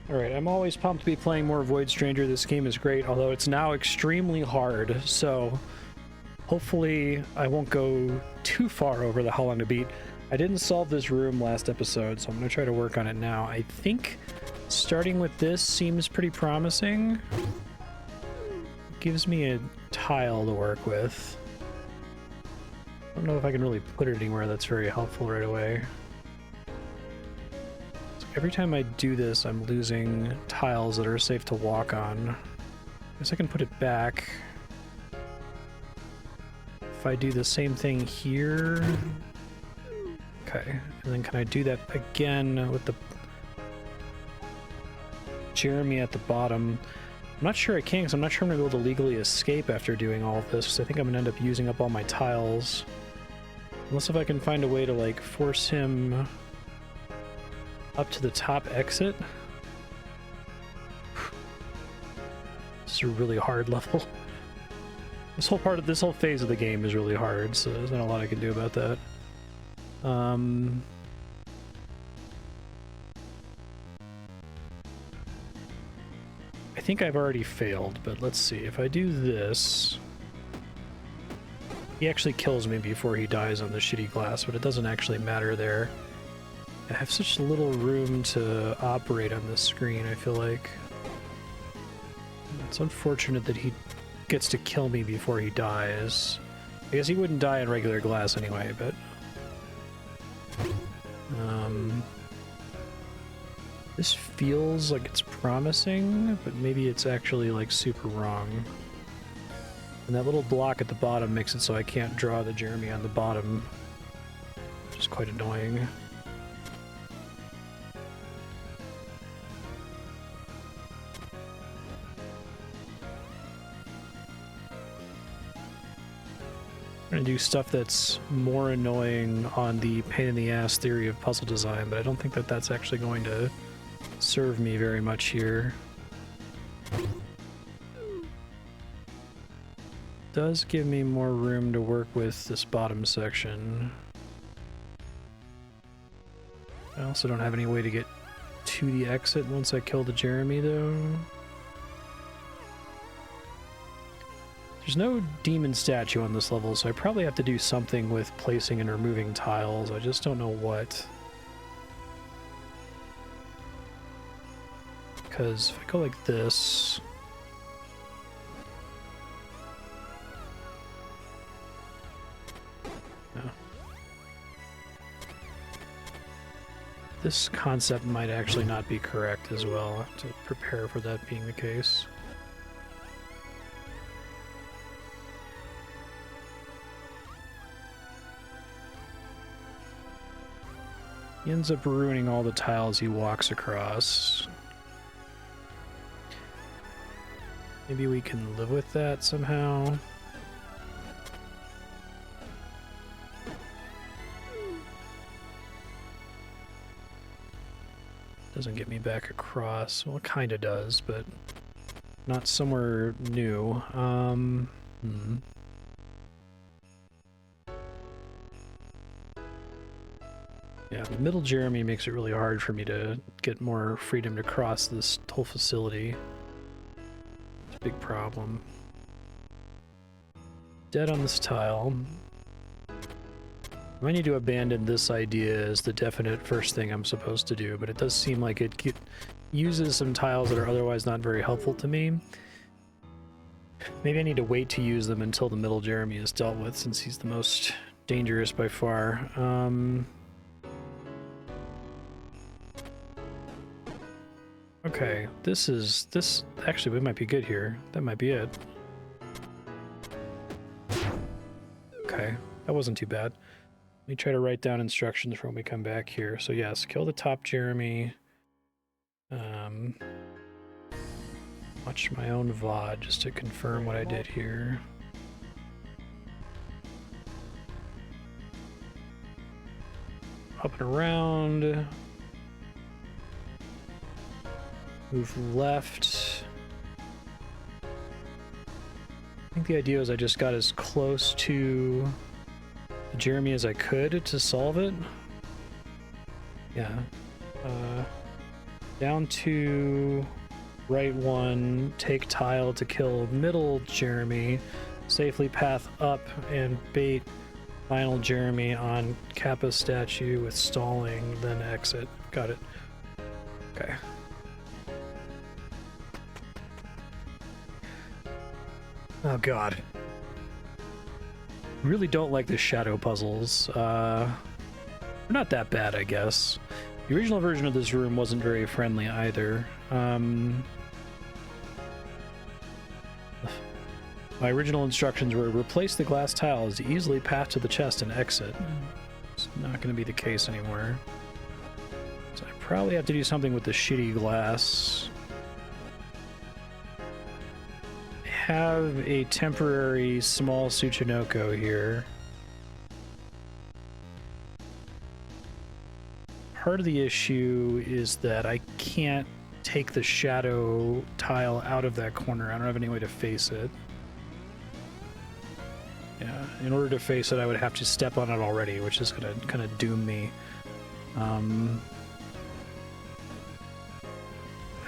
Alright, I'm always pumped to be playing more Void Stranger. This game is great, although it's now extremely hard, so hopefully I won't go too far over the how long to beat. I didn't solve this room last episode, so I'm going to try to work on it now. I think starting with this seems pretty promising. It gives me a tile to work with. I don't know if I can really put it anywhere that's very helpful right away. Every time I do this, I'm losing tiles that are safe to walk on. I guess I can put it back. If I do the same thing here... Okay, and then can I do that again with the Jeremy at the bottom? I'm not sure I can, because I'm not sure I'm going to be able to legally escape after doing all of this, because I think I'm going to end up using up all my tiles. Unless if I can find a way to, like, force him up to the top exit. This is a really hard level. This whole phase of the game is really hard, so there's not a lot I can do about that. I think I've already failed, but let's see. If I do this... He actually kills me before he dies on the shitty glass, but it doesn't actually matter there. I have such little room to operate on this screen, I feel like. It's unfortunate that he gets to kill me before he dies. I guess he wouldn't die in regular glass anyway, but... This feels like it's promising, but maybe it's actually, like, super wrong. And that little block at the bottom makes it so I can't draw the Jeremy on the bottom, which is quite annoying. I'm gonna do stuff that's more annoying on the pain in the ass theory of puzzle design, but I don't think that that's actually going to serve me very much here. Does give me more room to work with this bottom section. I also don't have any way to get to the exit once I kill the Jeremy, though. There's no demon statue on this level, so I probably have to do something with placing and removing tiles. I just don't know what. Because if I go like this... No. This concept might actually not be correct as well. I have to prepare for that being the case. He ends up ruining all the tiles he walks across. Maybe we can live with that somehow. Doesn't get me back across. Well, it kinda does, but not somewhere new. Yeah, the middle Jeremy makes it really hard for me to get more freedom to cross this whole facility. It's a big problem. Dead on this tile. I might need to abandon this idea as the definite first thing I'm supposed to do, but it does seem like it uses some tiles that are otherwise not very helpful to me. Maybe I need to wait to use them until the middle Jeremy is dealt with, since he's the most dangerous by far. Okay, this actually, we might be good here. That might be it. Okay, that wasn't too bad. Let me try to write down instructions for when we come back here. So yes, kill the top Jeremy. Watch my own VOD just to confirm what I did here. Up and around. Move left. I think the idea is I just got as close to Jeremy as I could to solve it. Yeah. Down to right one, take tile to kill middle Jeremy, safely path up and bait final Jeremy on Kappa statue with stalling, then exit. Got it. Okay. Oh god. Really don't like the shadow puzzles. They're not that bad, I guess. The original version of this room wasn't very friendly either. My original instructions were replace the glass tiles, easily path to the chest and exit. It's not going to be the case anymore. So I probably have to do something with the shitty glass. I have a temporary small Tsuchinoko here. Part of the issue is that I can't take the shadow tile out of that corner. I don't have any way to face it. Yeah, in order to face it, I would have to step on it already, which is going to kind of doom me.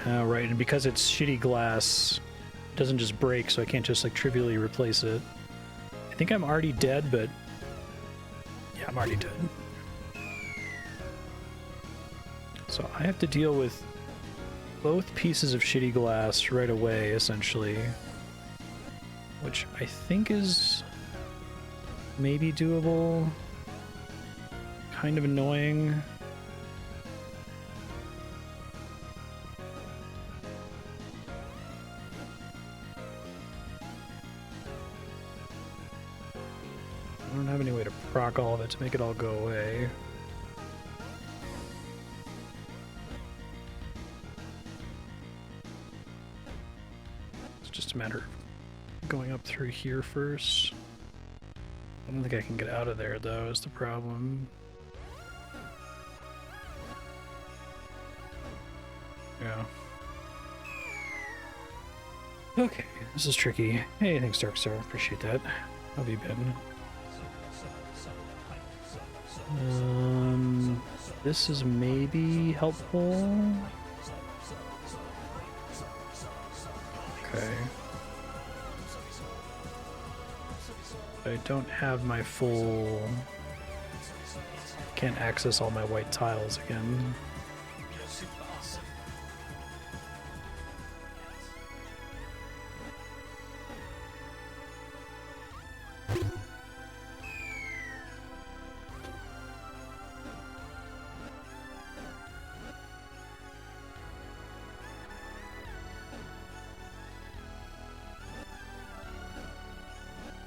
Right, and because it's shitty glass, it doesn't just break, so I can't just like trivially replace it. I think I'm already dead, but yeah, I'm already dead. So I have to deal with both pieces of shitty glass right away, essentially, which I think is maybe doable. Kind of annoying. I don't have any way to proc all of it to make it all go away. It's just a matter of going up through here first. I don't think I can get out of there, though, is the problem. Yeah. Okay, this is tricky. Hey, thanks, Darkstar. Appreciate that. How have you been? This is maybe helpful. Okay. I don't have my full... Can't access all my white tiles again.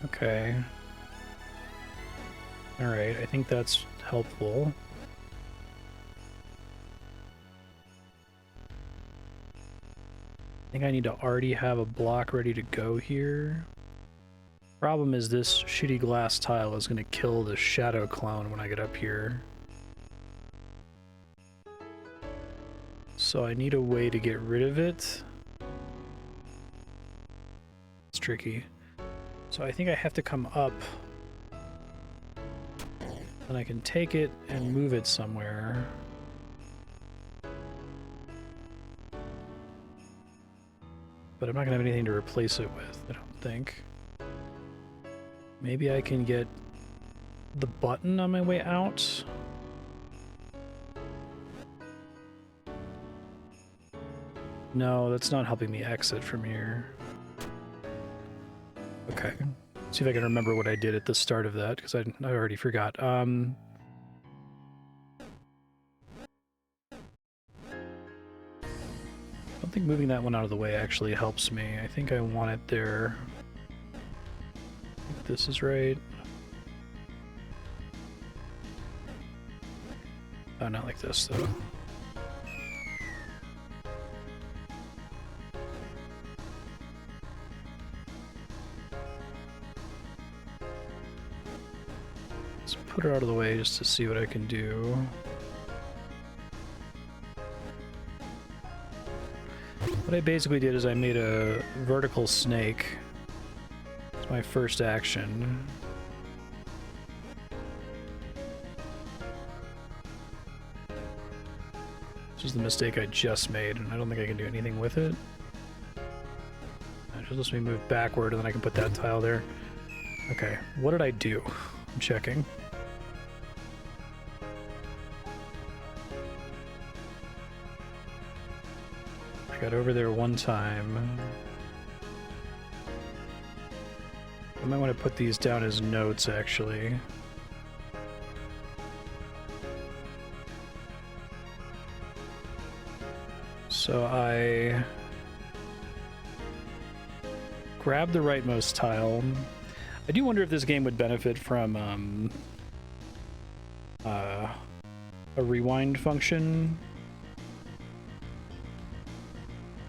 Okay. Alright, I think that's helpful. I think I need to already have a block ready to go here. Problem is this shitty glass tile is going to kill the shadow clone when I get up here. So I need a way to get rid of it. It's tricky. So I think I have to come up, and I can take it and move it somewhere. But I'm not gonna have anything to replace it with, I don't think. Maybe I can get the button on my way out? No, that's not helping me exit from here. Okay. See if I can remember what I did at the start of that, because I already forgot. I don't think moving that one out of the way actually helps me. I think I want it there. I think this is right. Oh, not like this, though. Put her out of the way just to see what I can do. What I basically did is I made a vertical snake. It's my first action. This is the mistake I just made, and I don't think I can do anything with it. It just lets me move backward, and then I can put that tile there. Okay, what did I do? I'm checking. I got over there one time. I might want to put these down as notes, actually. So I grab the rightmost tile. I do wonder if this game would benefit from a rewind function.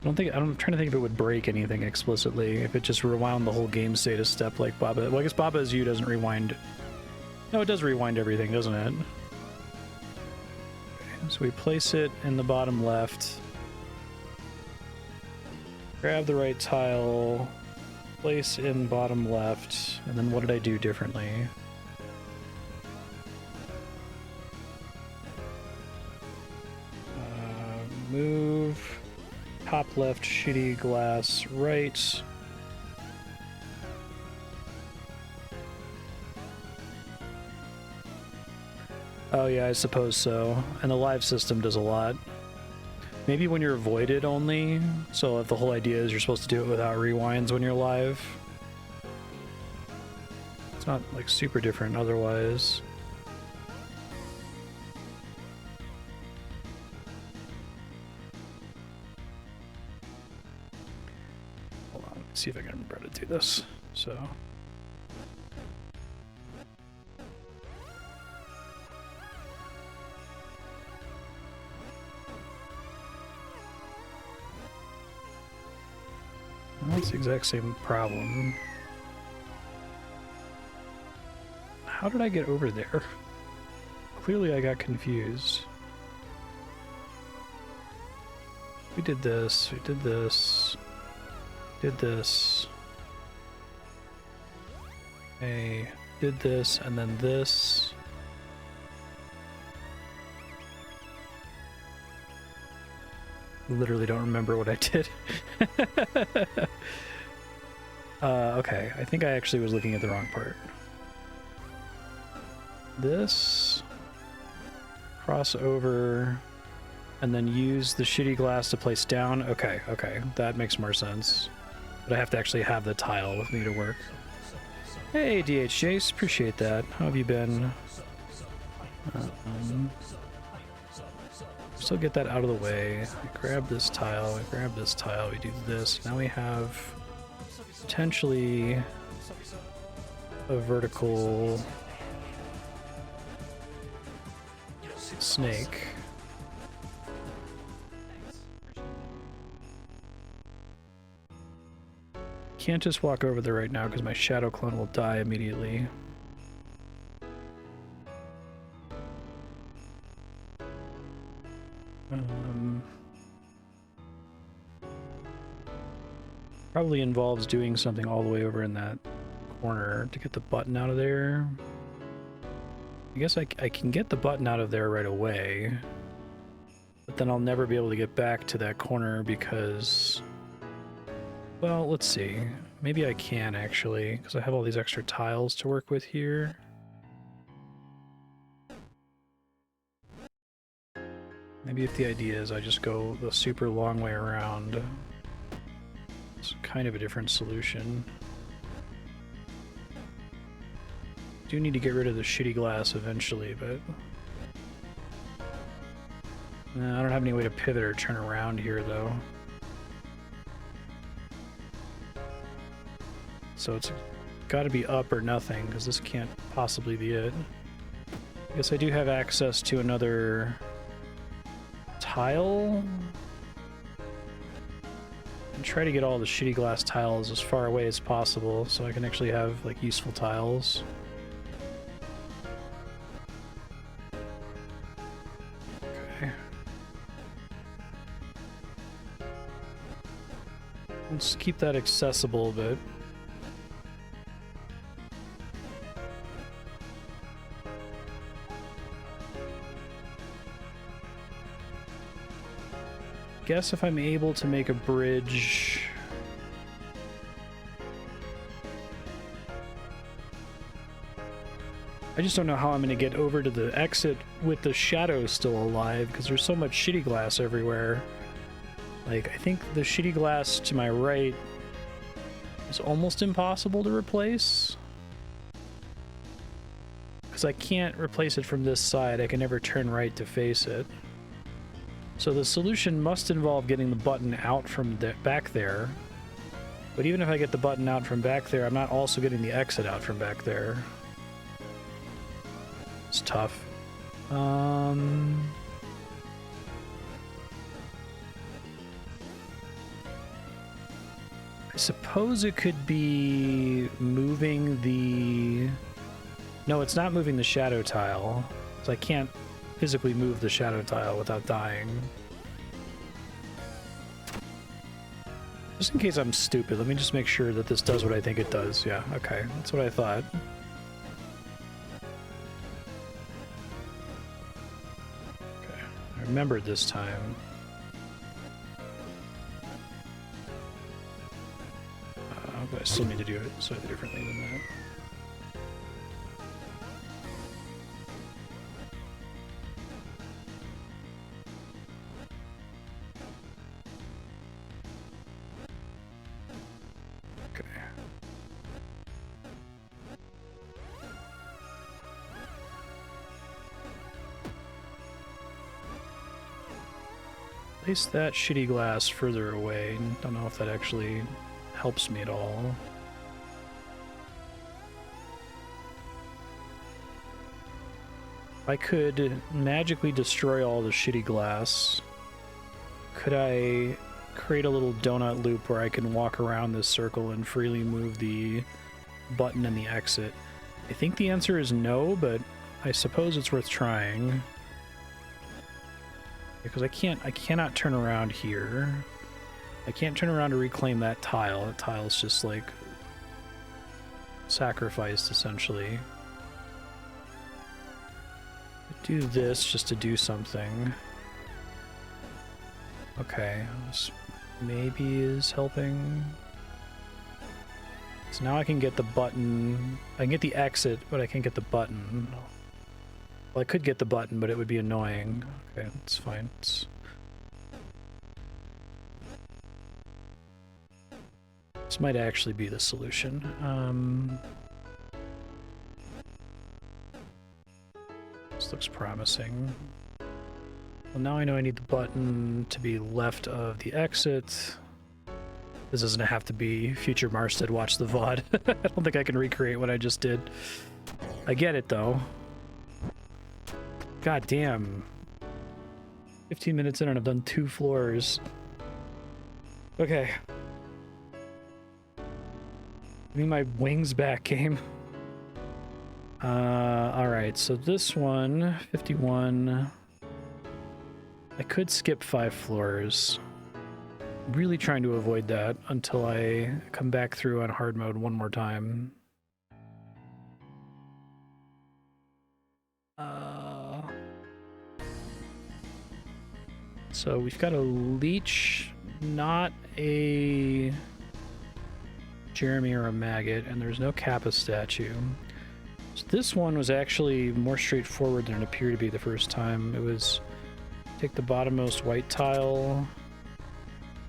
I'm trying to think if it would break anything explicitly, if it just rewound the whole game state a step like Baba. Well, I guess Baba Is You doesn't rewind. No, it does rewind everything, doesn't it? Okay, so we place it in the bottom left. Grab the right tile, place in bottom left, and then what did I do differently? Move top left shitty glass right. Oh yeah, I suppose so. And the live system does a lot. Maybe when you're voided only, so if the whole idea is you're supposed to do it without rewinds when you're live. It's not like super different otherwise. Hold on, let's see if I can remember how to do this. So well, it's the exact same problem. How did I get over there? Clearly I got confused. We did this, we did this, did this. I did this, and then this. Literally don't remember what I did. Okay, I think I actually was looking at the wrong part. This, cross over, and then use the shitty glass to place down. Okay, okay, that makes more sense. But I have to actually have the tile with me to work. Hey, DH Jace, appreciate that. How have you been? Still get that out of the way. I grab this tile, I grab this tile, we do this. Now we have potentially a vertical snake. Can't just walk over there right now because my shadow clone will die immediately. Probably involves doing something all the way over in that corner to get the button out of there. I guess I can get the button out of there right away, but then I'll never be able to get back to that corner because, well, let's see. Maybe I can actually, because I have all these extra tiles to work with here. Maybe if the idea is I just go the super long way around. It's kind of a different solution. Do need to get rid of the shitty glass eventually, but I don't have any way to pivot or turn around here though. So it's got to be up or nothing, because this can't possibly be it. I guess I do have access to another tile. And try to get all the shitty glass tiles as far away as possible so I can actually have like useful tiles. Okay. Let's keep that accessible, but guess if I'm able to make a bridge... I just don't know how I'm going to get over to the exit with the shadow still alive, because there's so much shitty glass everywhere. Like, I think the shitty glass to my right is almost impossible to replace. Because I can't replace it from this side. I can never turn right to face it. So the solution must involve getting the button out from back there. But even if I get the button out from back there, I'm not also getting the exit out from back there. It's tough. I suppose it could be moving the... No, it's not moving the shadow tile. So I can't physically move the shadow tile without dying. Just in case I'm stupid, let me just make sure that this does what I think it does. Yeah, okay. That's what I thought. Remembered this time. But I still need to do it slightly differently than that. Okay. Place that shitty glass further away. Don't know if that actually helps me at all. I could magically destroy all the shitty glass. Could I create a little donut loop where I can walk around this circle and freely move the button and the exit? I think the answer is no, but I suppose it's worth trying. Because I cannot turn around here. I can't turn around to reclaim that tile. That tile's just like sacrificed essentially. Do this just to do something. Okay, this maybe is helping. So now I can get the button. I can get the exit, but I can't get the button. Well, I could get the button, but it would be annoying. Okay, that's fine. This might actually be the solution. This looks promising. Well, now I know I need the button to be left of the exit. This doesn't have to be future Marstead watch the VOD. I don't think I can recreate what I just did. I get it, though. God damn. 15 minutes in and I've done 2 floors. Okay. Give me my wings back, game. Alright, so this one, 51. I could skip 5 floors. I'm really trying to avoid that until I come back through on hard mode one more time. So we've got a leech, not a Jeremy or a maggot, and there's no Kappa statue. So this one was actually more straightforward than it appeared to be the first time. It was take the bottommost white tile,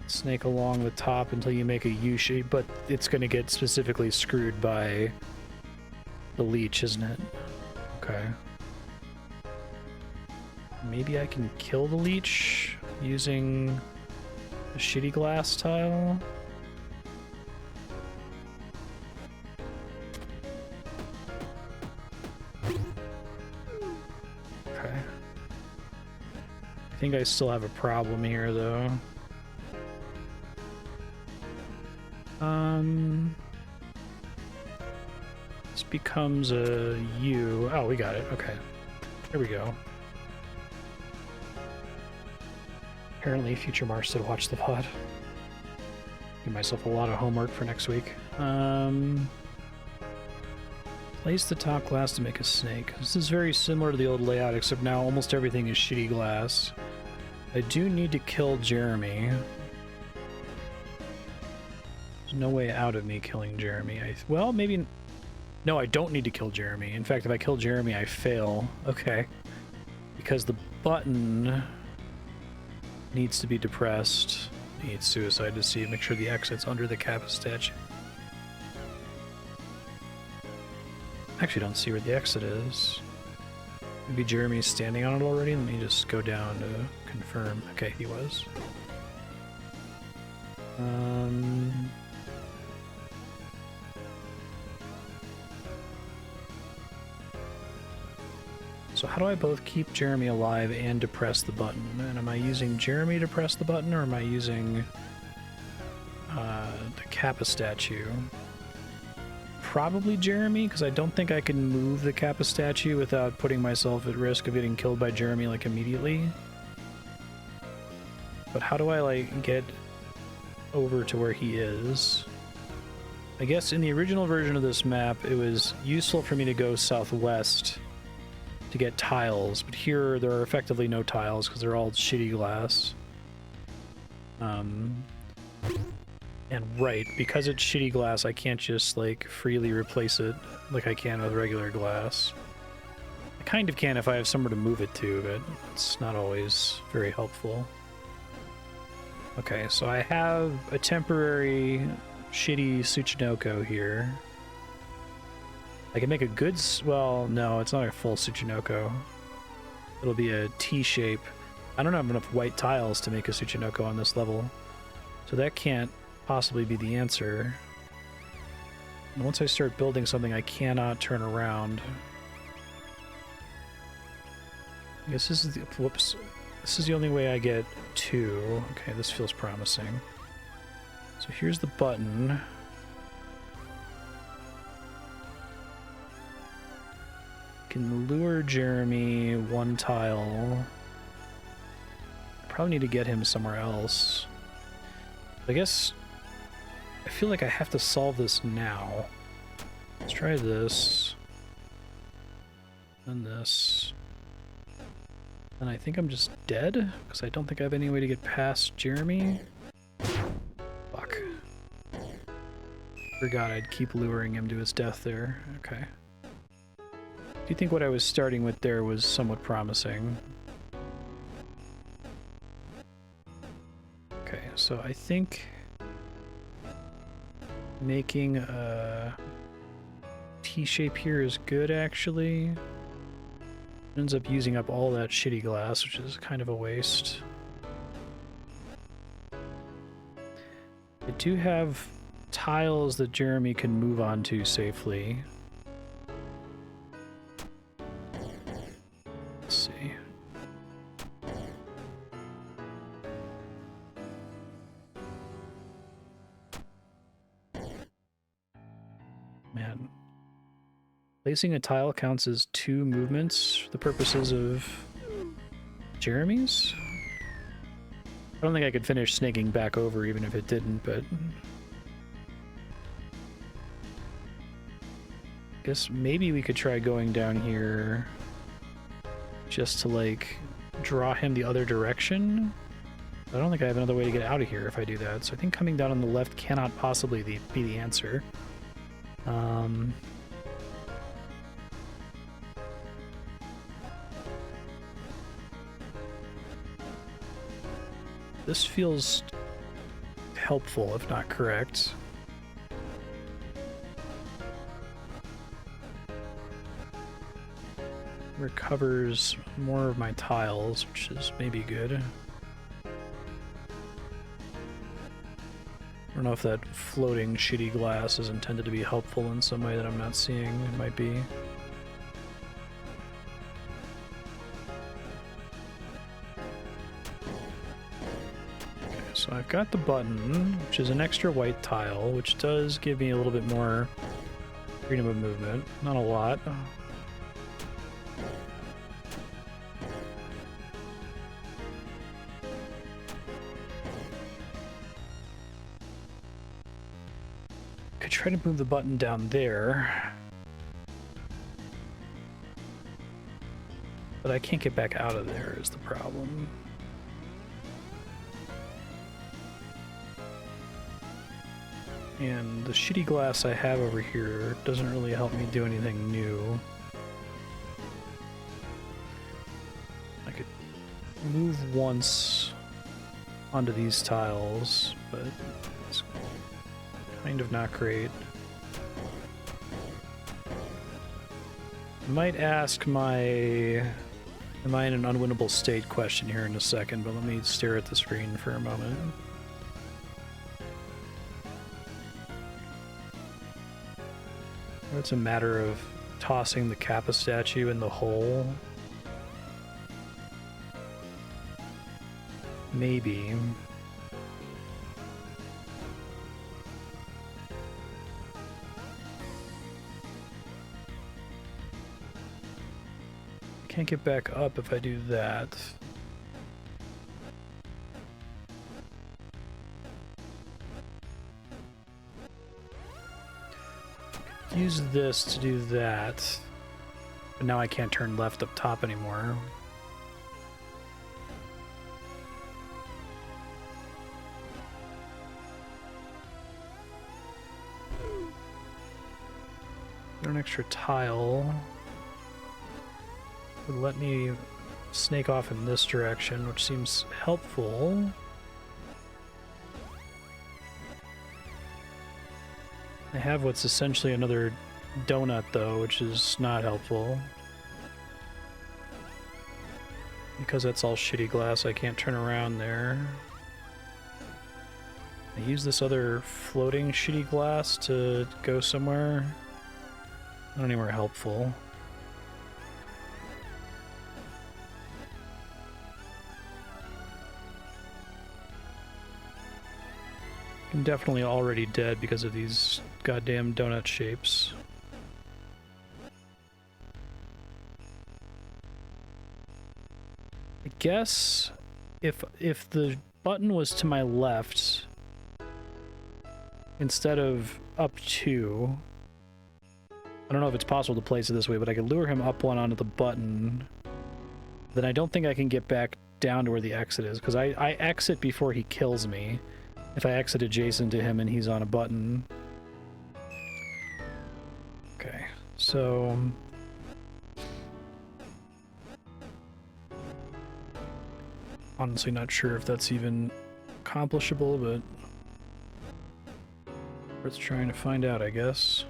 snake along the top until you make a U shape, but it's going to get specifically screwed by the leech, isn't it? Okay. Maybe I can kill the leech using a shitty glass tile. Okay. I think I still have a problem here, though. This becomes a U. Oh, we got it. Okay. Here we go. Apparently, future Marstead watched the VOD. Give myself a lot of homework for next week. Place the top glass to make a snake. This is very similar to the old layout, except now almost everything is shitty glass. I do need to kill Jeremy. There's no way out of me killing Jeremy. Well, maybe... No, I don't need to kill Jeremy. In fact, if I kill Jeremy, I fail. Okay. Because the button needs to be depressed. Needs suicide to see. Make sure the exit's under the Kappa statue. Actually, don't see where the exit is. Maybe Jeremy's standing on it already. Let me just go down to confirm. Okay, he was. So how do I both keep Jeremy alive and depress the button? And am I using Jeremy to press the button, or am I using the Kappa statue? Probably Jeremy, because I don't think I can move the Kappa statue without putting myself at risk of getting killed by Jeremy, like, immediately. But how do I, like, get over to where he is? I guess in the original version of this map, it was useful for me to go southwest to get tiles, but here there are effectively no tiles because they're all shitty glass. And right, because it's shitty glass, I can't just, like, freely replace it like I can with regular glass. I kind of can if I have somewhere to move it to, but it's not always very helpful. Okay, so I have a temporary shitty Tsuchinoko here. I can make a good... Well, no, it's not a full Tsuchinoko. It'll be a T-shape. I don't have enough white tiles to make a Tsuchinoko on this level. So that can't possibly be the answer. And once I start building something, I cannot turn around. I guess this is the... Whoops. This is the only way I get 2. Okay, this feels promising. So here's the button. Can lure Jeremy 1 tile. Probably need to get him somewhere else. I guess I feel like I have to solve this now. Let's try this. And this. And I think I'm just dead, because I don't think I have any way to get past Jeremy. Fuck. Forgot I'd keep luring him to his death there. Okay. Do you think what I was starting with there was somewhat promising? Okay, so I think making a T-shape here is good, actually. Ends up using up all that shitty glass, which is kind of a waste. I do have tiles that Jeremy can move on to safely. Let's see. Man. Placing a tile counts as 2 movements for the purposes of Jeremy's? I don't think I could finish snaking back over even if it didn't, but... I guess maybe we could try going down here just to, like, draw him the other direction. I don't think I have another way to get out of here if I do that, so I think coming down on the left cannot possibly be the answer. This feels helpful, if not correct. Recovers more of my tiles, which is maybe good. I don't know if that floating shitty glass is intended to be helpful in some way that I'm not seeing. It might be. So I've got the button, which is an extra white tile, which does give me a little bit more freedom of movement. Not a lot. Could try to move the button down there. But I can't get back out of there is the problem. And the shitty glass I have over here doesn't really help me do anything new. I could move once onto these tiles, but it's kind of not great. I might ask my am I in an unwinnable state question here in a second, but let me stare at the screen for a moment. It's a matter of tossing the Kappa statue in the hole. Maybe. Can't get back up if I do that. Use this to do that, but now I can't turn left up top anymore. An extra tile would let me snake off in this direction, which seems helpful. I have what's essentially another donut, though, which is not helpful. Because that's all shitty glass, I can't turn around there. I use this other floating shitty glass to go somewhere. Not anywhere helpful. I'm definitely already dead because of these goddamn donut shapes. I guess if the button was to my left instead of up 2, I don't know if it's possible to place it this way, but I could lure him up 1 onto the button. Then I don't think I can get back down to where the exit is, because I exit before he kills me. If I exit adjacent to him and he's on a button. Okay, so... honestly not sure if that's even accomplishable, but... worth trying to find out, I guess.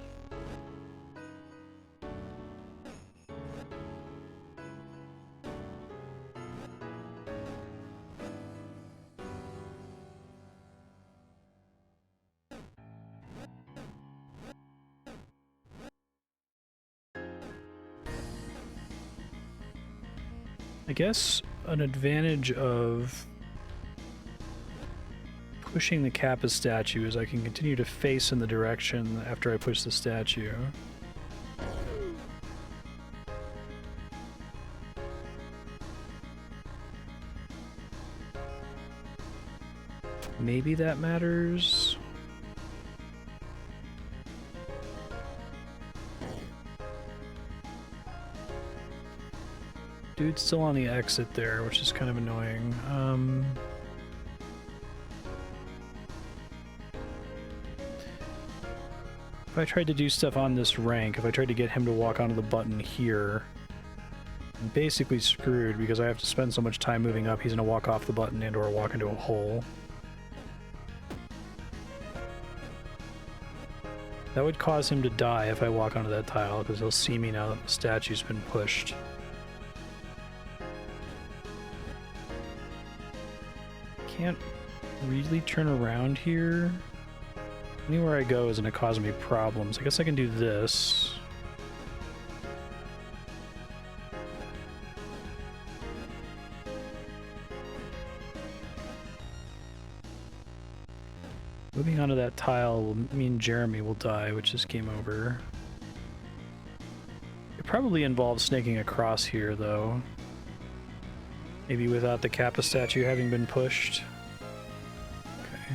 I guess an advantage of pushing the Kappa statue is I can continue to face in the direction after I push the statue. Maybe that matters. Dude's still on the exit there, which is kind of annoying. If I tried to do stuff on this rank, if I tried to get him to walk onto the button here, I'm basically screwed because I have to spend so much time moving up, he's gonna walk off the button and or walk into a hole. That would cause him to die if I walk onto that tile, because he'll see me now that the statue's been pushed. Can't really turn around here. Anywhere I go is going to cause me problems. I guess I can do this. Moving onto that tile will mean Jeremy will die, which is game over. It probably involves snaking across here, though. Maybe without the Kappa statue having been pushed. Okay.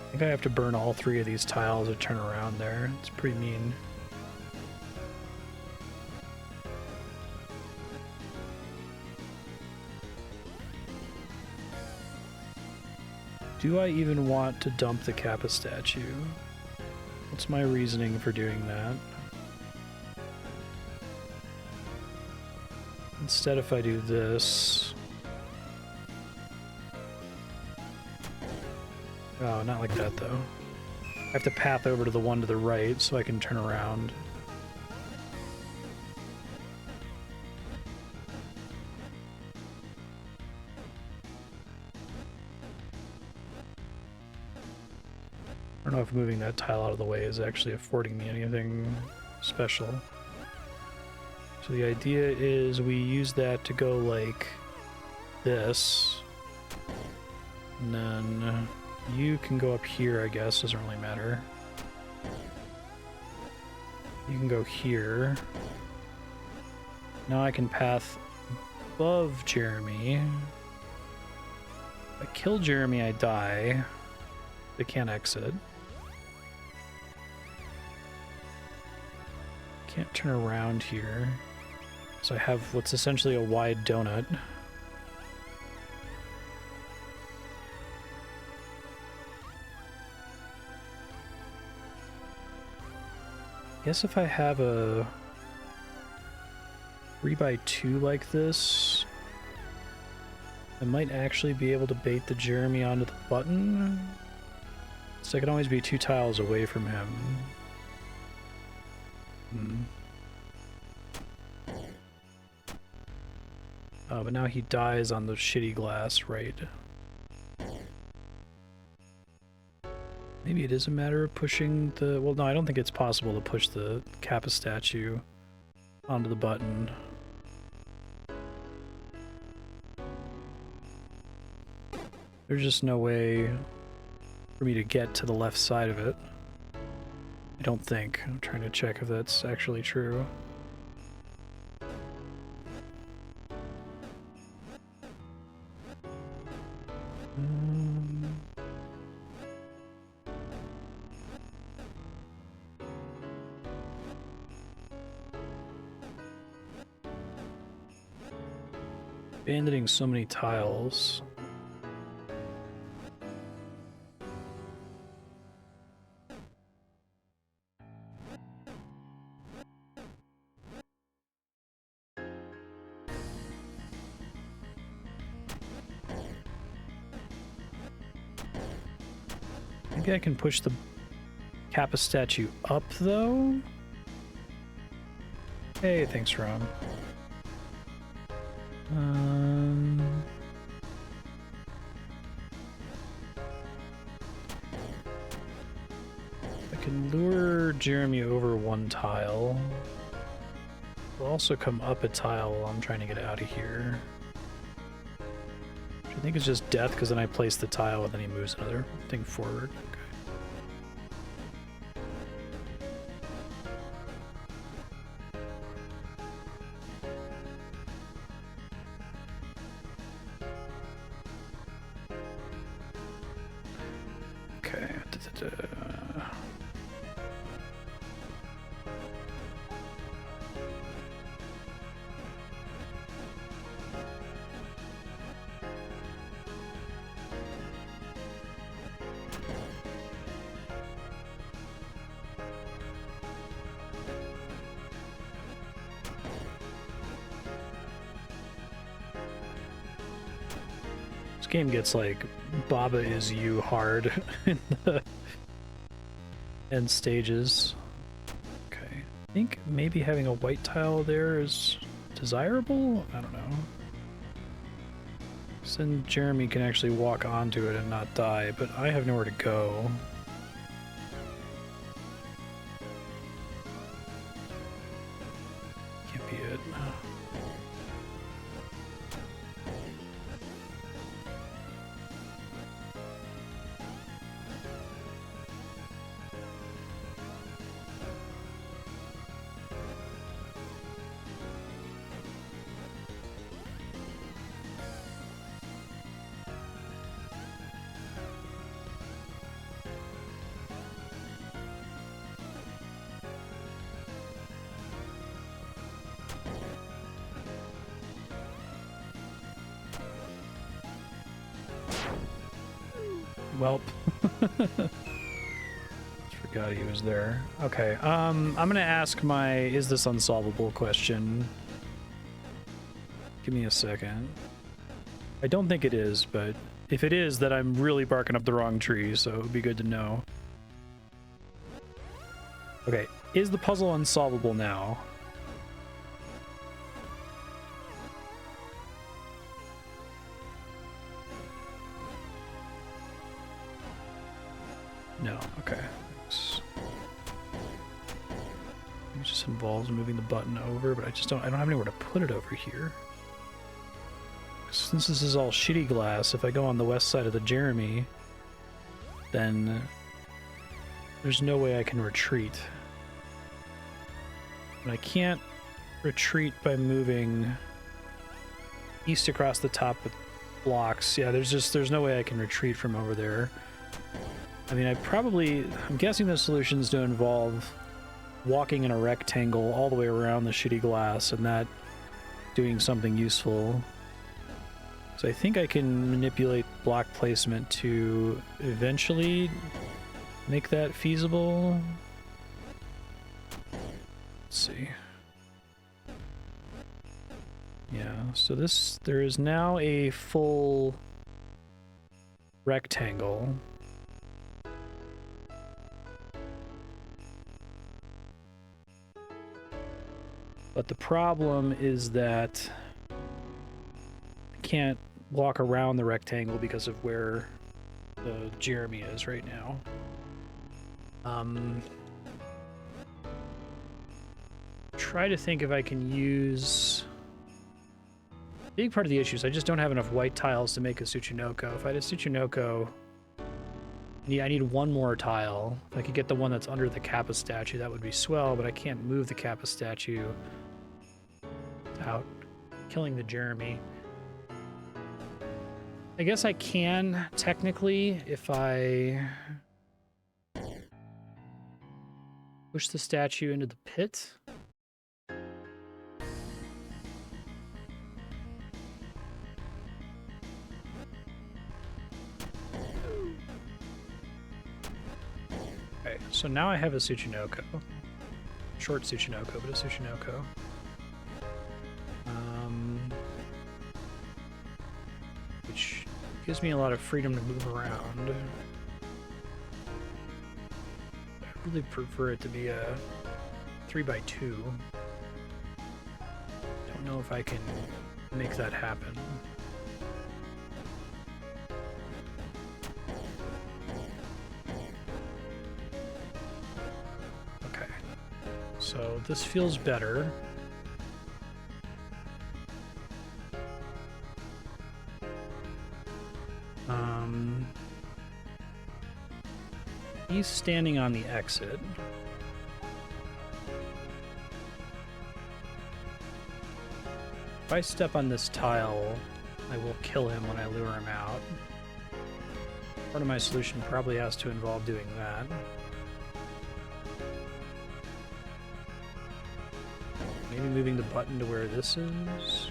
I think I have to burn all 3 of these tiles to turn around there. It's pretty mean. Do I even want to dump the Kappa statue? What's my reasoning for doing that? Instead, if I do this... Oh, not like that, though. I have to path over to the one to the right so I can turn around. I don't know if moving that tile out of the way is actually affording me anything special. So the idea is we use that to go like this. And then you can go up here, I guess, doesn't really matter. You can go here. Now I can path above Jeremy. If I kill Jeremy, I die. They can't exit. Can't turn around here. So I have what's essentially a wide donut. I guess if I have a 3x2 like this, I might actually be able to bait the Jeremy onto the button. So I can always be 2 tiles away from him. Oh, but now he dies on the shitty glass, right? Maybe it is a matter of pushing the... Well, no, I don't think it's possible to push the Kappa statue onto the button. There's just no way for me to get to the left side of it. I don't think. I'm trying to check if that's actually true. Abandoning so many tiles. Maybe I can push the Kappa statue up, though? Hey, thanks, Ron. I can lure Jeremy over 1 tile. I'll also come up a tile while I'm trying to get out of here. Which I think is just death, because then I place the tile and then he moves another thing forward. Okay. This game gets like Baba is you hard in the end stages. Okay. I think maybe having a white tile there is desirable? I don't know. So then Jeremy can actually walk onto it and not die, but I have nowhere to go. Can't be it. Welp. Forgot he was there. Okay, I'm gonna ask my is this unsolvable question. Give me a second. I don't think it is, but if it is, then I'm really barking up the wrong tree, so it would be good to know. Okay, is the puzzle unsolvable now? No, okay. Thanks. It just involves moving the button over, but I don't have anywhere to put it over here. Since this is all shitty glass, if I go on the west side of the Jeremy, then there's no way I can retreat. And I can't retreat by moving east across the top with blocks. Yeah, there's no way I can retreat from over there. I mean, I'm guessing the solution is to involve walking in a rectangle all the way around the shitty glass and that doing something useful. So I think I can manipulate block placement to eventually make that feasible. Let's see. Yeah, so there is now a full rectangle. But the problem is that I can't walk around the rectangle because of where the Jeremy is right now. Try to think if I can use... Big part of the issue is I just don't have enough white tiles to make a Tsuchinoko. If I had a Tsuchinoko, I need one more tile. If I could get the one that's under the Kappa statue, that would be swell, but I can't move the Kappa statue without killing the Jeremy. I guess I can, technically, if I push the statue into the pit. Okay, so now I have a Tsuchinoko. Short Tsuchinoko, but a Tsuchinoko. Which gives me a lot of freedom to move around. I really prefer it to be a 3x2. Don't know if I can make that happen. Okay, so this feels better. He's standing on the exit. If I step on this tile, I will kill him when I lure him out. Part of my solution probably has to involve doing that. Maybe moving the button to where this is.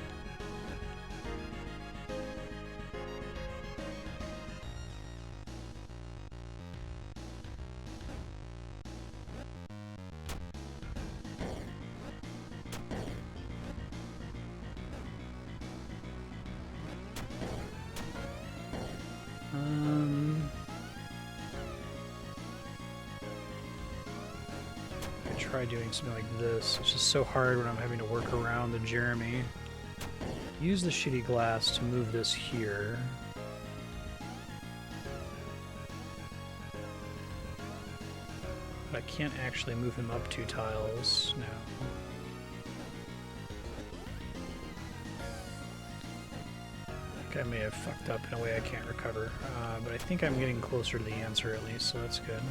Try doing something like this. It's just so hard when I'm having to work around the Jeremy. Use the shitty glass to move this here. But I can't actually move him up 2 tiles now. I think I may have fucked up in a way I can't recover. But I think I'm getting closer to the answer at least, so that's good.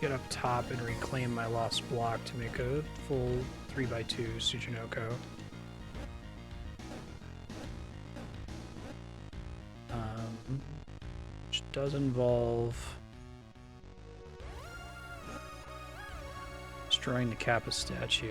Get up top and reclaim my lost block to make a full 3x2 Tsuchinoko. does involve destroying the Kappa statue.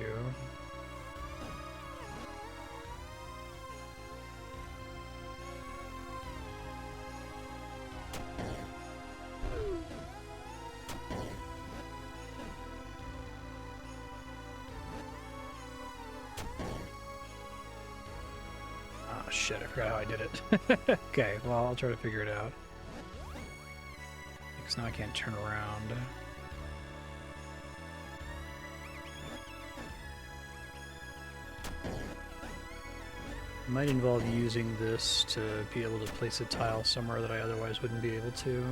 Oh shit, I forgot how I did it. Okay, well, I'll try to figure it out. Because now I can't turn around. It might involve using this to be able to place a tile somewhere that I otherwise wouldn't be able to.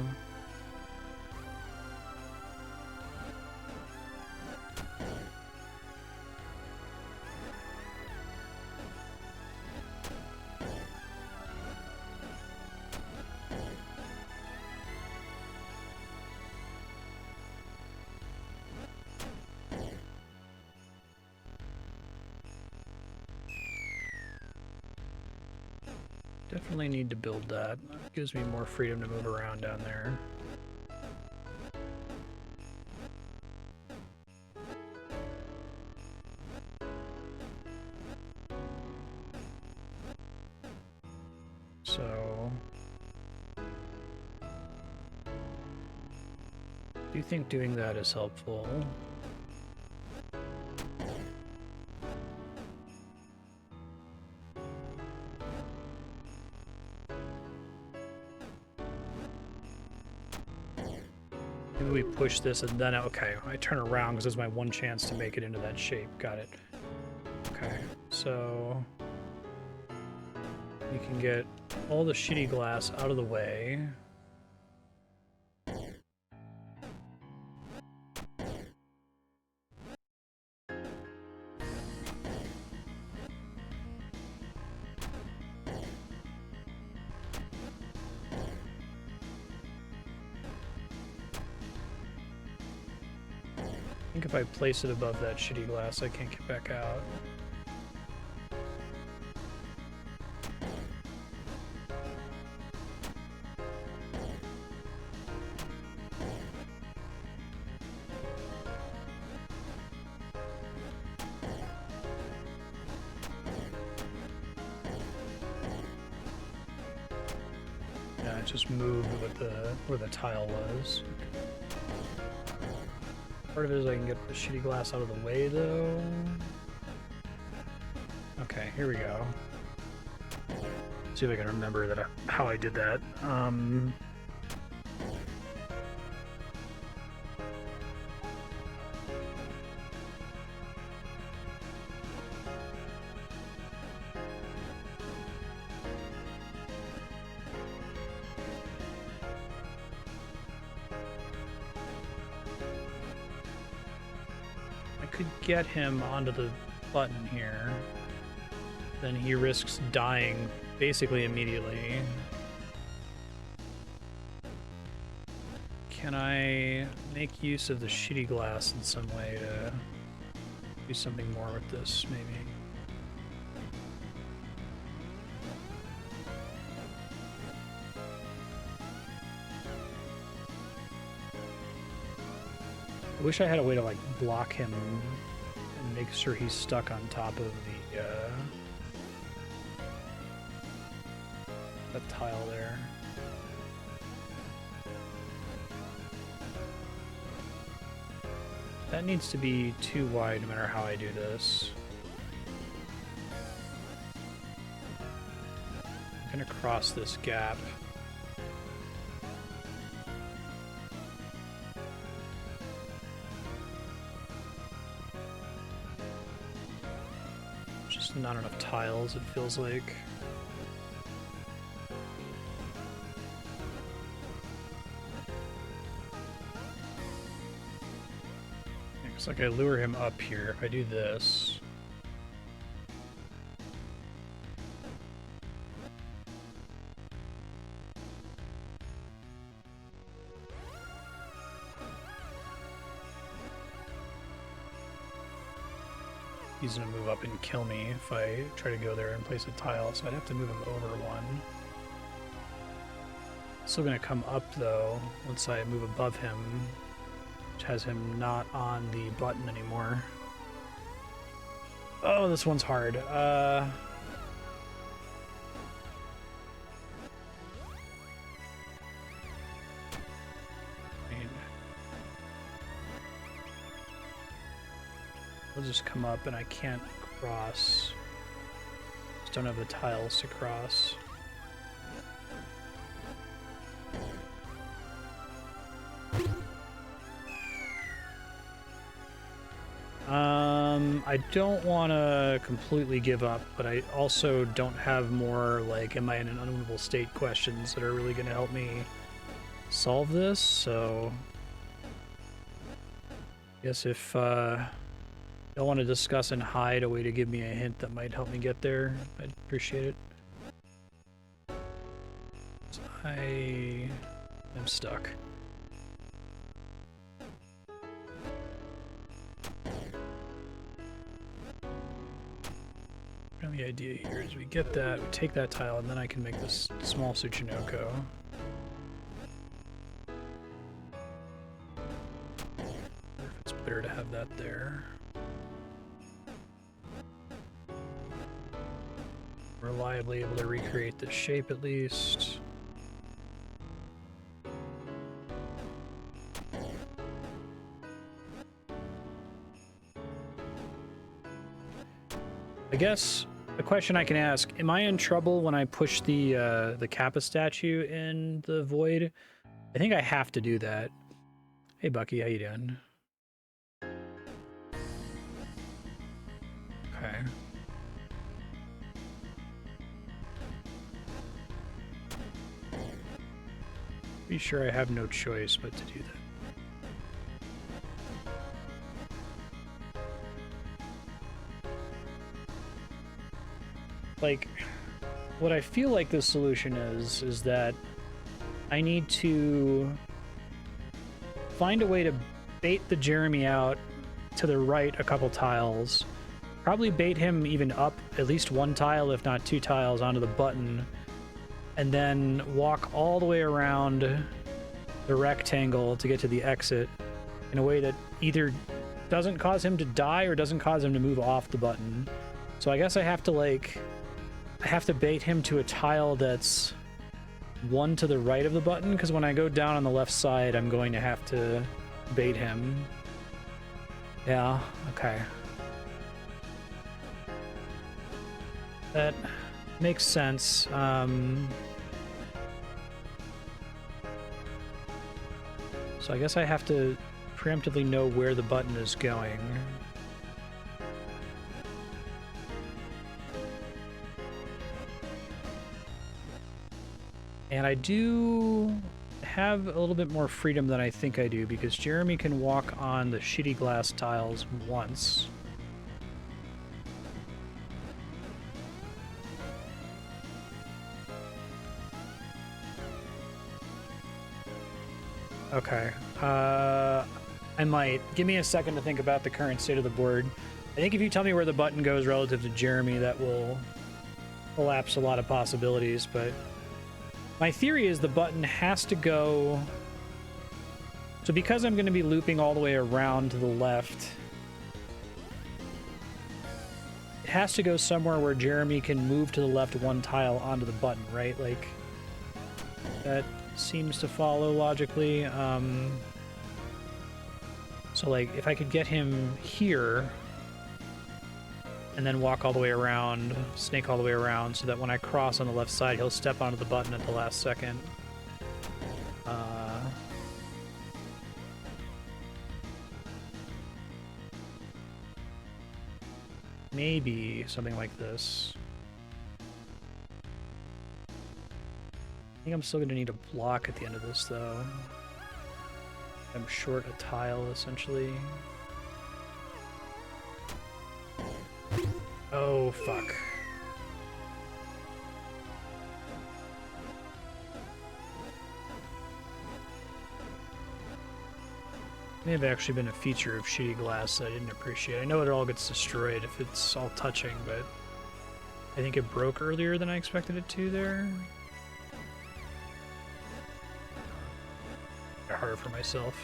Definitely need to build that. It gives me more freedom to move around down there. So, do you think doing that is helpful? Maybe we push this and then, okay, I turn around because it's my one chance to make it into that shape. Got it. Okay, so you can get all the shitty glass out of the way. I think if I place it above that shitty glass, I can't get back out. Yeah, it just moved with where the tile was. Part of it is I can get the shitty glass out of the way, though. Okay, here we go. See if I can remember that how I did that. Could get him onto the button here, then he risks dying basically immediately. Can I make use of the shitty glass in some way to do something more with this, maybe? I wish I had a way to like block him and make sure he's stuck on top of the tile there. That needs to be too wide no matter how I do this. I'm gonna cross this gap. Not enough tiles, it feels like. Looks like I lure him up here. If I do this, he's gonna move up and kill me if I try to go there and place a tile, so I'd have to move him over one. Still gonna come up though once I move above him, which has him not on the button anymore. Oh, this one's hard. We'll just come up and I can't cross. Just don't have the tiles to cross. I don't want to completely give up, but I also don't have more, like, am I in an unwinnable state questions that are really going to help me solve this, so I guess if I want to discuss and hide a way to give me a hint that might help me get there, I'd appreciate it. So I am stuck. The idea here is we get that, we take that tile, and then I can make this small Tsuchinoko. It's better to have that there. Reliably able to recreate the shape at least. I guess a question I can ask, am I in trouble when I push the Kappa statue in the void? I think I have to do that. Hey Bucky, how you doing? Okay. Pretty sure I have no choice but to do that. Like, what I feel like the solution is that I need to find a way to bait the Jeremy out to the right a couple tiles. Probably bait him even up at least one tile, if not two tiles, onto the button. And then walk all the way around the rectangle to get to the exit in a way that either doesn't cause him to die or doesn't cause him to move off the button. So I guess I have to, like, I have to bait him to a tile that's one to the right of the button, because when I go down on the left side, I'm going to have to bait him. Yeah, okay. That makes sense. So I guess I have to preemptively know where the button is going. And I do have a little bit more freedom than I think I do, because Jeremy can walk on the shitty glass tiles once. Okay. I might. Give me a second to think about the current state of the board. I think if you tell me where the button goes relative to Jeremy, that will collapse a lot of possibilities, but my theory is the button has to go... So because I'm going to be looping all the way around to the left, it has to go somewhere where Jeremy can move to the left one tile onto the button, right? Like, that seems to follow logically. So, like, if I could get him here and then walk all the way around, snake all the way around, so that when I cross on the left side, he'll step onto the button at the last second. Maybe something like this. I think I'm still going to need a block at the end of this, though. I'm short a tile, essentially. Oh, fuck. May have actually been a feature of shitty glass that I didn't appreciate. I know it all gets destroyed if it's all touching, but I think it broke earlier than I expected it to there. Harder for myself.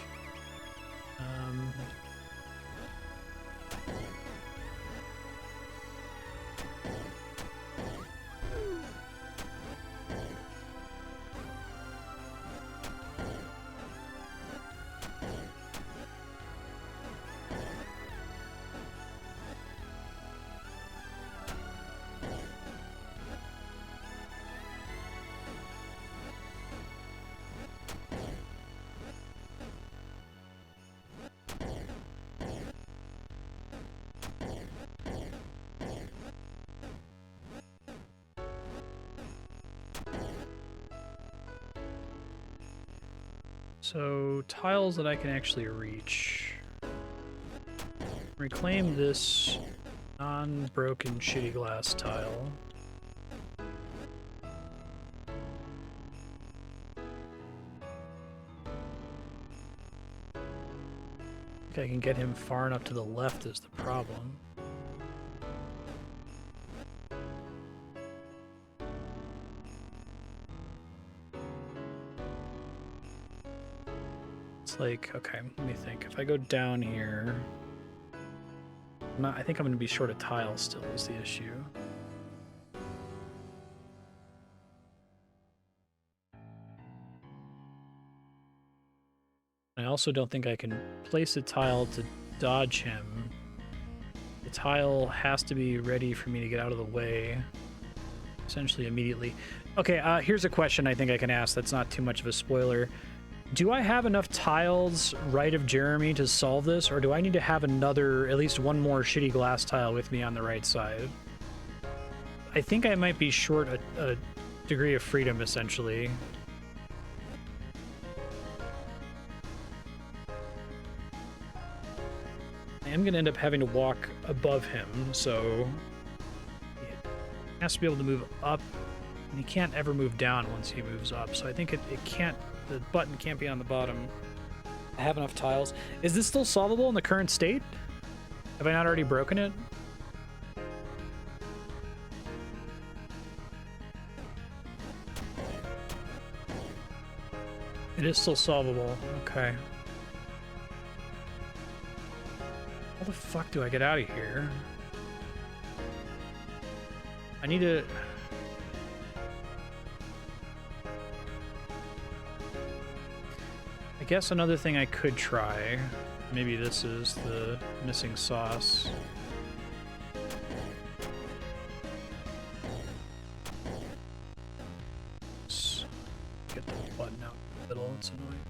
So, tiles that I can actually reach. Reclaim this non-broken shitty glass tile. I think I can get him far enough to the left is the problem. Like, okay, let me think. If I go down here, I think I'm going to be short of tiles still is the issue. I also don't think I can place a tile to dodge him. The tile has to be ready for me to get out of the way, essentially immediately. Okay, here's a question I think I can ask that's not too much of a spoiler. Do I have enough tiles right of Jeremy to solve this, or do I need to have another, at least one more shitty glass tile with me on the right side? I think I might be short a degree of freedom, essentially. I am going to end up having to walk above him, so he has to be able to move up, and he can't ever move down once he moves up, so I think it can't. The button can't be on the bottom. I have enough tiles. Is this still solvable in the current state? Have I not already broken it? It is still solvable. Okay. How the fuck do I get out of here? I need to... I guess another thing I could try, maybe this is the missing sauce. Let's get the button out in the middle, it's annoying.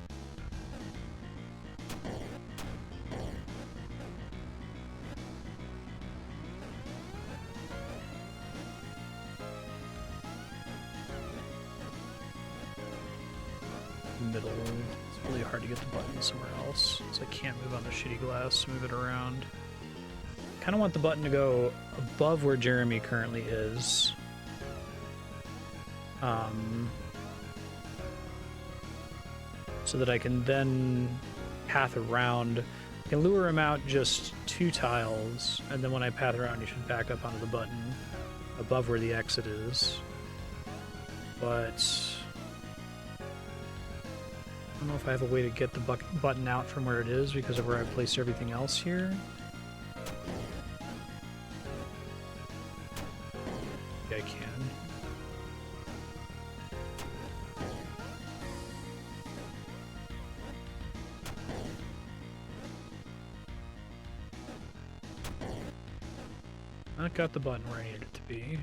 Middle. It's really hard to get the button somewhere else, so I can't move on the shitty glass, move it around. Kind of want the button to go above where Jeremy currently is. So that I can then path around. I can lure him out just 2 tiles, and then when I path around, he should back up onto the button above where the exit is. But I don't know if I have a way to get the button out from where it is because of where I placed everything else here. Yeah, I can. That got the button where I needed it to be.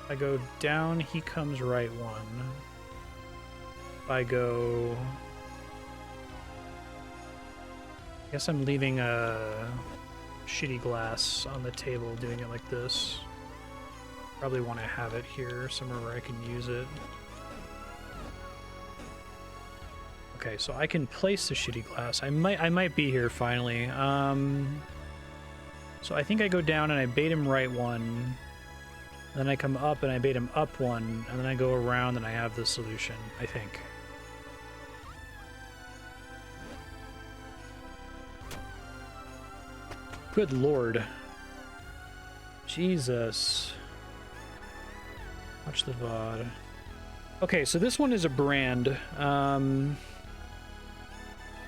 If I go down, he comes right 1. If I go... I guess I'm leaving a shitty glass on the table doing it like this. Probably want to have it here somewhere where I can use it. Okay, so I can place the shitty glass. I might be here finally. So I think I go down and I bait him right 1. Then I come up and I bait him up 1, and then I go around and I have the solution, I think. Good lord. Jesus. Watch the VOD. Okay, so this one is a brand.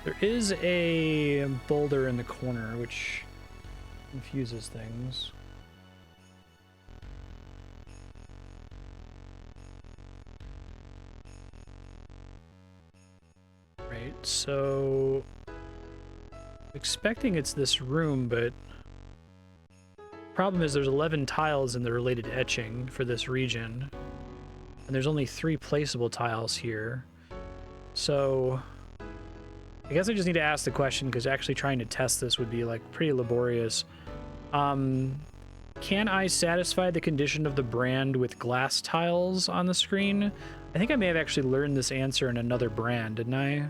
There is a boulder in the corner, which confuses things. Right, so... expecting it's this room, but... problem is there's 11 tiles in the related etching for this region. And there's only 3 placeable tiles here. So... I guess I just need to ask the question, because actually trying to test this would be, like, pretty laborious. Can I satisfy the condition of the brand with glass tiles on the screen? I think I may have actually learned this answer in another brand, didn't I?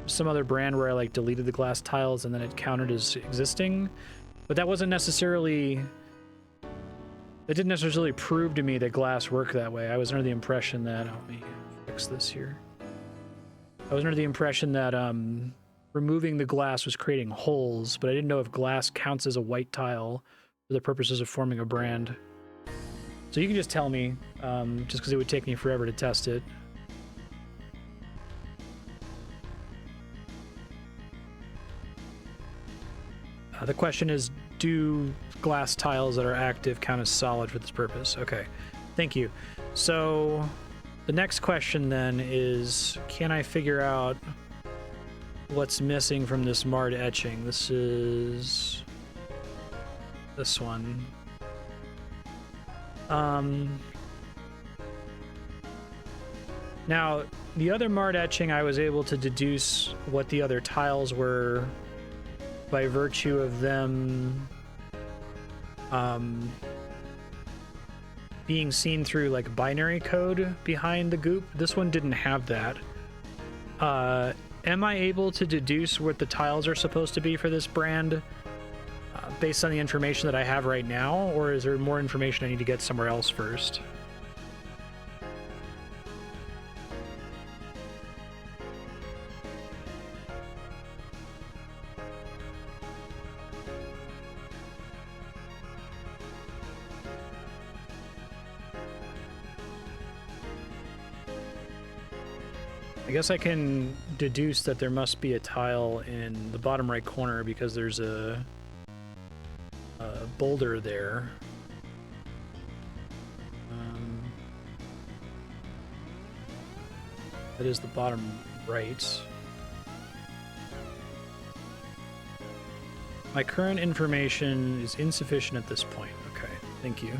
Some other brand where I, like, deleted the glass tiles and then it counted as existing. But that wasn't necessarily... That didn't necessarily prove to me that glass worked that way. I was under the impression that... Oh, let me fix this here. I was under the impression that removing the glass was creating holes, but I didn't know if glass counts as a white tile for the purposes of forming a brand. So you can just tell me, just because it would take me forever to test it. The question is, do glass tiles that are active count as solid for this purpose? Okay, thank you. So... the next question then is, can I figure out what's missing from this marred etching? This is this one. Now, the other marred etching, I was able to deduce what the other tiles were by virtue of them being seen through like binary code behind the goop. This one didn't have that. Am I able to deduce what the tiles are supposed to be for this brand based on the information that I have right now, or is there more information I need to get somewhere else first? I guess I can deduce that there must be a tile in the bottom right corner because there's a boulder there. That is the bottom right. My current information is insufficient at this point. Okay, thank you.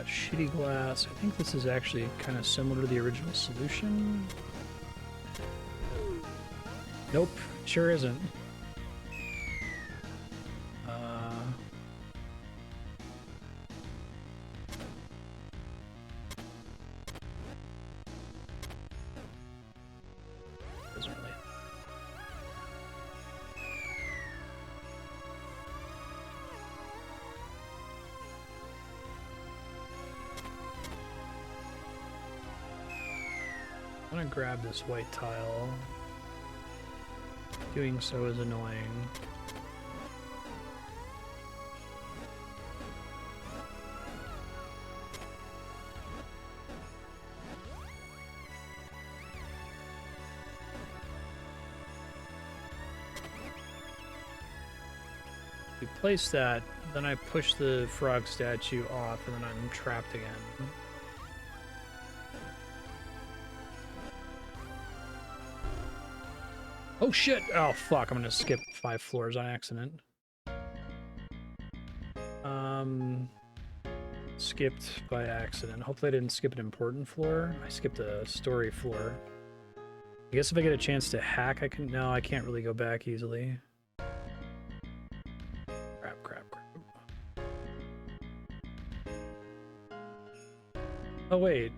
Shitty glass. I think this is actually kind of similar to the original solution. Nope, sure isn't. Doesn't really. I'm gonna grab this white tile. Doing so is annoying. We place that, then I push the frog statue off, and then I'm trapped again. Oh shit! Oh fuck, I'm gonna skip 5 floors on accident. Skipped by accident. Hopefully I didn't skip an important floor. I skipped a story floor. I guess if I get a chance to hack, I can... No, I can't really go back easily. Oh, wait.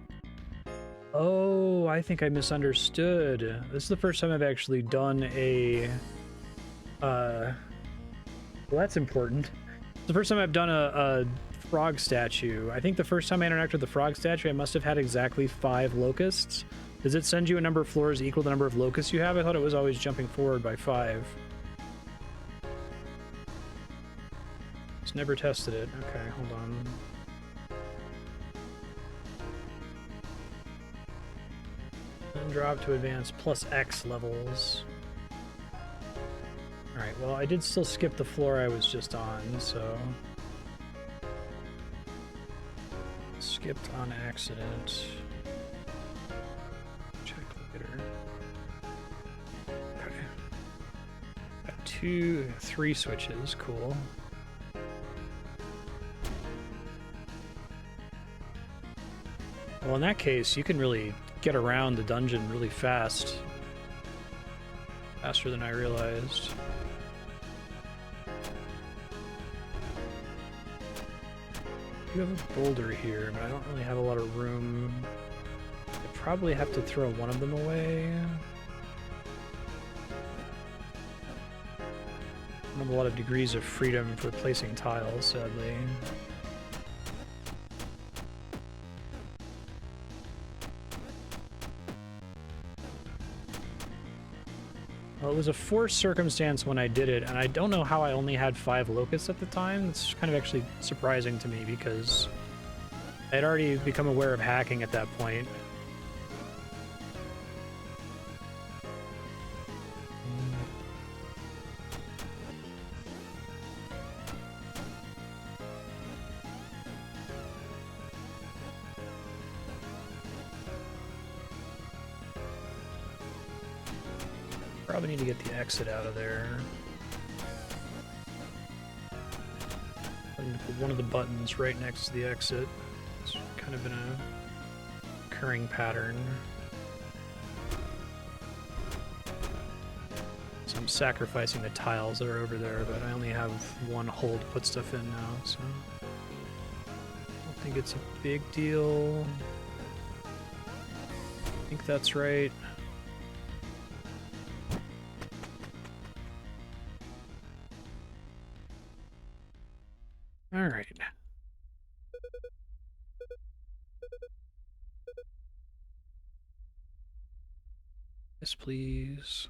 Oh, I think I misunderstood. This is the first time I've actually done a... well, that's important. It's the first time I've done a frog statue. I think the first time I interacted with the frog statue, I must have had exactly 5 locusts. Does it send you a number of floors equal to the number of locusts you have? I thought it was always jumping forward by 5. Just never tested it. Okay, hold on. And drop to advance plus X levels. Alright, well, I did still skip the floor I was just on, so... Skipped on accident. Check later. Okay. Got 3 switches, cool. Well, in that case, you can really get around the dungeon really fast. Faster than I realized. You have a boulder here, but I don't really have a lot of room. I probably have to throw one of them away. I don't have a lot of degrees of freedom for placing tiles, sadly. Well, it was a forced circumstance when I did it, and I don't know how I only had 5 locusts at the time. It's kind of actually surprising to me because I had already become aware of hacking at that point. Probably need to get the exit out of there. I'm going to put one of the buttons right next to the exit. It's kind of been a recurring pattern. So I'm sacrificing the tiles that are over there, but I only have one hole to put stuff in now, so I don't think it's a big deal. I think that's right. All right. Yes, please.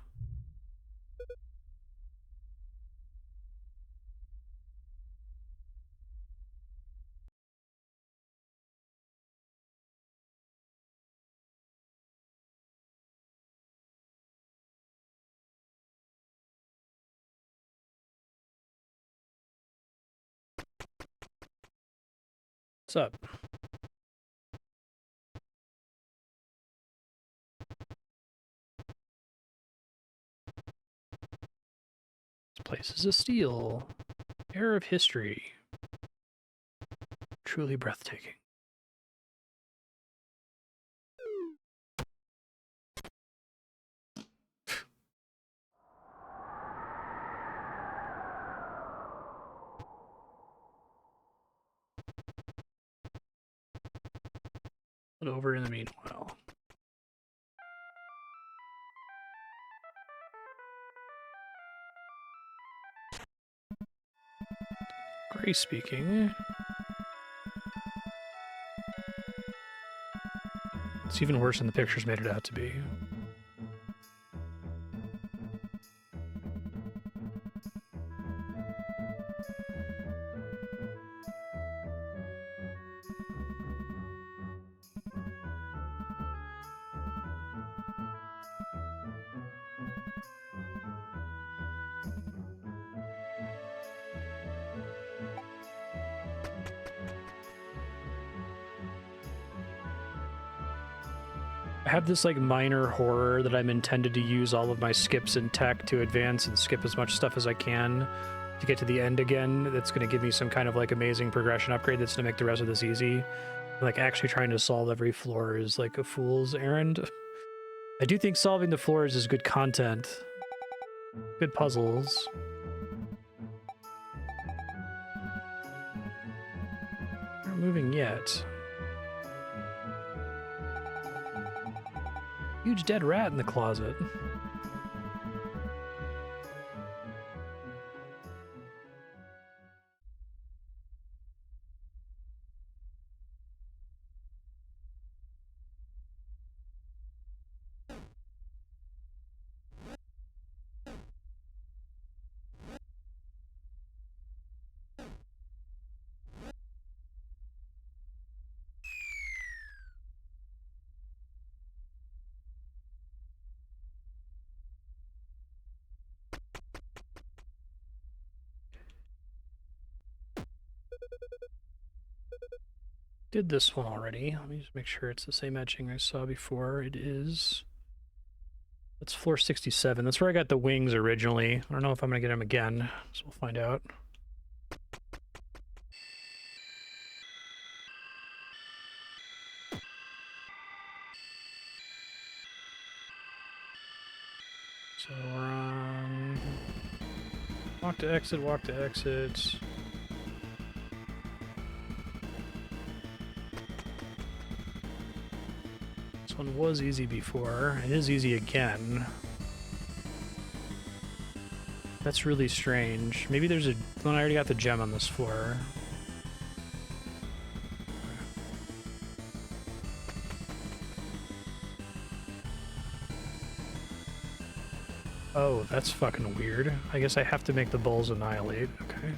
What's up? This place is a steal. Air of history. Truly breathtaking. But over in the meanwhile. Gray speaking. It's even worse than the pictures made it out to be. I have this like minor horror that I'm intended to use all of my skips in tech to advance and skip as much stuff as I can to get to the end again. That's going to give me some kind of like amazing progression upgrade that's going to make the rest of this easy. Like actually trying to solve every floor is like a fool's errand. I do think solving the floors is good content. Good puzzles. Not moving yet. Huge dead rat in the closet. Did this one already. Let me just make sure it's the same etching I saw before. It is. That's floor 67. That's where I got the wings originally. I don't know if I'm going to get them again, so we'll find out. So we're on walk to exit, walk to exit. This one was easy before. It is easy again. That's really strange. Maybe there's a one. I already got the gem on this floor. Oh, that's fucking weird. I guess I have to make the bulls annihilate. Okay.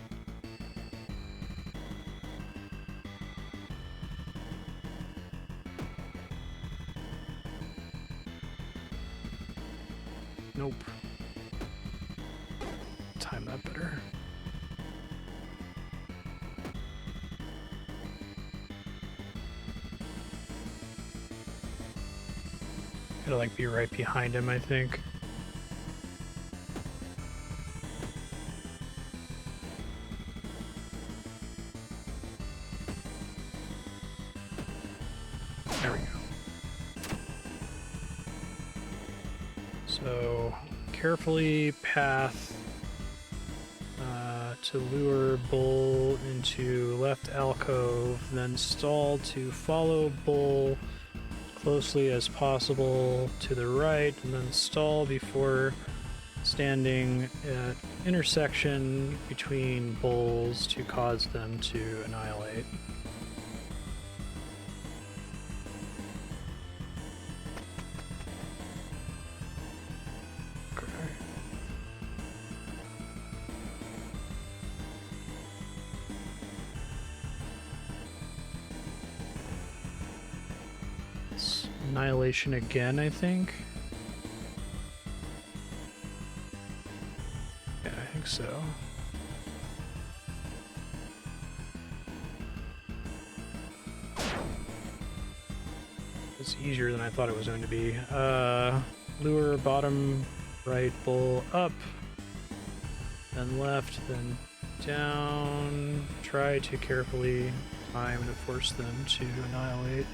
Nope. Time that better. Gotta like be right behind him, I think. There we go. So carefully path to lure bull into left alcove, then stall to follow bull closely as possible to the right, and then stall before standing at intersection between bulls to cause them to annihilate. Annihilation again, I think. Yeah, I think so. It's easier than I thought it was going to be. Lure, bottom, right, bull, up, then left, then down. Try to carefully time to force them to annihilate.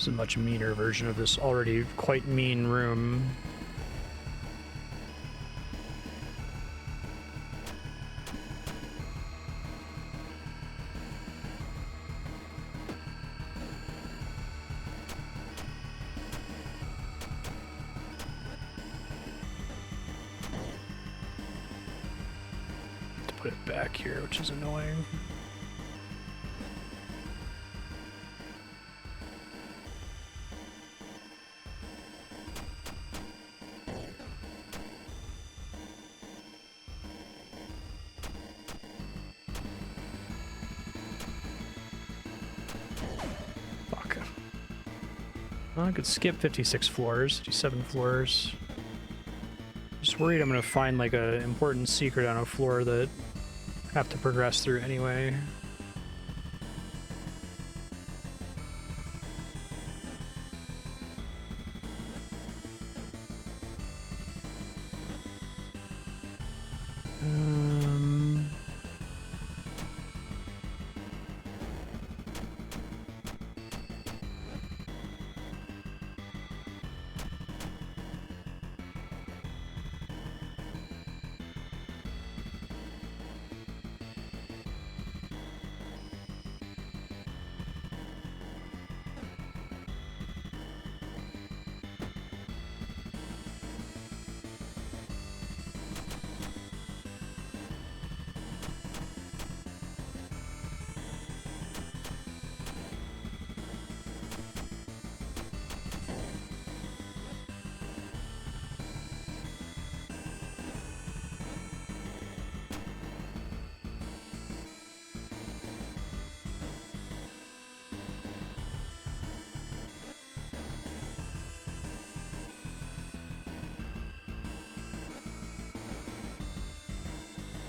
A much meaner version of this already quite mean room. To put it back here, which is annoying. I could skip 56 floors, 57 floors. Just worried I'm gonna find like a important secret on a floor that I have to progress through anyway.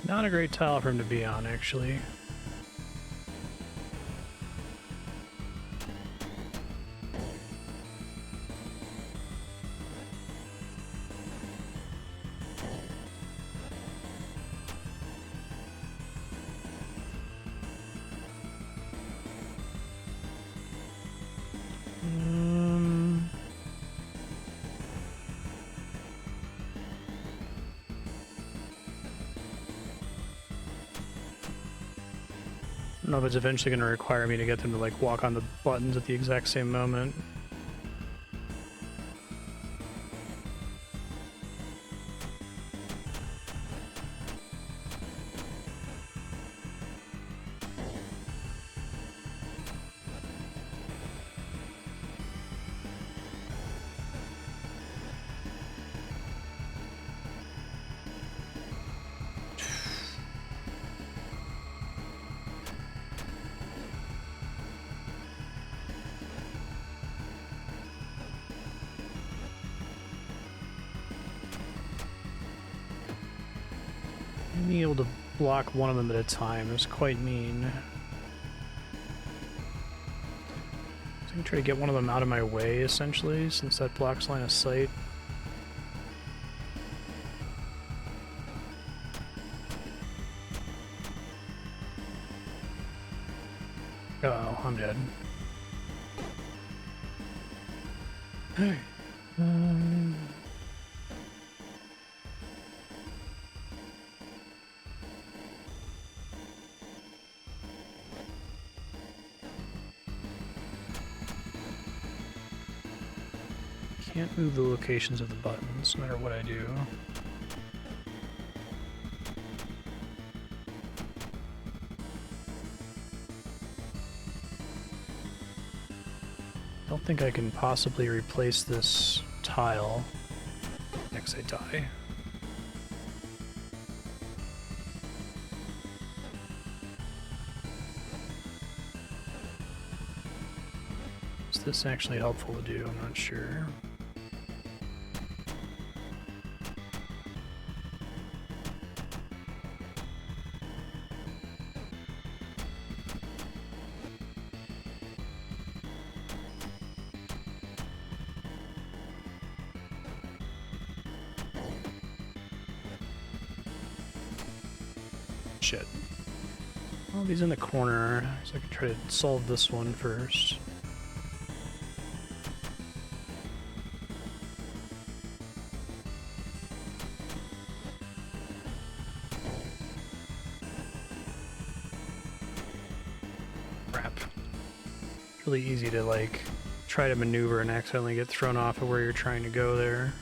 Not a great tile for him to be on, actually. I don't know if it's eventually going to require me to get them to like walk on the buttons at the exact same moment. Being able to block one of them at a time is quite mean. So I can try to get one of them out of my way, essentially, since that blocks line of sight. Oh, I'm dead. Hey. Can't move the locations of the buttons, no matter what I do. Don't think I can possibly replace this tile next I die. Is this actually helpful to do? I'm not sure. Shit. Well, he's in the corner, so I can try to solve this one first. Crap. It's really easy to, like, try to maneuver and accidentally get thrown off of where you're trying to go there.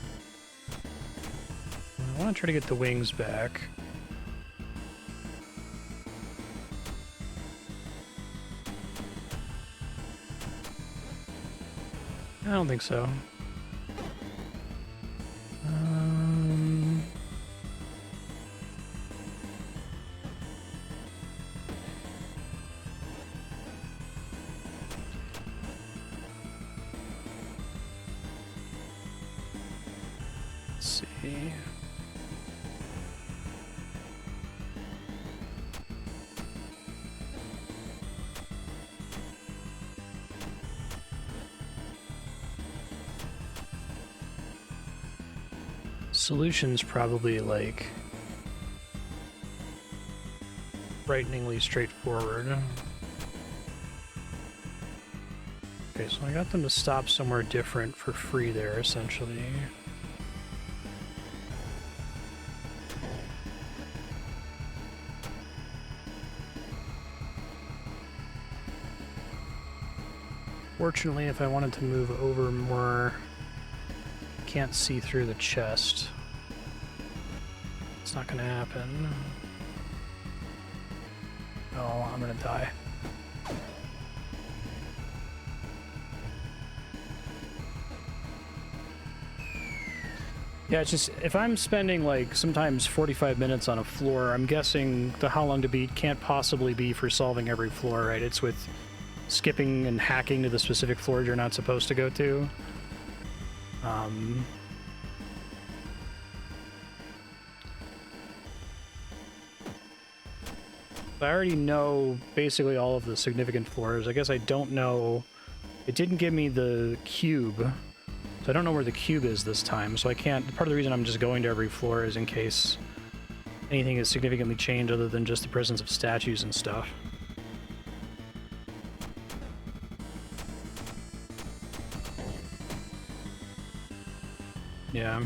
I want to try to get the wings back. I don't think so. Let's see. Solution's probably like frighteningly straightforward. Okay, so I got them to stop somewhere different for free there, essentially. Fortunately, if I wanted to move over more, can't see through the chest. It's not gonna happen. Oh, I'm gonna die. Yeah, it's just, if I'm spending like sometimes 45 minutes on a floor, I'm guessing the how long to beat can't possibly be for solving every floor, right? It's with skipping and hacking to the specific floors you're not supposed to go to. I already know basically all of the significant floors. I guess I don't know... It didn't give me the cube, so I don't know where the cube is this time, so I can't... Part of the reason I'm just going to every floor is in case anything is significantly changed other than just the presence of statues and stuff. Yeah.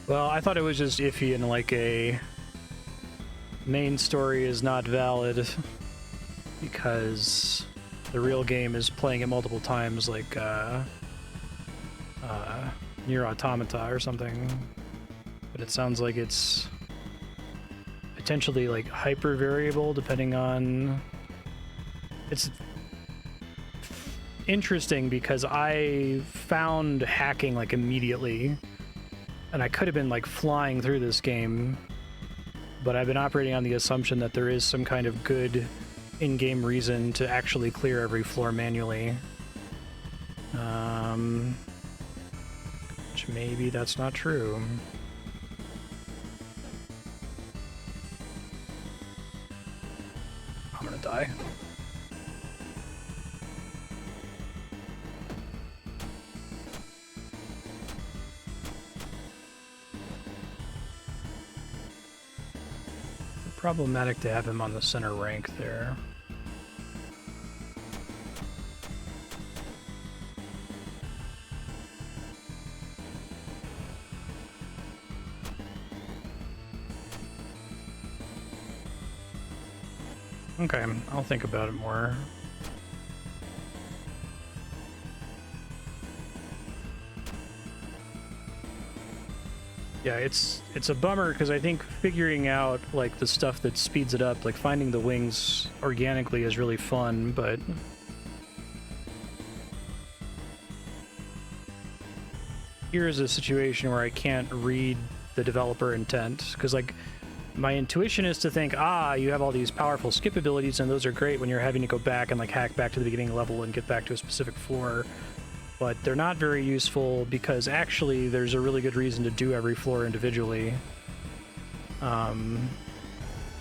Well, I thought it was just iffy and like a main story is not valid because the real game is playing it multiple times, like Nier Automata or something. But it sounds like it's potentially like hyper variable depending on... It's interesting because I found hacking like immediately, and I could have been like flying through this game, but I've been operating on the assumption that there is some kind of good in-game reason to actually clear every floor manually. Which maybe that's not true. I'm gonna die. Problematic to have him on the center rank there. Okay, I'll think about it more. Yeah, it's a bummer because I think figuring out like the stuff that speeds it up, like finding the wings organically is really fun, but here's a situation where I can't read the developer intent because like my intuition is to think, you have all these powerful skip abilities and those are great when you're having to go back and like hack back to the beginning level and get back to a specific floor. But they're not very useful because actually there's a really good reason to do every floor individually. So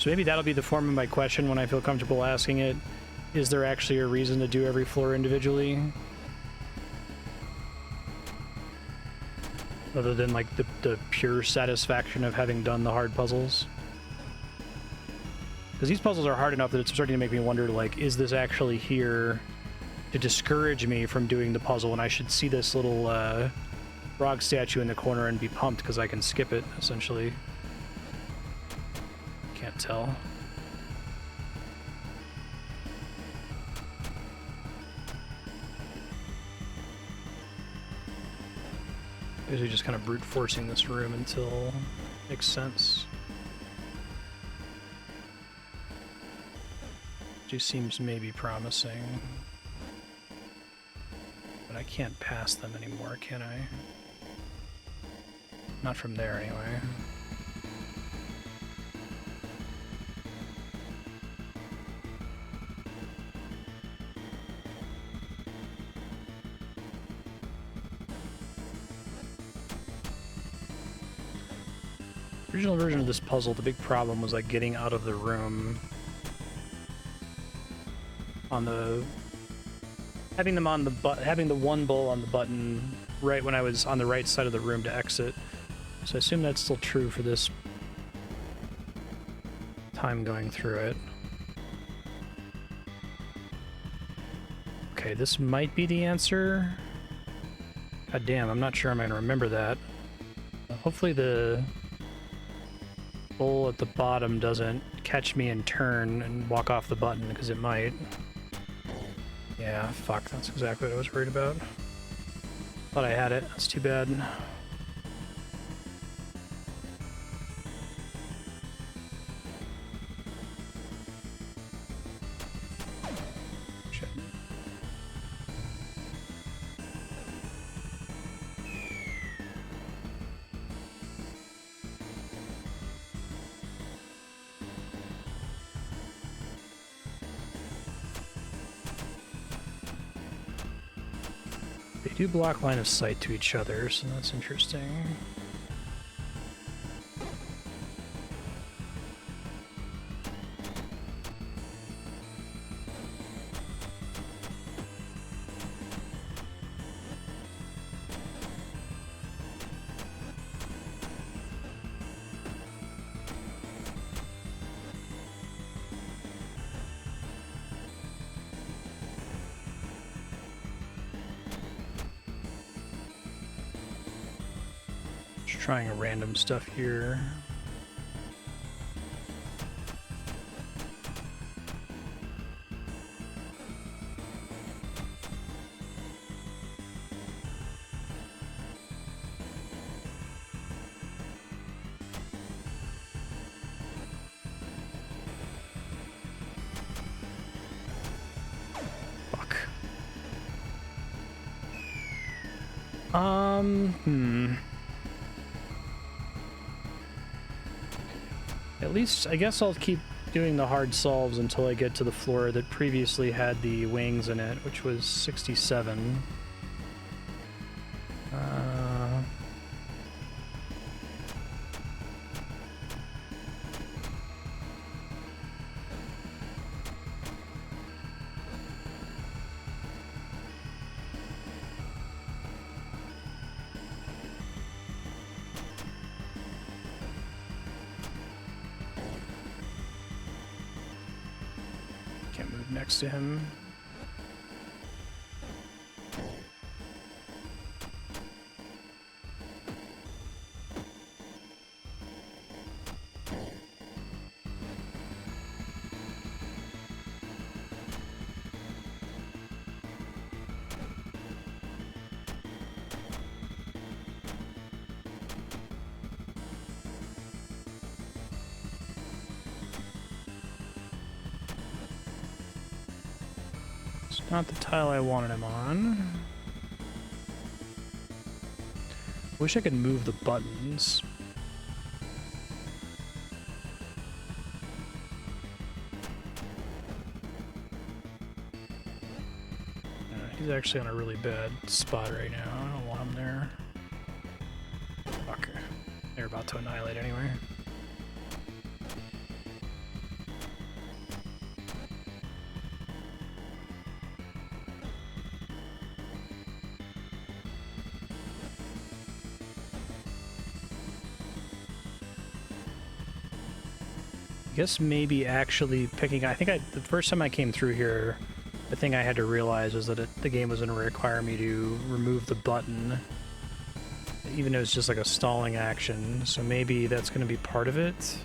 maybe that'll be the form of my question when I feel comfortable asking it. Is there actually a reason to do every floor individually? Other than like the pure satisfaction of having done the hard puzzles? Because these puzzles are hard enough that it's starting to make me wonder, like, is this actually here to discourage me from doing the puzzle, and I should see this little frog statue in the corner and be pumped because I can skip it, essentially. Can't tell. Usually just kind of brute forcing this room until it makes sense. Just seems maybe promising. But I can't pass them anymore, can I? Not from there, anyway. Original version of this puzzle, the big problem was like getting out of the room on the having the one bull on the button right when I was on the right side of the room to exit. So I assume that's still true for this time going through it. Okay, this might be the answer. God damn, I'm not sure I'm gonna remember that. Hopefully the bull at the bottom doesn't catch me and turn and walk off the button, because it might. Yeah, fuck, that's exactly what I was worried about. Thought I had it, that's too bad. Shit. They do block line of sight to each other, so that's interesting. Just trying random stuff here. At least, I guess I'll keep doing the hard solves until I get to the floor that previously had the wings in it, which was 67. Next to him. Not the tile I wanted him on. Wish I could move the buttons. He's actually on a really bad spot right now. I don't want him there. Fuck. They're about to annihilate anyway. I guess maybe actually picking... I think the first time I came through here, the thing I had to realize was that the game was going to require me to remove the button, even though it's just like a stalling action, so maybe that's going to be part of it.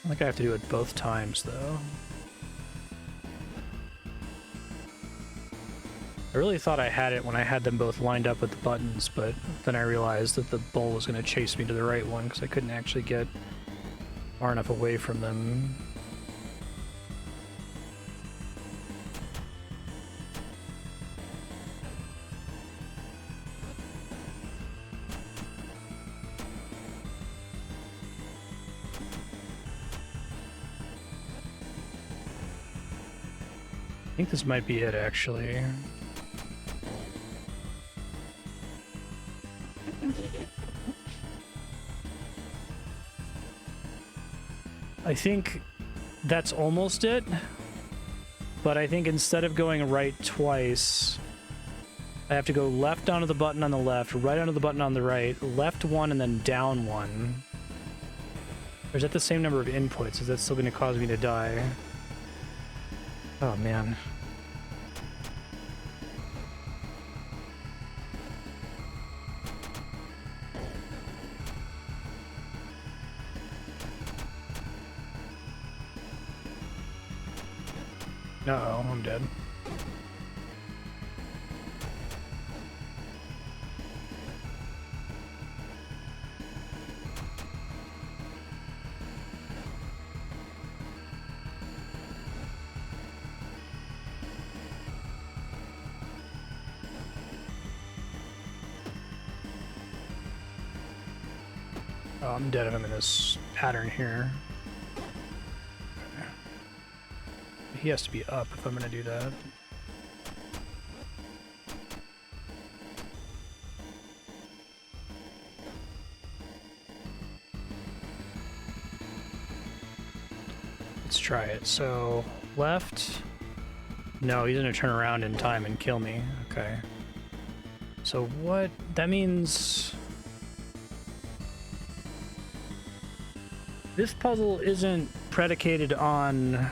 I think I have to do it both times, though. I really thought I had it when I had them both lined up with the buttons, but then I realized that the bull was going to chase me to the right one because I couldn't actually get far enough away from them. I think this might be it, actually. I think that's almost it, but I think instead of going right twice, I have to go left onto the button on the left, right onto the button on the right, left one, and then down one. Or is that the same number of inputs? Is that still going to cause me to die? Oh, man. Uh-oh, I'm dead. Oh, I'm dead if I'm in this pattern here. He has to be up if I'm going to do that. Let's try it. So, left. No, he's going to turn around in time and kill me. Okay. So what? That means... this puzzle isn't predicated on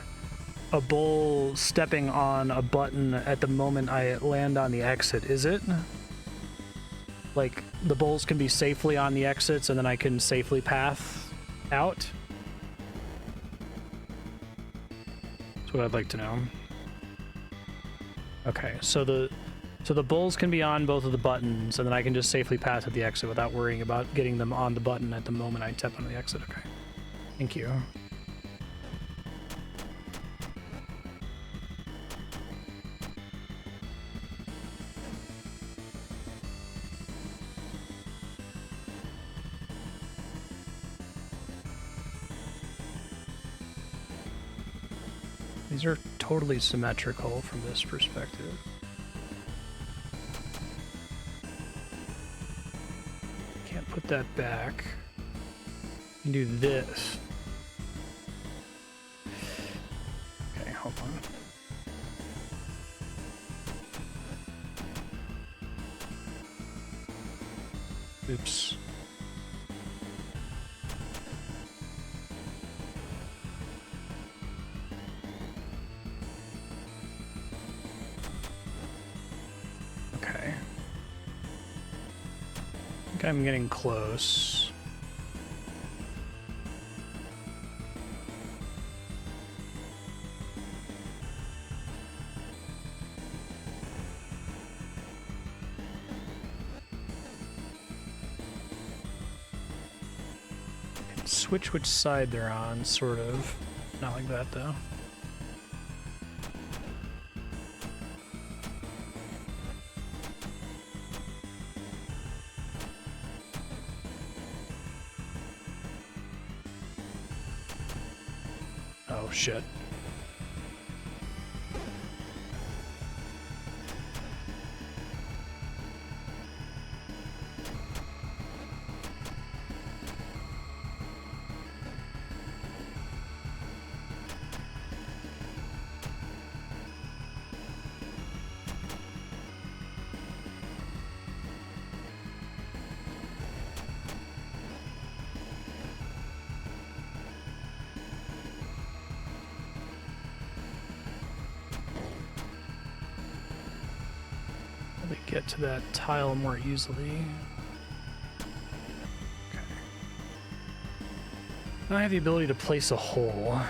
a bull stepping on a button at the moment I land on the exit, is it? Like, the bulls can be safely on the exits and then I can safely path out? That's what I'd like to know. Okay, so the bulls can be on both of the buttons, and then I can just safely pass at the exit without worrying about getting them on the button at the moment I tap on the exit. Okay. Thank you. These are totally symmetrical from this perspective. Can't put that back. You can do this. Okay, hold on. Oops. I'm getting close. Can switch which side they're on, sort of. Not like that, though. Oh, shit. Get to that tile more easily. Okay. Now I have the ability to place a hole.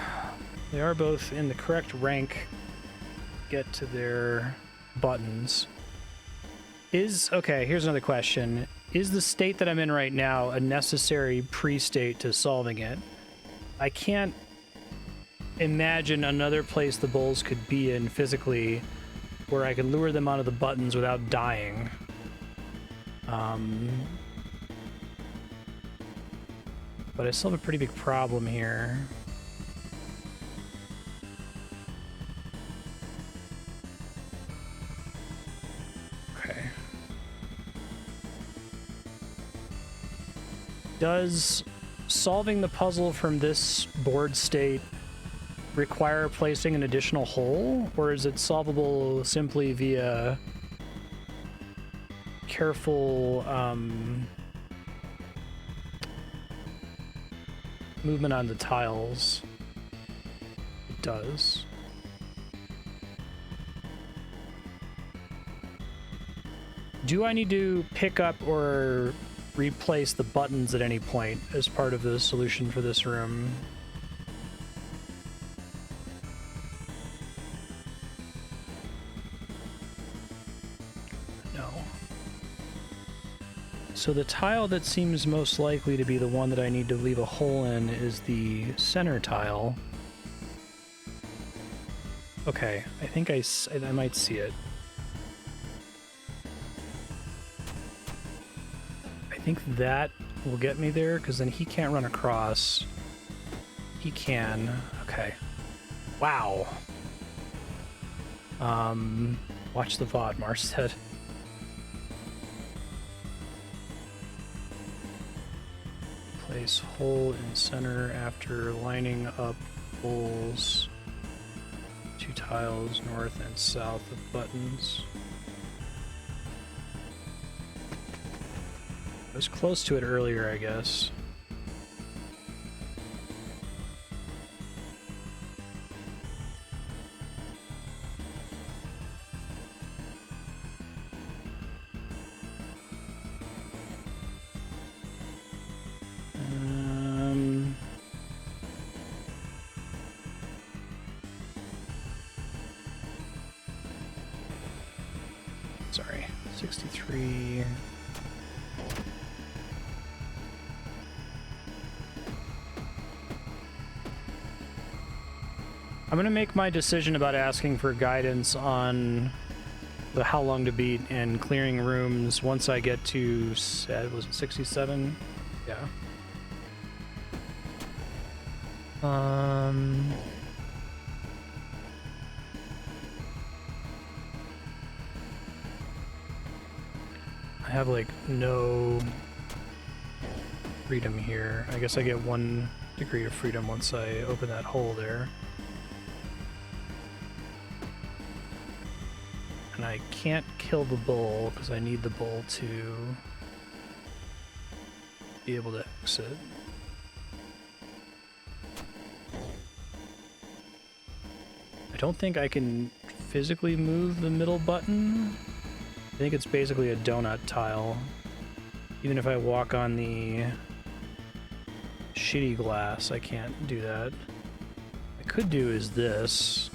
They are both in the correct rank. Get to their buttons. Okay, here's another question. Is the state that I'm in right now a necessary pre-state to solving it? I can't imagine another place the bulls could be in physically where I could lure them onto the buttons without dying. But I still have a pretty big problem here. Okay. Does solving the puzzle from this board state require placing an additional hole, or is it solvable simply via careful movement on the tiles? It does. Do I need to pick up or replace the buttons at any point as part of the solution for this room? So the tile that seems most likely to be the one that I need to leave a hole in is the center tile. Okay, I think I might see it. I think that will get me there, because then he can't run across. He can. Okay. Wow. Watch the VOD, Marstead. Place hole in center after lining up holes. 2 tiles north and south of buttons. I was close to it earlier, I guess. sorry, 63. I'm gonna make my decision about asking for guidance on the how long to beat and clearing rooms once I get to, was it 67? Yeah. I have like no freedom here. I guess I get 1 degree of freedom once I open that hole there. And I can't kill the bull because I need the bull to be able to exit. I don't think I can physically move the middle button. I think it's basically a donut tile. Even if I walk on the shitty glass, I can't do that. What I could do is this.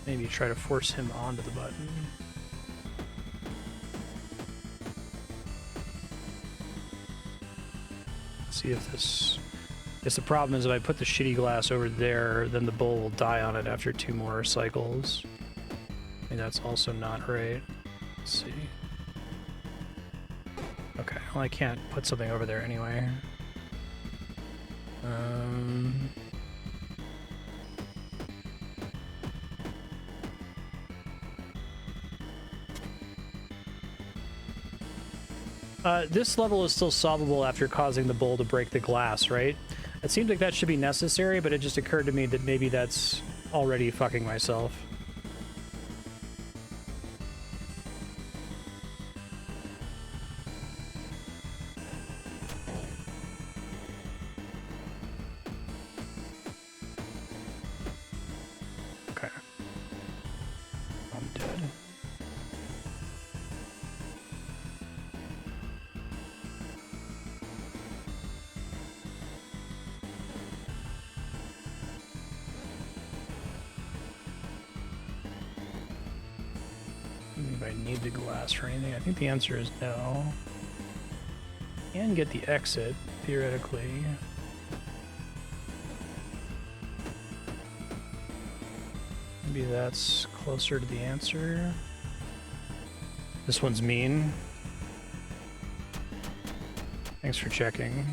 Maybe try to force him onto the button. See if this... I guess the problem is if I put the shitty glass over there, then the bull will die on it after 2 more cycles. I think that's also not right. Let's see. Okay, well I can't put something over there anyway. This level is still solvable after causing the bull to break the glass, right? It seems like that should be necessary, but it just occurred to me that maybe that's already fucking myself. Okay. I'm dead. If I need the glass or anything, I think the answer is no. Can get the exit, theoretically. Maybe that's closer to the answer. This one's mean. Thanks for checking.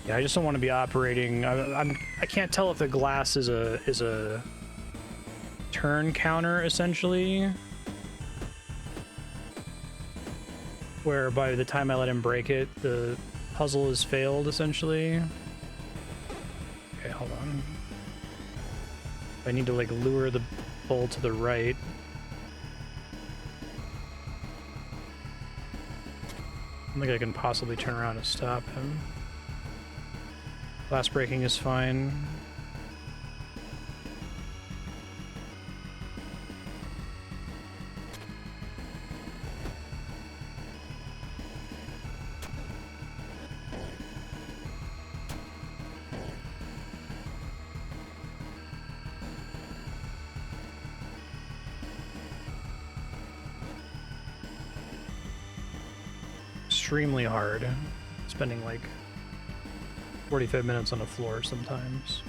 Yeah, I just don't want to be operating. I can't tell if the glass is a turn counter essentially, where by the time I let him break it, the puzzle has failed essentially. Okay, hold on. I need to like lure the bull to the right. I don't think I can possibly turn around and stop him. Glass breaking is fine. Extremely hard. Spending like 45 minutes on the floor sometimes.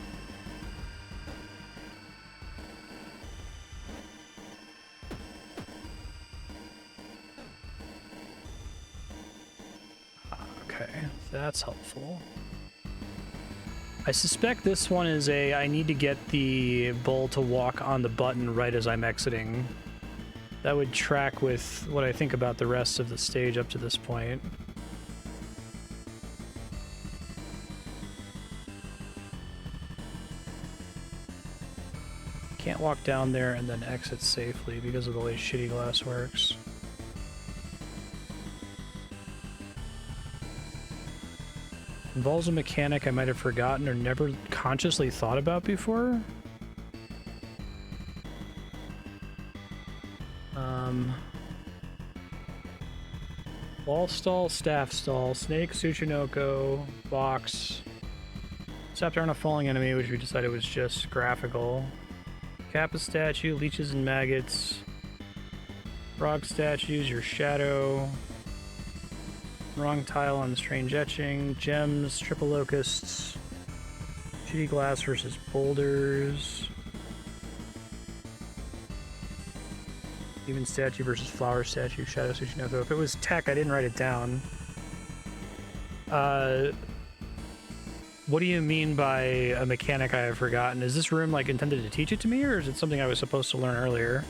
Okay, that's helpful. I suspect this one is I need to get the bull to walk on the button right as I'm exiting. That would track with what I think about the rest of the stage up to this point. Can't walk down there and then exit safely because of the way shitty glass works. Involves a mechanic I might have forgotten or never consciously thought about before. Wall stall, staff stall, snake, Tsuchinoko, box, scepter on a falling enemy, which we decided was just graphical. Kappa statue, leeches and maggots, frog statues, your shadow, wrong tile on strange etching, gems, triple locusts, shitty glass versus boulders, even statue versus flower statue, shadow Tsuchinoko. If it was tech, I didn't write it down. What do you mean by a mechanic I have forgotten? Is this room like intended to teach it to me, or is it something I was supposed to learn earlier?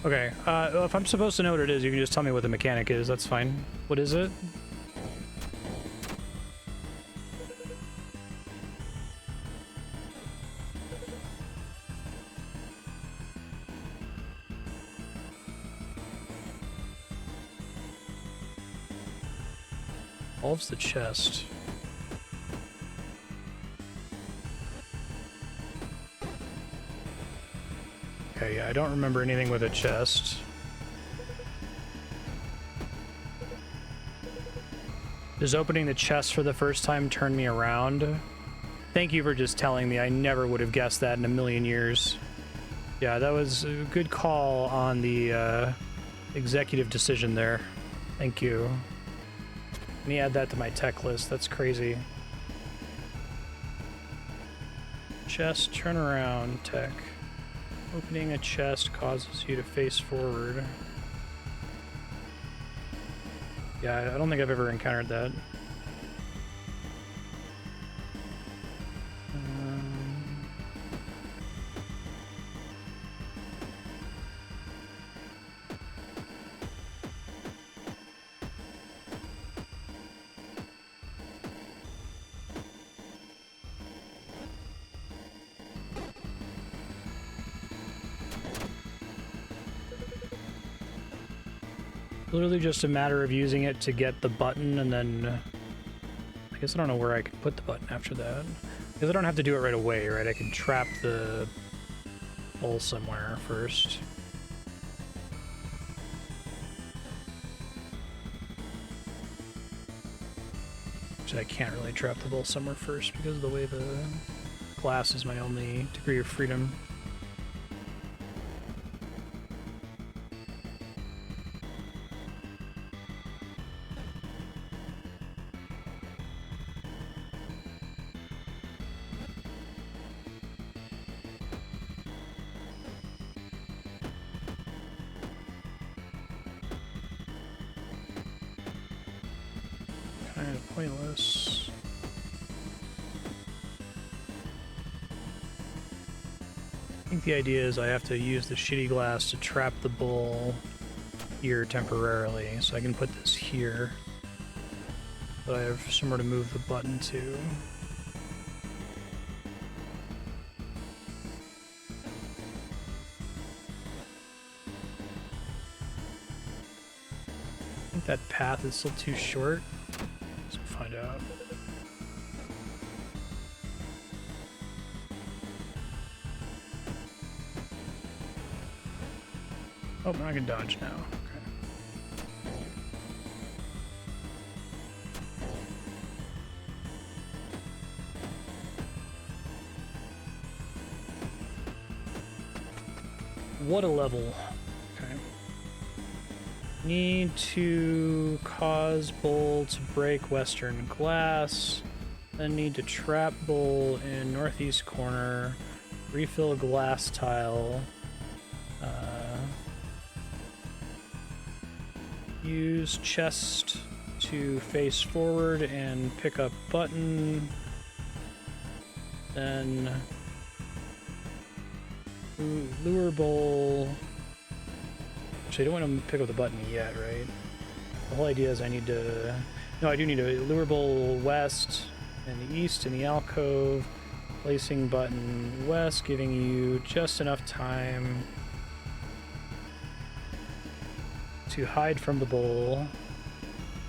Okay, if I'm supposed to know what it is, you can just tell me what the mechanic is, that's fine. What is it? Solves the chest. Okay, yeah, I don't remember anything with a chest. Does opening the chest for the first time turn me around? Thank you for just telling me. I never would have guessed that in a million years. Yeah, that was a good call on the executive decision there. Thank you. Let me add that to my tech list. That's crazy. Chest turnaround tech. Opening a chest causes you to face forward. Yeah, I don't think I've ever encountered that. Literally just a matter of using it to get the button, and then I guess I don't know where I can put the button after that. Because I don't have to do it right away, right? I can trap the bowl somewhere first. Actually, I can't really trap the bowl somewhere first because of the way the glass is my only degree of freedom. Pointless. I think the idea is I have to use the shitty glass to trap the bowl here temporarily, so I can put this here, but I have somewhere to move the button to. I think that path is still too short. Find out. Oh, I can dodge now. Okay. What a level. Okay. Need to cause bowl to break western glass. Then need to trap bowl in northeast corner. Refill glass tile. Use chest to face forward and pick up button. Then lure bowl. Actually, I don't want to pick up the button yet, right? the whole idea is I need to... No, I do need a lure bowl west and the east in the alcove. Placing button west, giving you just enough time to hide from the bowl,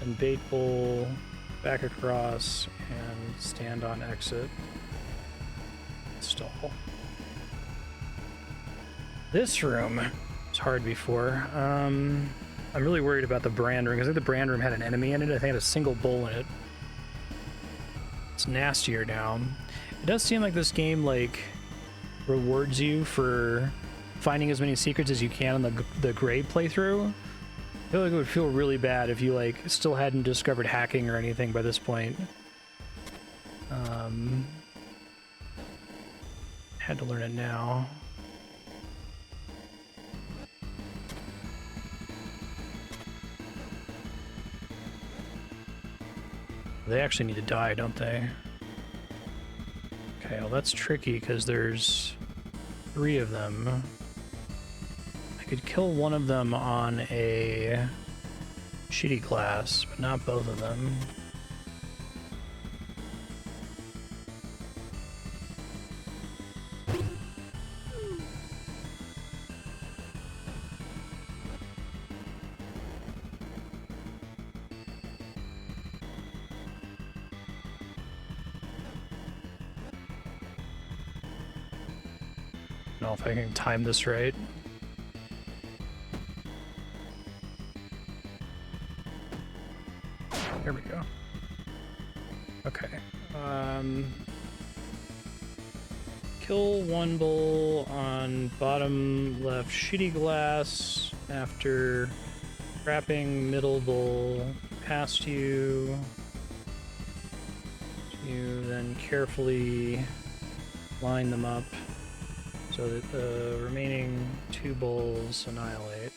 and bait bowl back across and stand on exit. Stall. This room was hard before. I'm really worried about the brand room because I think the brand room had an enemy in it. I think it had a single bowl in it. It's nastier now. It does seem like this game like rewards you for finding as many secrets as you can in the grade playthrough. I feel like it would feel really bad if you like still hadn't discovered hacking or anything by this point. Had to learn it now. They actually need to die, don't they? Okay, well that's tricky because there's 3 of them. I could kill one of them on a shitty glass, but not both of them. I don't know if I can time this right. There we go. Okay. Kill one bowl on bottom left shitty glass after wrapping middle bowl past you. You then carefully line them up so that the remaining 2 bowls annihilate.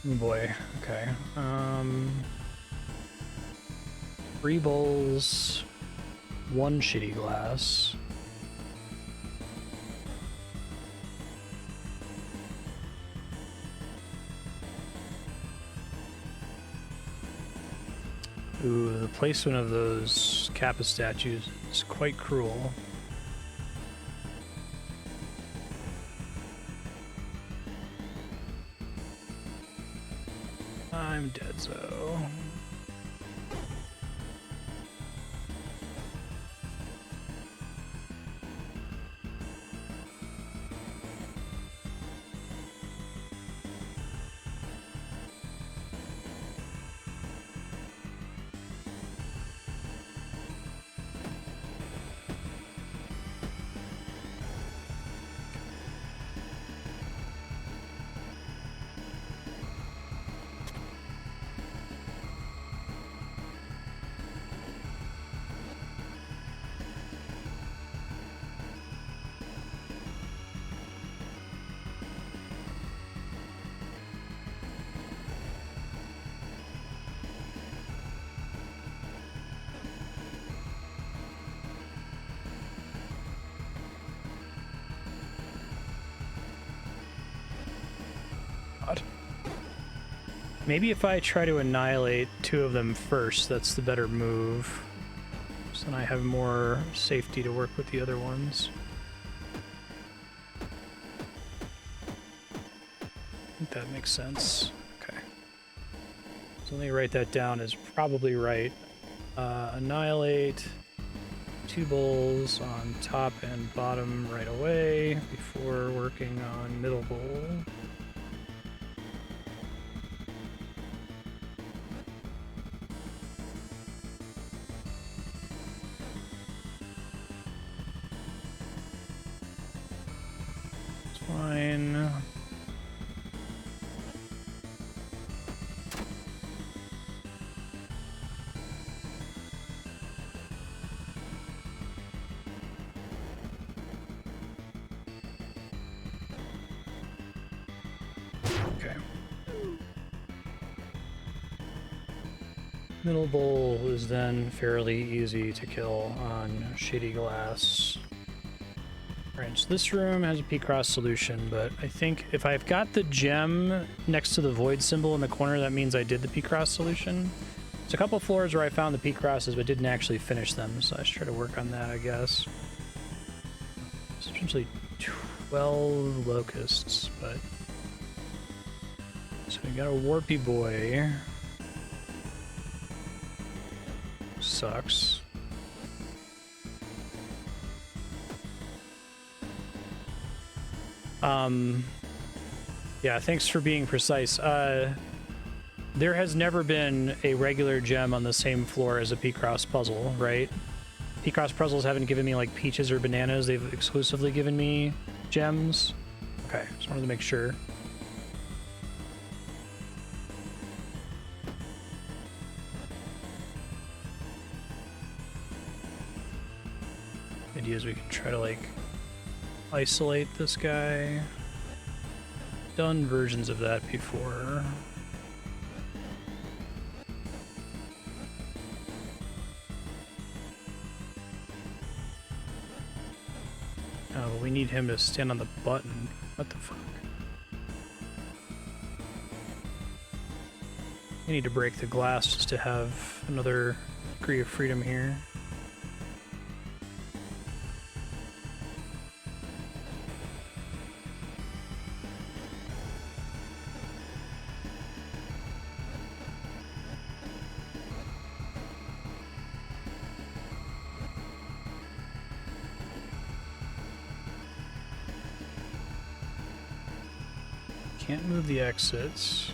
Oh boy, okay. 3 bowls, 1 shitty glass. Ooh, the placement of those Kappa statues is quite cruel. I'm dead, so... Maybe if I try to annihilate 2 of them first, that's the better move. So then I have more safety to work with the other ones. I think that makes sense. Okay. So let me write that down as probably right. Annihilate 2 bowls on top and bottom right away before working on middle bowl. Fine. Okay. Middle bowl is then fairly easy to kill on shady glass. Alright, so this room has a P-cross solution, but I think if I've got the gem next to the void symbol in the corner, that means I did the P-cross solution. There's a couple floors where I found the P-crosses but didn't actually finish them, so I should try to work on that, I guess. It's essentially 12 locusts, but... So we got a warpy boy. Sucks. Yeah, thanks for being precise. There has never been a regular gem on the same floor as a P-cross puzzle, right? P-cross puzzles haven't given me like peaches or bananas, they've exclusively given me gems. Okay, just wanted to make sure. Idea is we can try to like isolate this guy. Done versions of that before. Oh, we need him to stand on the button. What the fuck? We need to break the glass just to have another degree of freedom here. Can't move the exits.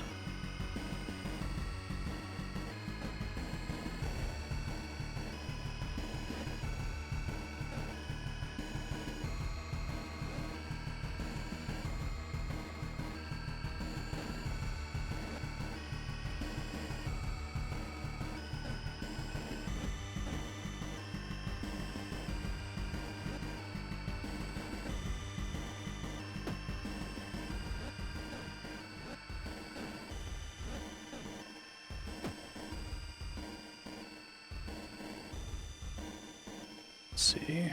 See.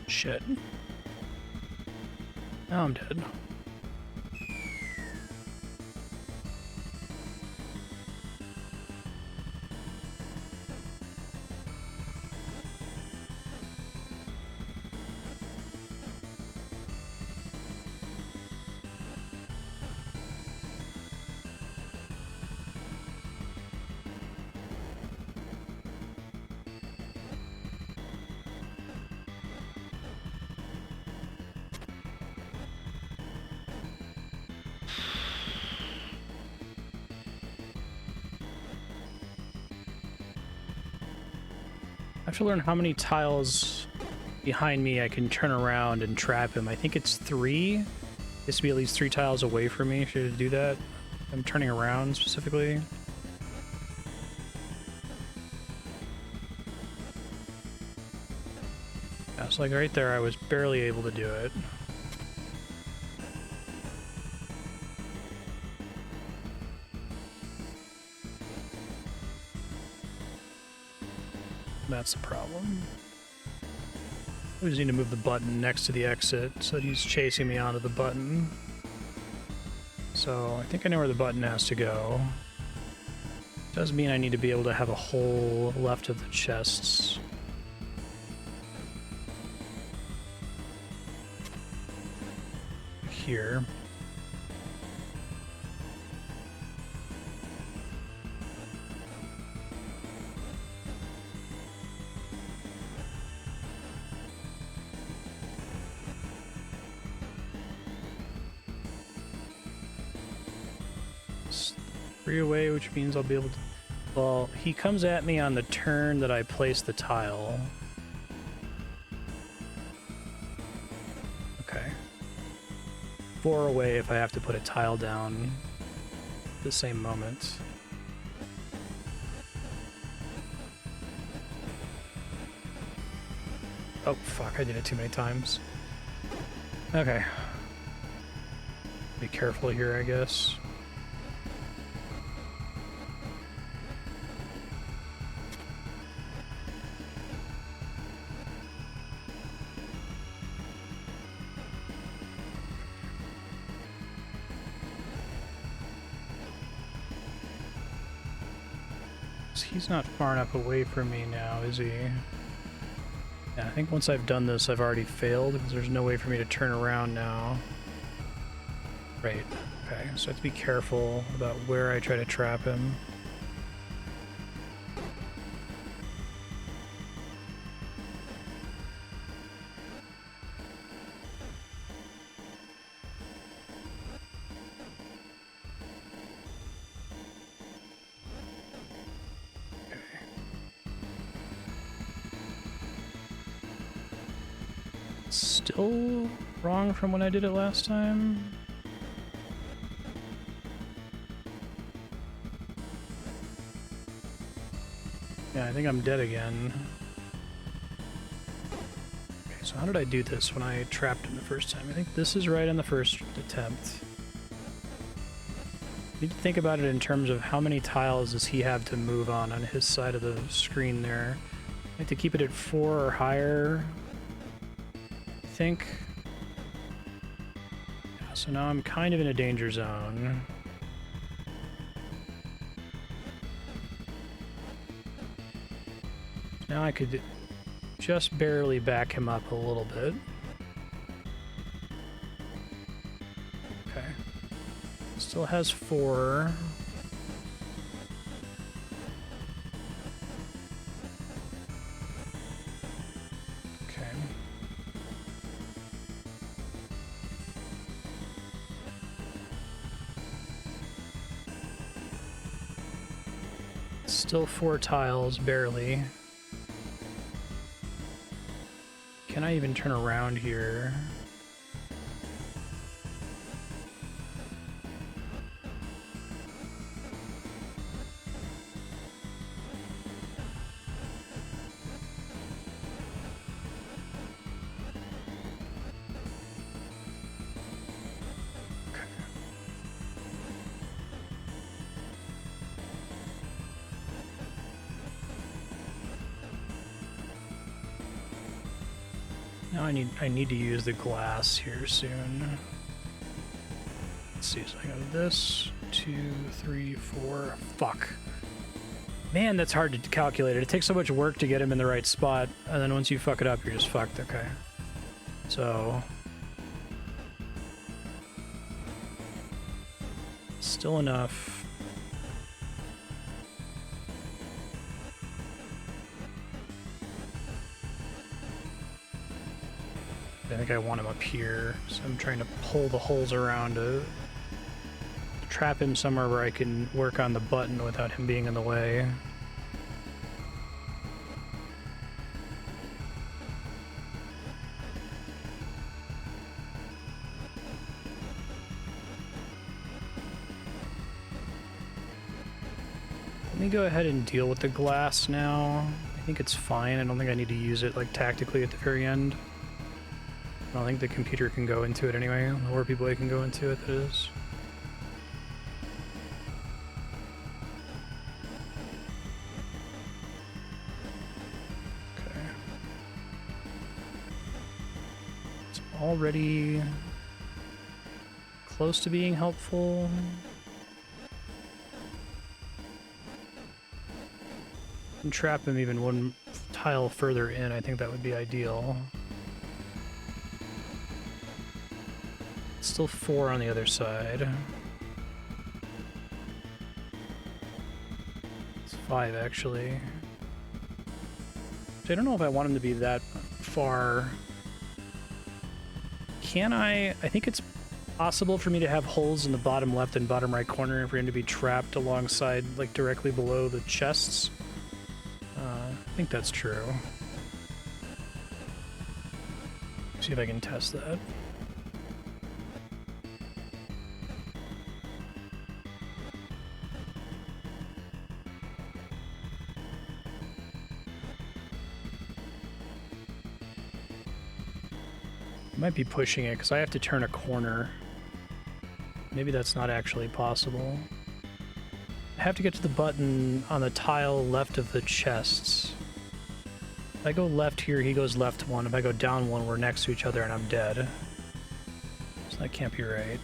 Shit. Now I'm dead. I have to learn how many tiles behind me I can turn around and trap him. I think it's 3. It has to be at least 3 tiles away from me if I do that. I'm turning around specifically. Yeah, it's like right there I was barely able to do it. That's the problem. We just need to move the button next to the exit so that he's chasing me onto the button. So I think I know where the button has to go. Does mean I need to be able to have a hole left of the chests. Here. Away, which means I'll be able to... Well, he comes at me on the turn that I place the tile. Okay. 4 away if I have to put a tile down at the same moment. Oh, fuck, I did it too many times. Okay. Be careful here, I guess. He's not far enough away from me now, is he? Yeah, I think once I've done this, I've already failed, because there's no way for me to turn around now. Right. Okay, so I have to be careful about where I try to trap him. Still wrong from when I did it last time. Yeah, I think I'm dead again. Okay, so how did I do this when I trapped him the first time? I think this is right on the first attempt. I need to think about it in terms of how many tiles does he have to move on his side of the screen there. I have to keep it at 4 or higher, I think. Yeah, so now I'm kind of in a danger zone. Now I could just barely back him up a little bit. Okay. Still has 4. Okay. Still 4 tiles, barely. Can I even turn around here? Now I need to use the glass here soon. Let's see, so I go this, 2, 3, 4, fuck. Man, that's hard to calculate. It takes so much work to get him in the right spot, and then once you fuck it up, you're just fucked, okay. So... still enough. I think I want him up here, so I'm trying to pull the holes around to trap him somewhere where I can work on the button without him being in the way. Let me go ahead and deal with the glass now. I think it's fine. I don't think I need to use it like tactically at the very end. I don't think the computer can go into it anyway. The more people can go into it, that is. Okay. It's already close to being helpful. And trap him even one tile further in. I think that would be ideal. Still 4 on the other side. It's 5 actually. So I don't know if I want him to be that far. Can I? I think it's possible for me to have holes in the bottom left and bottom right corner and for him to be trapped alongside, like directly below the chests. I think that's true. See if I can test that. I might be pushing it because I have to turn a corner. Maybe that's not actually possible. I have to get to the button on the tile left of the chests. If I go left here, he goes left one. If I go down one, we're next to each other and I'm dead. So that can't be right.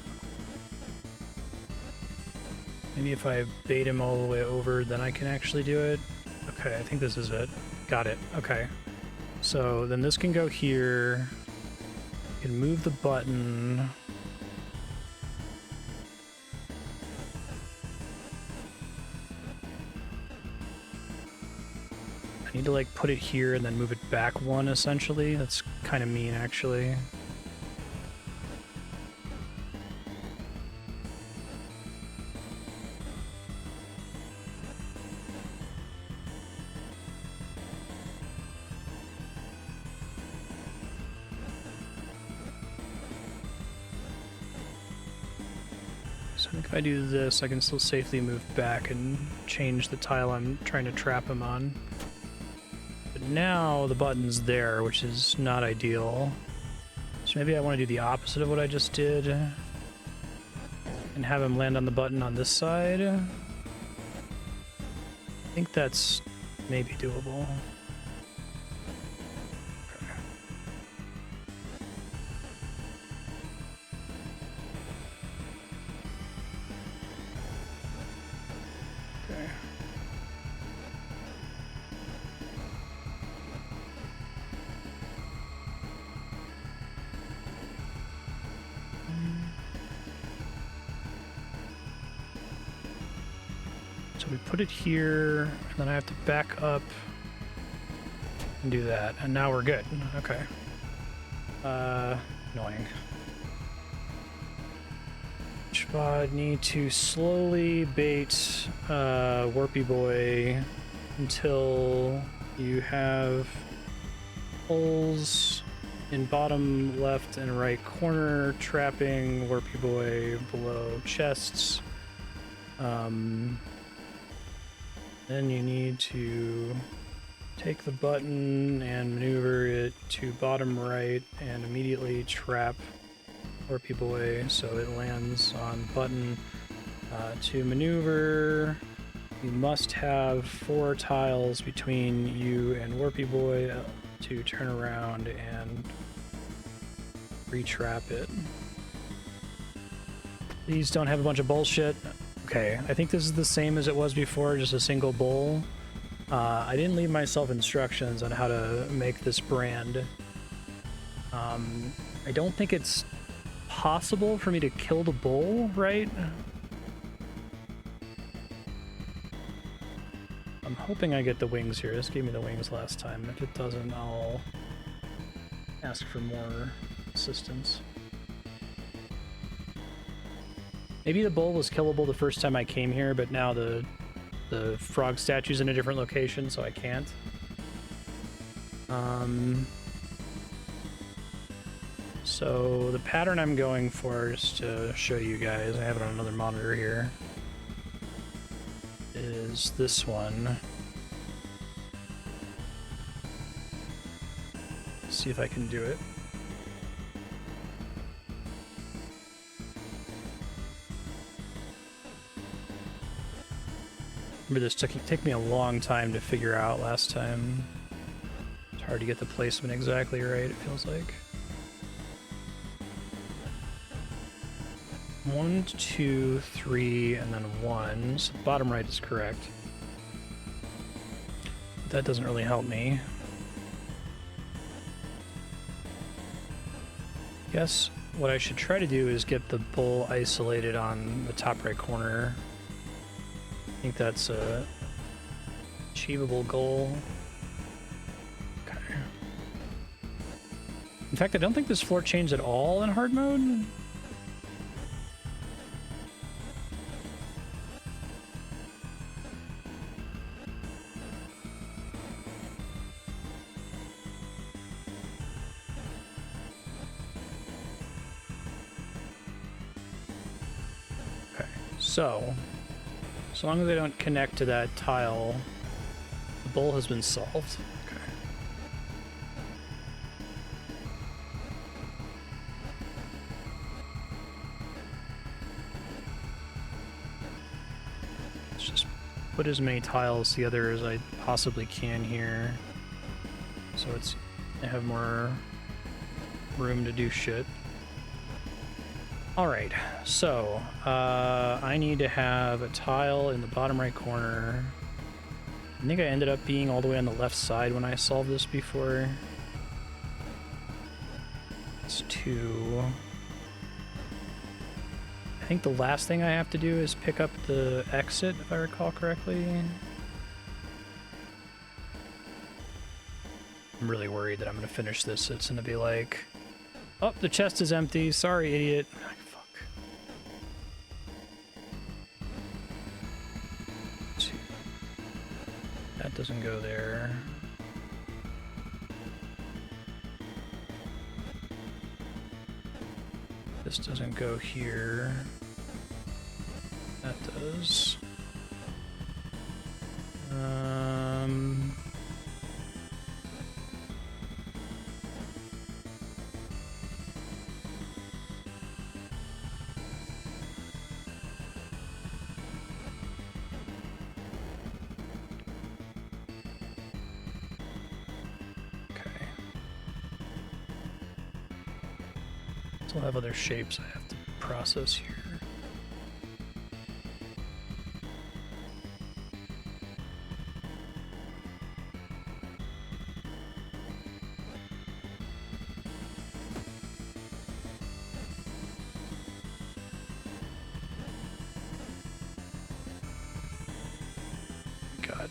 Maybe if I bait him all the way over, then I can actually do it. Okay, I think this is it. Got it. Okay. So then this can go here. You can move the button. I need to like put it here and then move it back one essentially. That's kind of mean actually. If I do this, I can still safely move back and change the tile I'm trying to trap him on. But now the button's there, which is not ideal. So maybe I want to do the opposite of what I just did and have him land on the button on this side. I think that's maybe doable. So we put it here, and then I have to back up and do that, and now we're good. Okay. Annoying. Shbod need to slowly bait Warpy Boy until you have holes in bottom left and right corner, trapping Warpy Boy below chests. Then you need to take the button and maneuver it to bottom right and immediately trap Warpy Boy so it lands on button. To maneuver, you must have 4 tiles between you and Warpy Boy to turn around and re-trap it. Please don't have a bunch of bullshit. Okay, I think this is the same as it was before, just a single bowl. I didn't leave myself instructions on how to make this brand. I don't think it's possible for me to kill the bull, right? I'm hoping I get the wings here. This gave me the wings last time. If it doesn't, I'll ask for more assistance. Maybe the bull was killable the first time I came here, but now the frog statue's in a different location, so I can't. So the pattern I'm going for, just to show you guys, I have it on another monitor here, is this one. Let's see if I can do it. Remember, this took me a long time to figure out last time. It's hard to get the placement exactly right, it feels like. 1, 2, 3, and then 1. So the bottom right is correct. But that doesn't really help me. Guess what I should try to do is get the bull isolated on the top right corner. I think that's a achievable goal. Okay. In fact, I don't think this floor changed at all in hard mode. Okay, so as long as I don't connect to that tile, the bowl has been solved. Okay. Let's just put as many tiles together as I possibly can here, so I have more room to do shit. Alright, so I need to have a tile in the bottom right corner. I think I ended up being all the way on the left side when I solved this before. It's 2. I think the last thing I have to do is pick up the exit, if I recall correctly. I'm really worried that I'm going to finish this. It's going to be like, oh, the chest is empty. Sorry, idiot. Fuck. 2. That doesn't go there. This doesn't go here. That does. Still have other shapes I have to process here. Got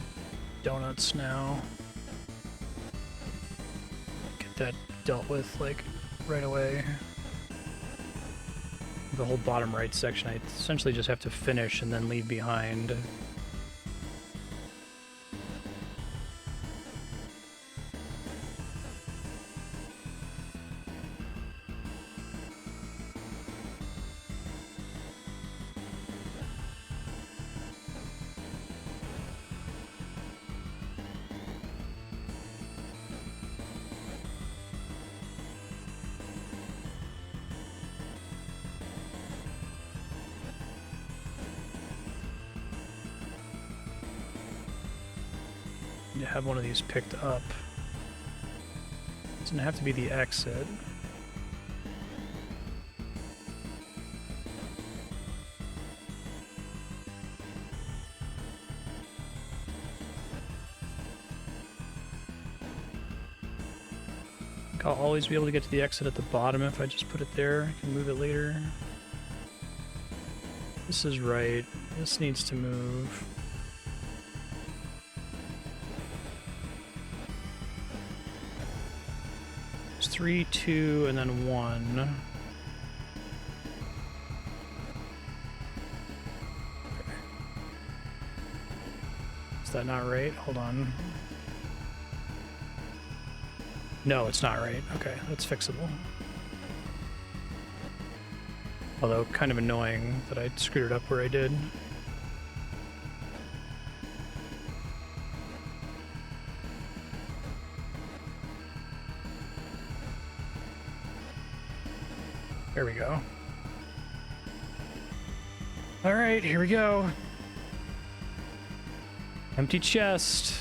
donuts now. Get that dealt with like right away. The whole bottom right section I essentially just have to finish and then leave behind. To have one of these picked up. Doesn't have to be the exit. I'll always be able to get to the exit at the bottom if I just put it there. I can move it later. This is right. This needs to move. It's 3, 2, and then 1. Okay. Is that not right? Hold on. No, it's not right. Okay, that's fixable. Although, kind of annoying that I screwed it up where I did. There we go. All right, here we go. Empty chest.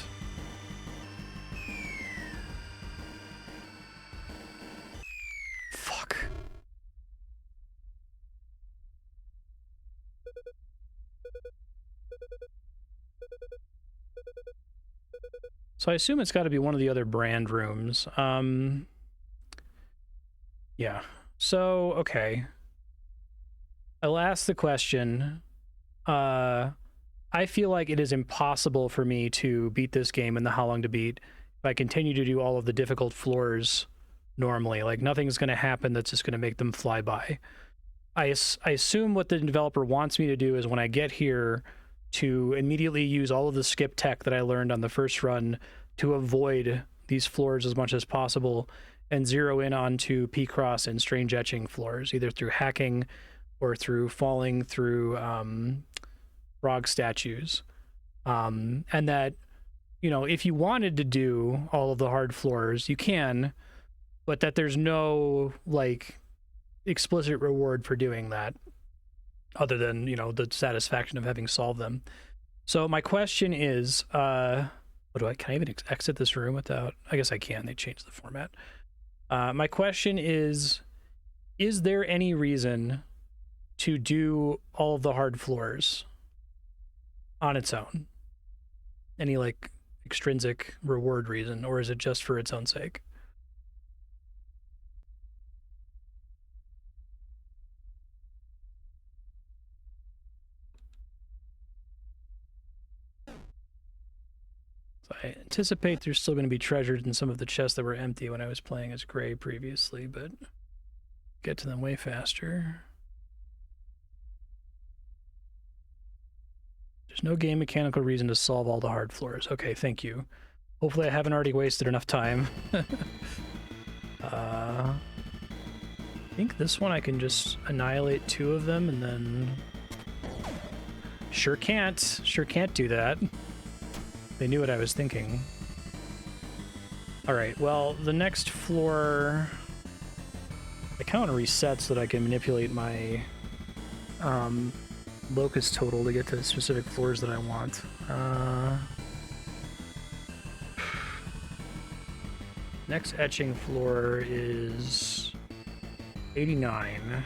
Fuck. So I assume it's got to be one of the other brand rooms. Yeah. So, okay. I'll ask the question. I feel like it is impossible for me to beat this game in the How Long to Beat if I continue to do all of the difficult floors normally. Like, nothing's going to happen that's just going to make them fly by. I assume what the developer wants me to do is when I get here to immediately use all of the skip tech that I learned on the first run to avoid these floors as much as possible and zero in onto P-Cross and strange etching floors, either through hacking or through falling through frog statues. And that, you know, if you wanted to do all of the hard floors, you can, but that there's no, like, explicit reward for doing that other than, you know, the satisfaction of having solved them. So my question is, what can I even exit this room without? I guess I can. They changed the format. My question is there any reason to do all of the hard floors on its own? Any like extrinsic reward reason, or is it just for its own sake? So I anticipate there's still going to be treasures in some of the chests that were empty when I was playing as Gray previously, but get to them way faster. There's no game mechanical reason to solve all the hard floors. Okay, thank you. Hopefully I haven't already wasted enough time. I think this one I can just annihilate 2 of them and then... Sure can't do that. They knew what I was thinking. Alright, well, the next floor... I kind of want to reset so that I can manipulate my locust total to get to the specific floors that I want. Next etching floor is 89.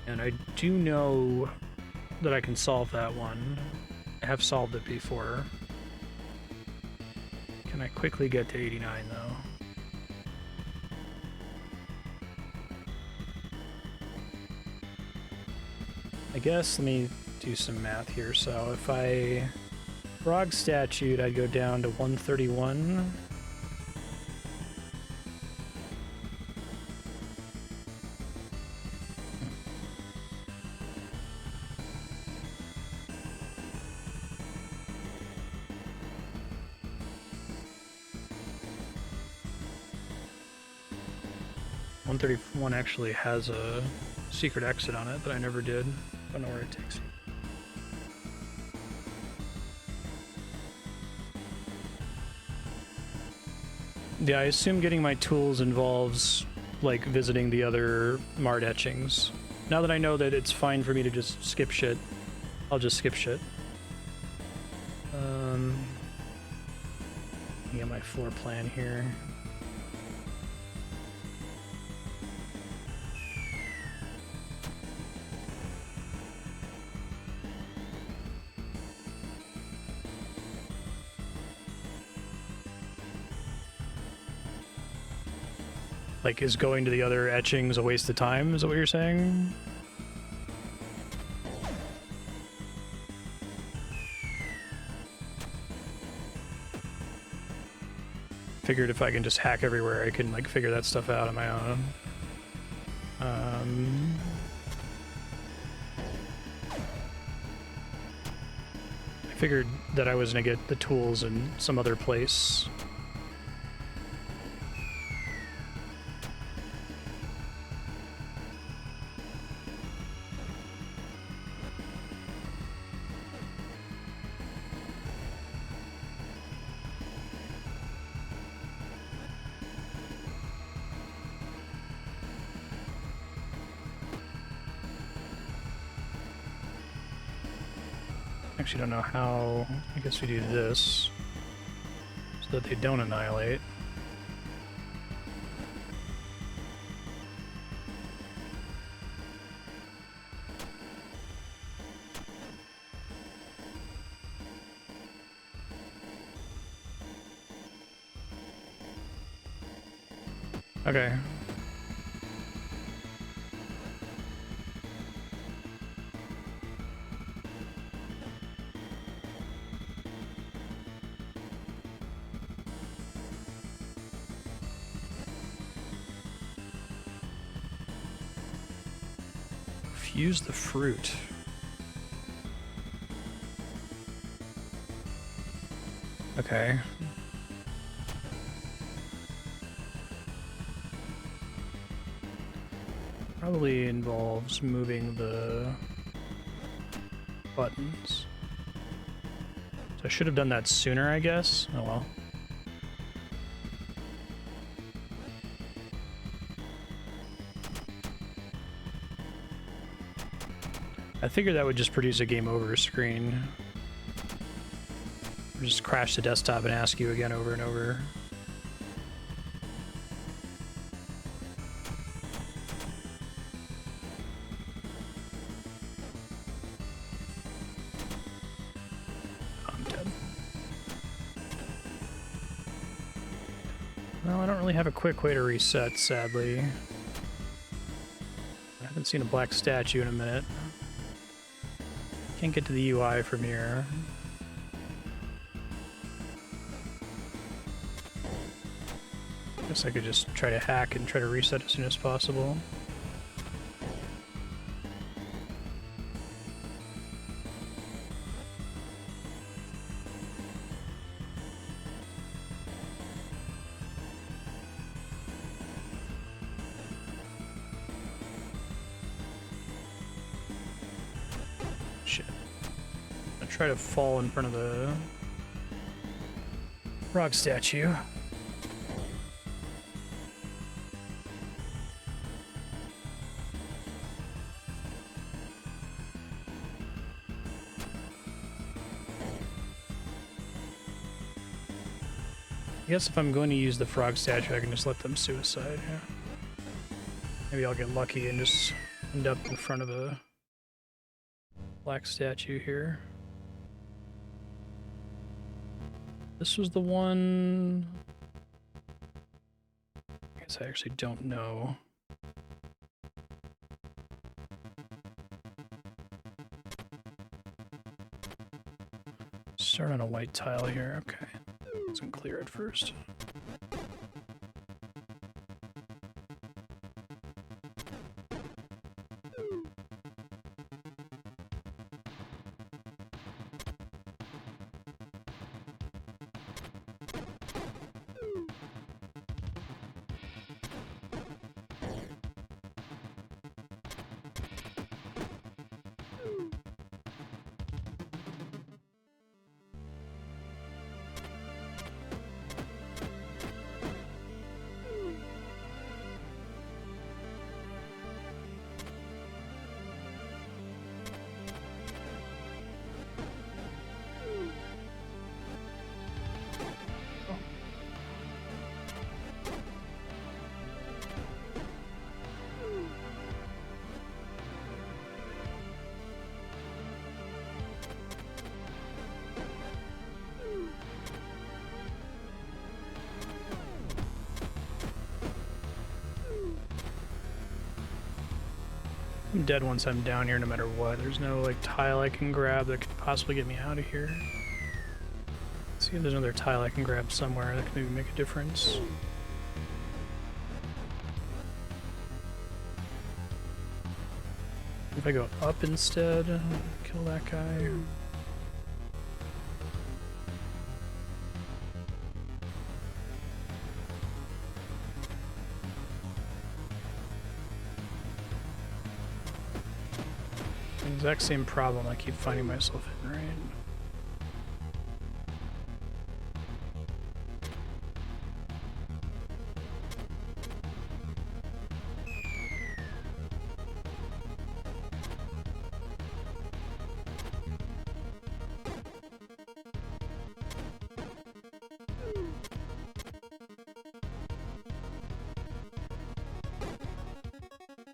And I do know that I can solve that one. I have solved it before. Can I quickly get to 89 though? I guess let me do some math here. So if I frog statute, I'd go down to 131. One actually has a secret exit on it that I never did. Don't know where it takes you. Yeah, I assume getting my tools involves like visiting the other Mard etchings. Now that I know that it's fine for me to just skip shit, I'll just skip shit. Get my floor plan here. Like, is going to the other etchings a waste of time, is that what you're saying? Figured if I can just hack everywhere, I can, like, figure that stuff out on my own. I figured that I was gonna get the tools in some other place. Actually don't know how. I guess we do this so that they don't annihilate. Okay. Use the fruit. Okay. Probably involves moving the buttons. So I should have done that sooner, I guess. Oh well. I figured that would just produce a game over screen. Or just crash the desktop and ask you again over and over. I'm dead. Well, I don't really have a quick way to reset, sadly. I haven't seen a black statue in a minute. Can't get to the UI from here. Guess I could just try to hack and try to reset as soon as possible. Try to fall in front of the frog statue. I guess if I'm going to use the frog statue, I can just let them suicide. Yeah. Maybe I'll get lucky and just end up in front of a black statue here. This was the one... I guess I actually don't know. Start on a white tile here, okay. Doesn't clear it first. I'm dead once I'm down here no matter what. There's no like tile I can grab that could possibly get me out of here. Let's see if there's another tile I can grab somewhere that can maybe make a difference. If I go up instead, kill that guy. Exact same problem I keep finding myself in, right?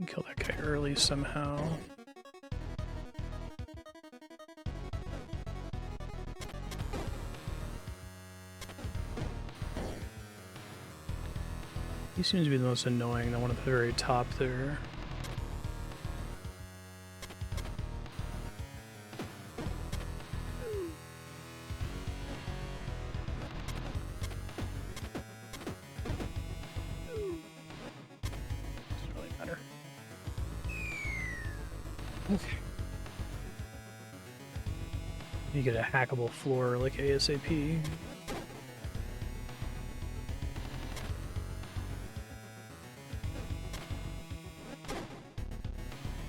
Kill that guy early somehow. He seems to be the most annoying, the one at the very top there. Doesn't really matter. Okay. You get a hackable floor like ASAP.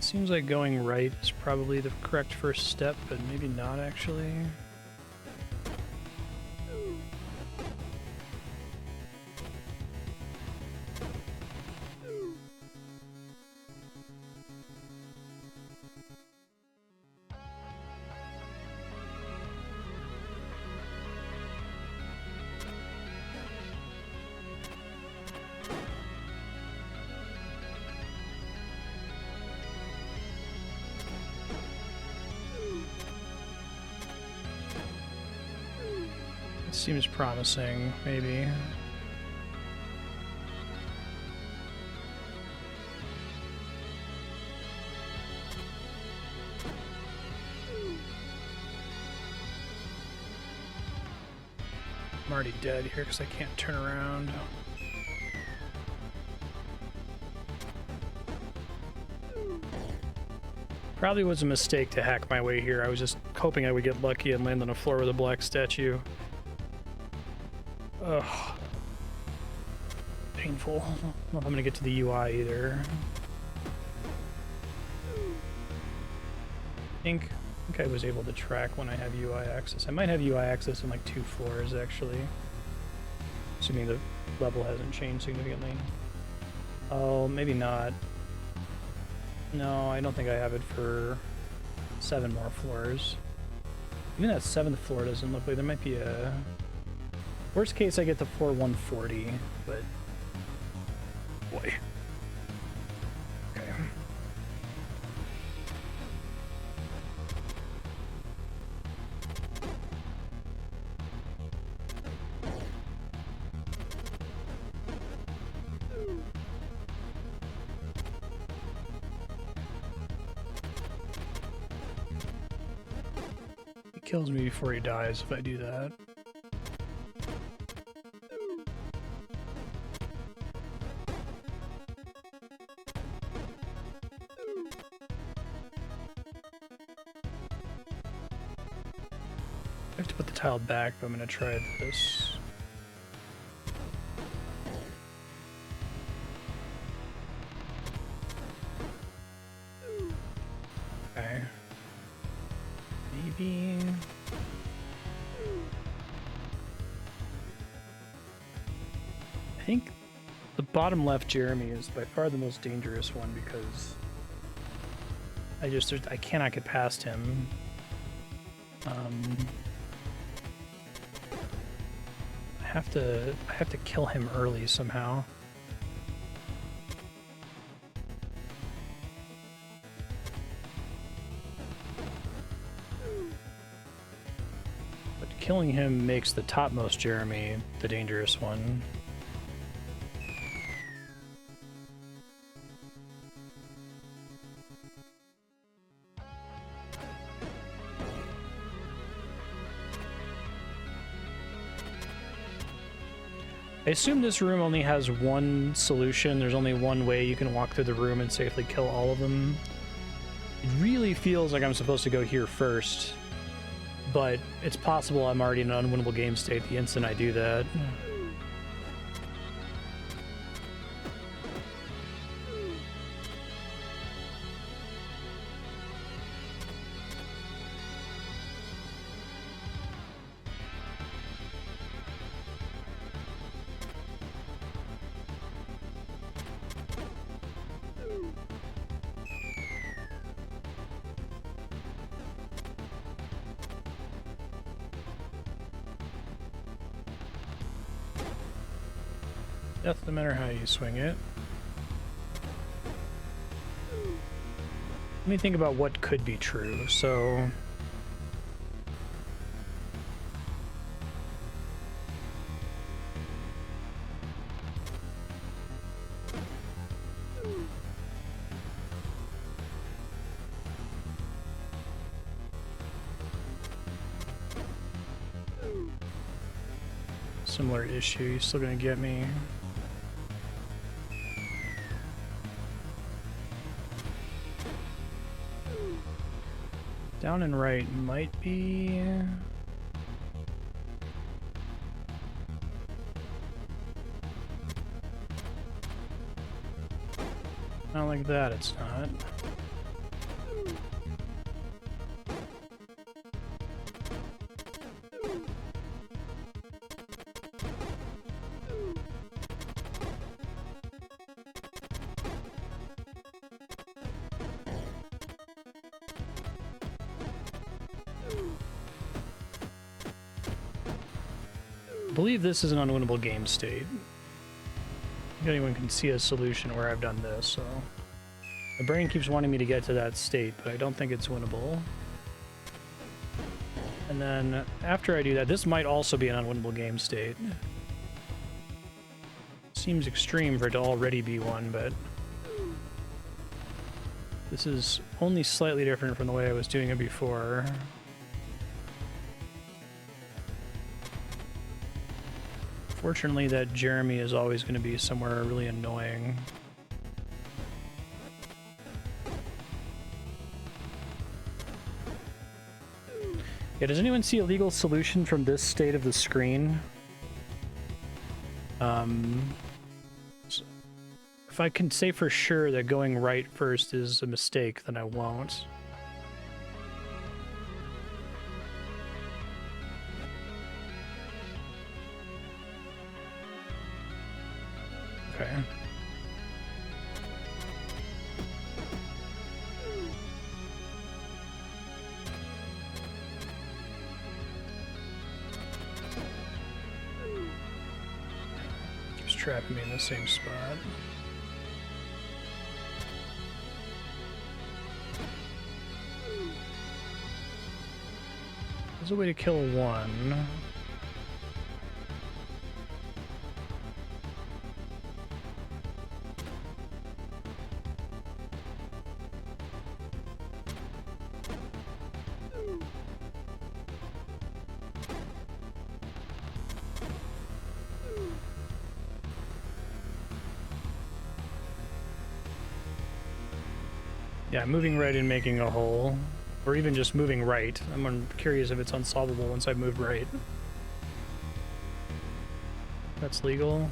Seems like going right is probably the correct first step, but maybe not actually. seems promising, maybe. I'm already dead here because I can't turn around. Probably was a mistake to hack my way here. I was just hoping I would get lucky and land on a floor with a black statue. Ugh. Painful. I don't know if I'm gonna get to the UI either. I think I was able to track when I have UI access. I might have UI access in like 2 floors actually. Assuming the level hasn't changed significantly. Oh, maybe not. No, I don't think I have it for 7 more floors. Even that 7th floor doesn't look like there might be a... Worst case, I get to floor 140, but... Boy. Okay. Kills me before he dies if I do that. I have to put the tile back, but I'm gonna try this. Okay. Maybe... I think the bottom left Jeremy is by far the most dangerous one because I cannot get past him. I have to kill him early somehow. But killing him makes the topmost Jeremy the dangerous one. I assume this room only has one solution. There's only one way you can walk through the room and safely kill all of them. It really feels like I'm supposed to go here first, but it's possible I'm already in an unwinnable game state the instant I do that. Doesn't matter how you swing it. Let me think about what could be true. So similar issue, you're still gonna get me. Down and right might be... Not like that, it's not. I believe this is an unwinnable game state. I think anyone can see a solution where I've done this, so... My brain keeps wanting me to get to that state, but I don't think it's winnable. And then after I do that, this might also be an unwinnable game state. Seems extreme for it to already be one, but this is only slightly different from the way I was doing it before. Fortunately, that Jeremy is always going to be somewhere really annoying. Yeah, does anyone see a legal solution from this state of the screen? If I can say for sure that going right first is a mistake, then I won't. Okay. Keeps trapping me in the same spot. There's a way to kill one. Yeah, moving right and making a hole. Or even just moving right. I'm curious if it's unsolvable once I've moved right. That's legal.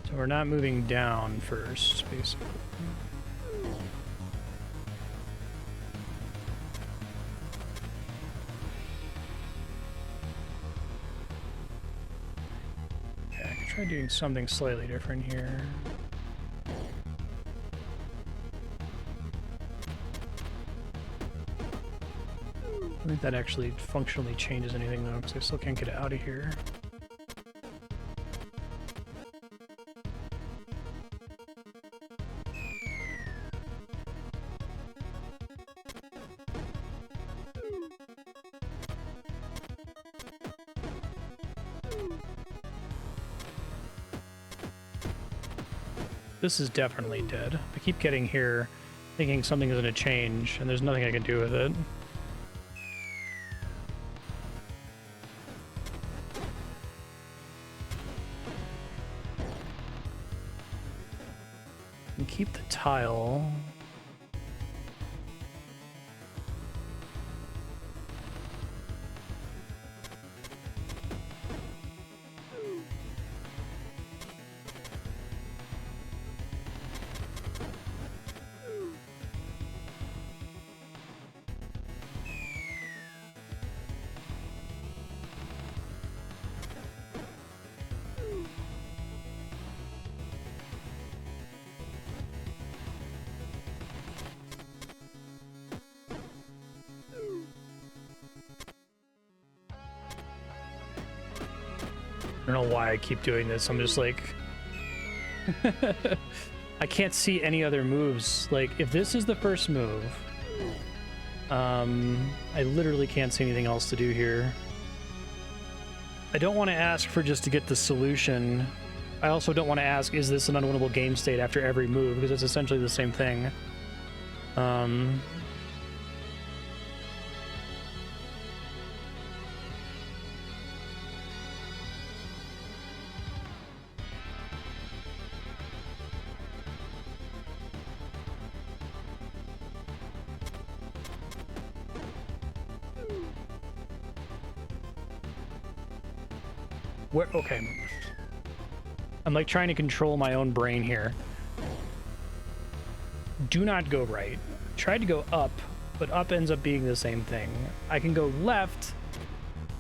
So we're not moving down first, basically. Try doing something slightly different here. I don't think that actually functionally changes anything though, because I still can't get out of here. This is definitely dead. I keep getting here thinking something is going to change, and there's nothing I can do with it. And keep the tile. I don't know why I keep doing this. I'm just like... I can't see any other moves. Like, if this is the first move, I literally can't see anything else to do here. I don't want to ask for just to get the solution. I also don't want to ask, is this an unwinnable game state after every move, because it's essentially the same thing. Where, okay. I'm like trying to control my own brain here. Do not go right. Try to go up, but up ends up being the same thing. I can go left,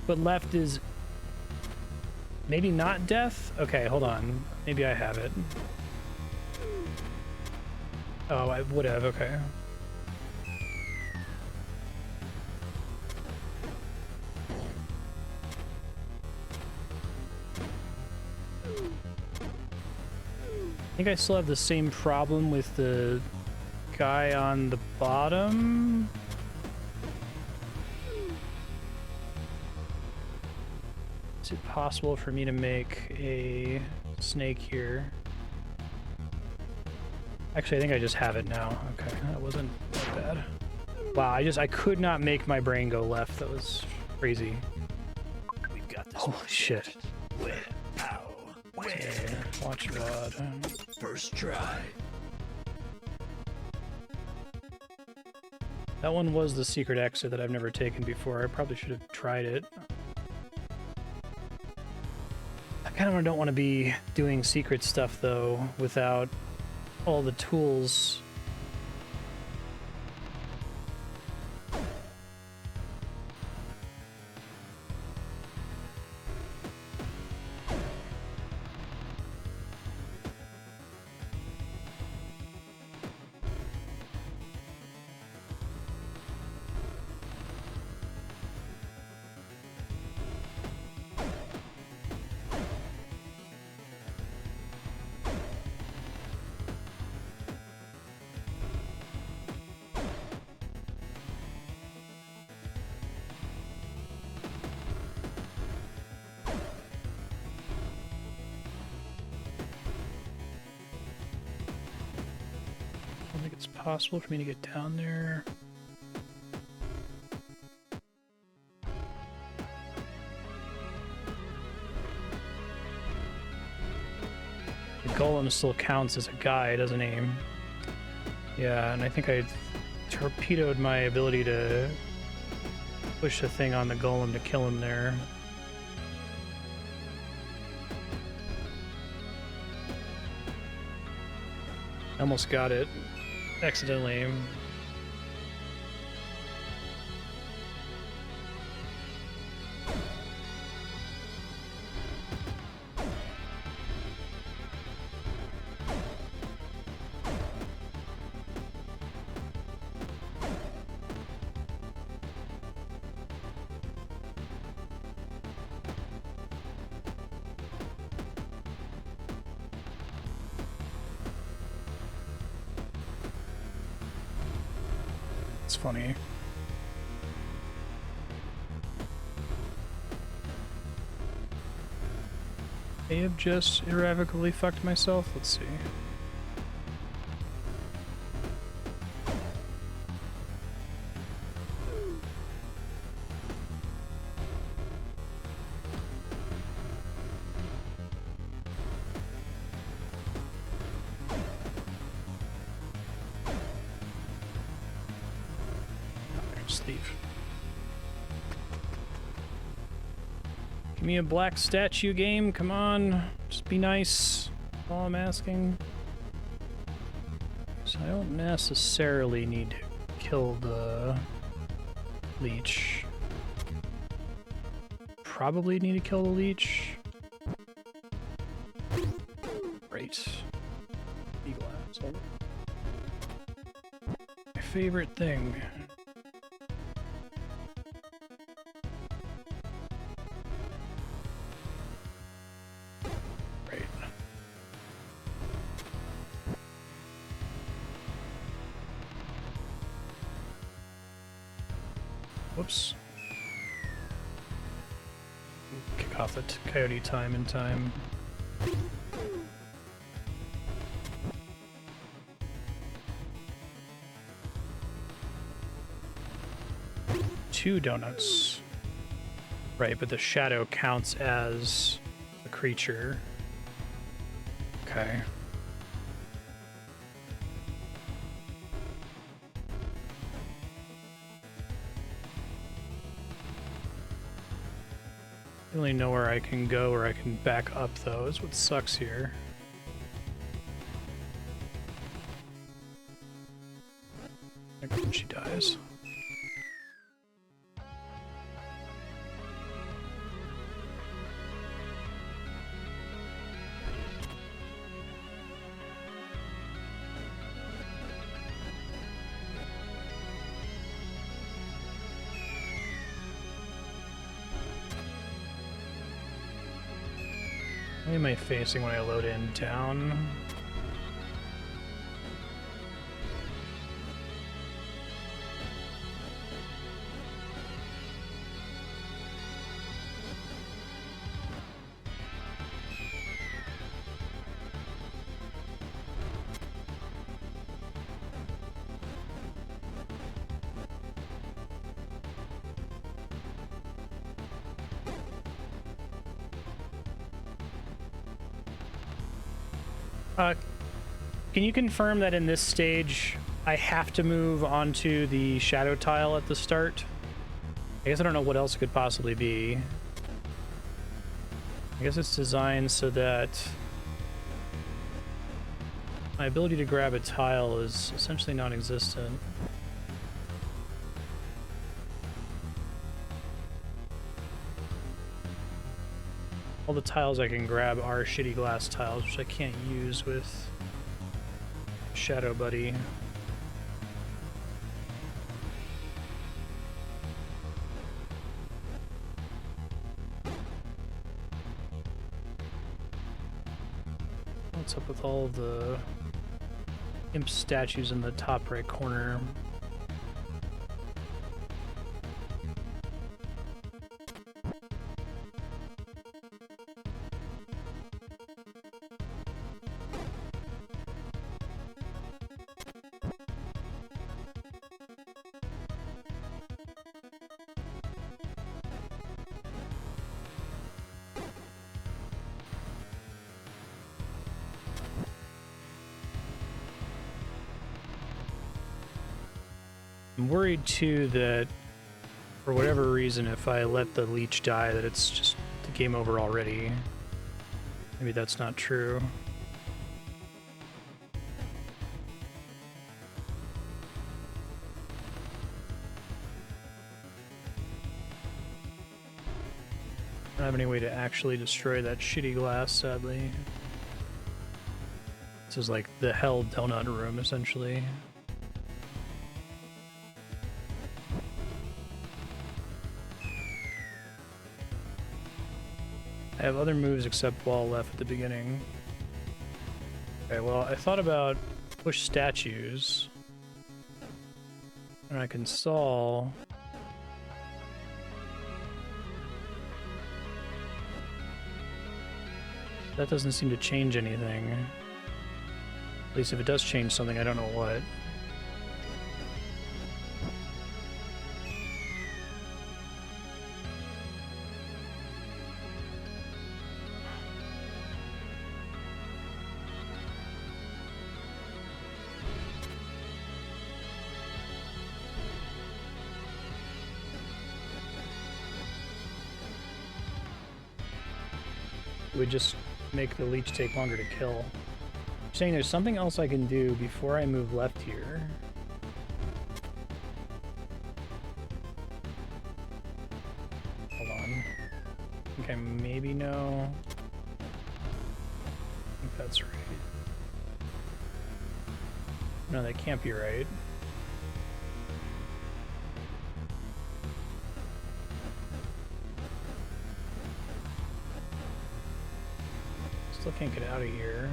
but left is maybe not death? Okay, hold on. Maybe I have it. Oh, I would have, okay. I think I still have the same problem with the guy on the bottom. Is it possible for me to make a snake here? Actually, I think I just have it now. Okay, that wasn't that bad. Wow, I could not make my brain go left. That was crazy. We've got this. Holy shit. Where? Ow. Where? Okay, watch rod. First try. That one was the secret exit that I've never taken before. I probably should have tried it. I kind of don't want to be doing secret stuff, though, without all the tools. I don't think it's possible for me to get down there. The golem still counts as a guy, doesn't he? Yeah, and I think I torpedoed my ability to push the thing on the golem to kill him there. Almost got it. Accidentally. It's funny. I have just irrevocably fucked myself. Let's see. Leave. Give me a black statue game, come on. Just be nice. That's all I'm asking. So I don't necessarily need to kill the leech. Probably need to kill the leech. Great. Eagle eyes. My favorite thing. Whoops. Kick off the coyote time in time. Two donuts. Right, but the shadow counts as a creature. Okay. I don't really know where I can go or I can back up, though, is what sucks here. Maybe when she dies. What am I facing when I load in? Down? Can you confirm that in this stage I have to move onto the shadow tile at the start? I guess I don't know what else it could possibly be. I guess it's designed so that my ability to grab a tile is essentially non-existent. All the tiles I can grab are shitty glass tiles, which I can't use with Shadow Buddy. What's up with all the imp statues in the top right corner? I'm worried too that for whatever reason, if I let the leech die, that it's just the game over already. Maybe that's not true. I don't have any way to actually destroy that shitty glass, sadly. This is like the hell donut room, essentially. I have other moves except wall left at the beginning. Okay, well, I thought about push statues. And I can stall. That doesn't seem to change anything. At least if it does change something, I don't know what. It would just make the leech take longer to kill. I'm saying there's something else I can do before I move left here. Hold on. I think I maybe know. I think that's right. No, that can't be right. Still can't get out of here.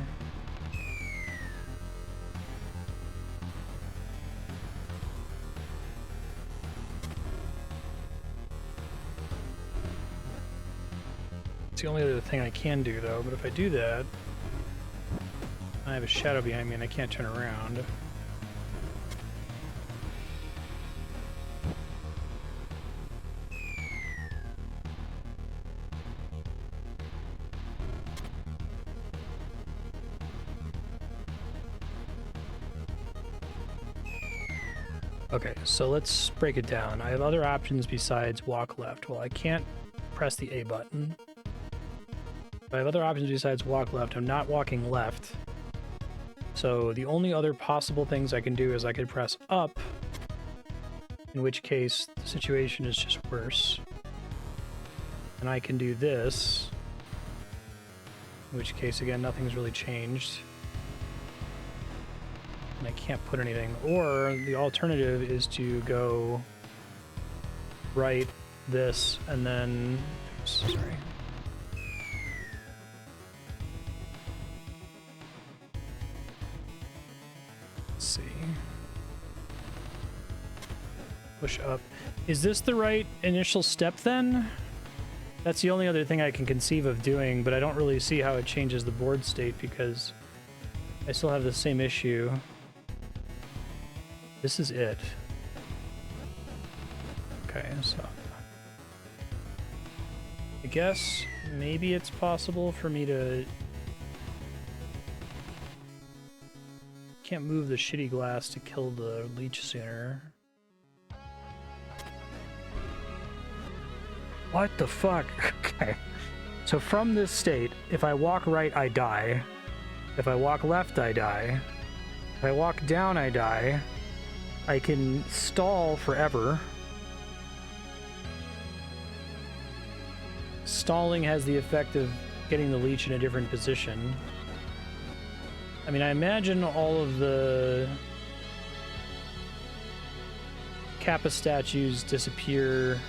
It's the only other thing I can do, though, but if I do that, I have a shadow behind me and I can't turn around. Okay, so let's break it down. I have other options besides walk left. Well, I can't press the A button. I have other options besides walk left. I'm not walking left. So the only other possible things I can do is I could press up, in which case the situation is just worse. And I can do this, in which case, again, nothing's really changed. And I can't put anything. Or the alternative is to go right, this, and then... Oops, sorry. Let's see. Push up. Is this the right initial step then? That's the only other thing I can conceive of doing, but I don't really see how it changes the board state because I still have the same issue. This is it. Okay, so I guess maybe it's possible for me to can't move the shitty glass to kill the leech sooner. What the fuck? Okay. So from this state, if I walk right, I die. If I walk left, I die. If I walk down, I die. I can stall forever. Stalling has the effect of getting the leech in a different position. I mean, I imagine all of the Kappa statues disappear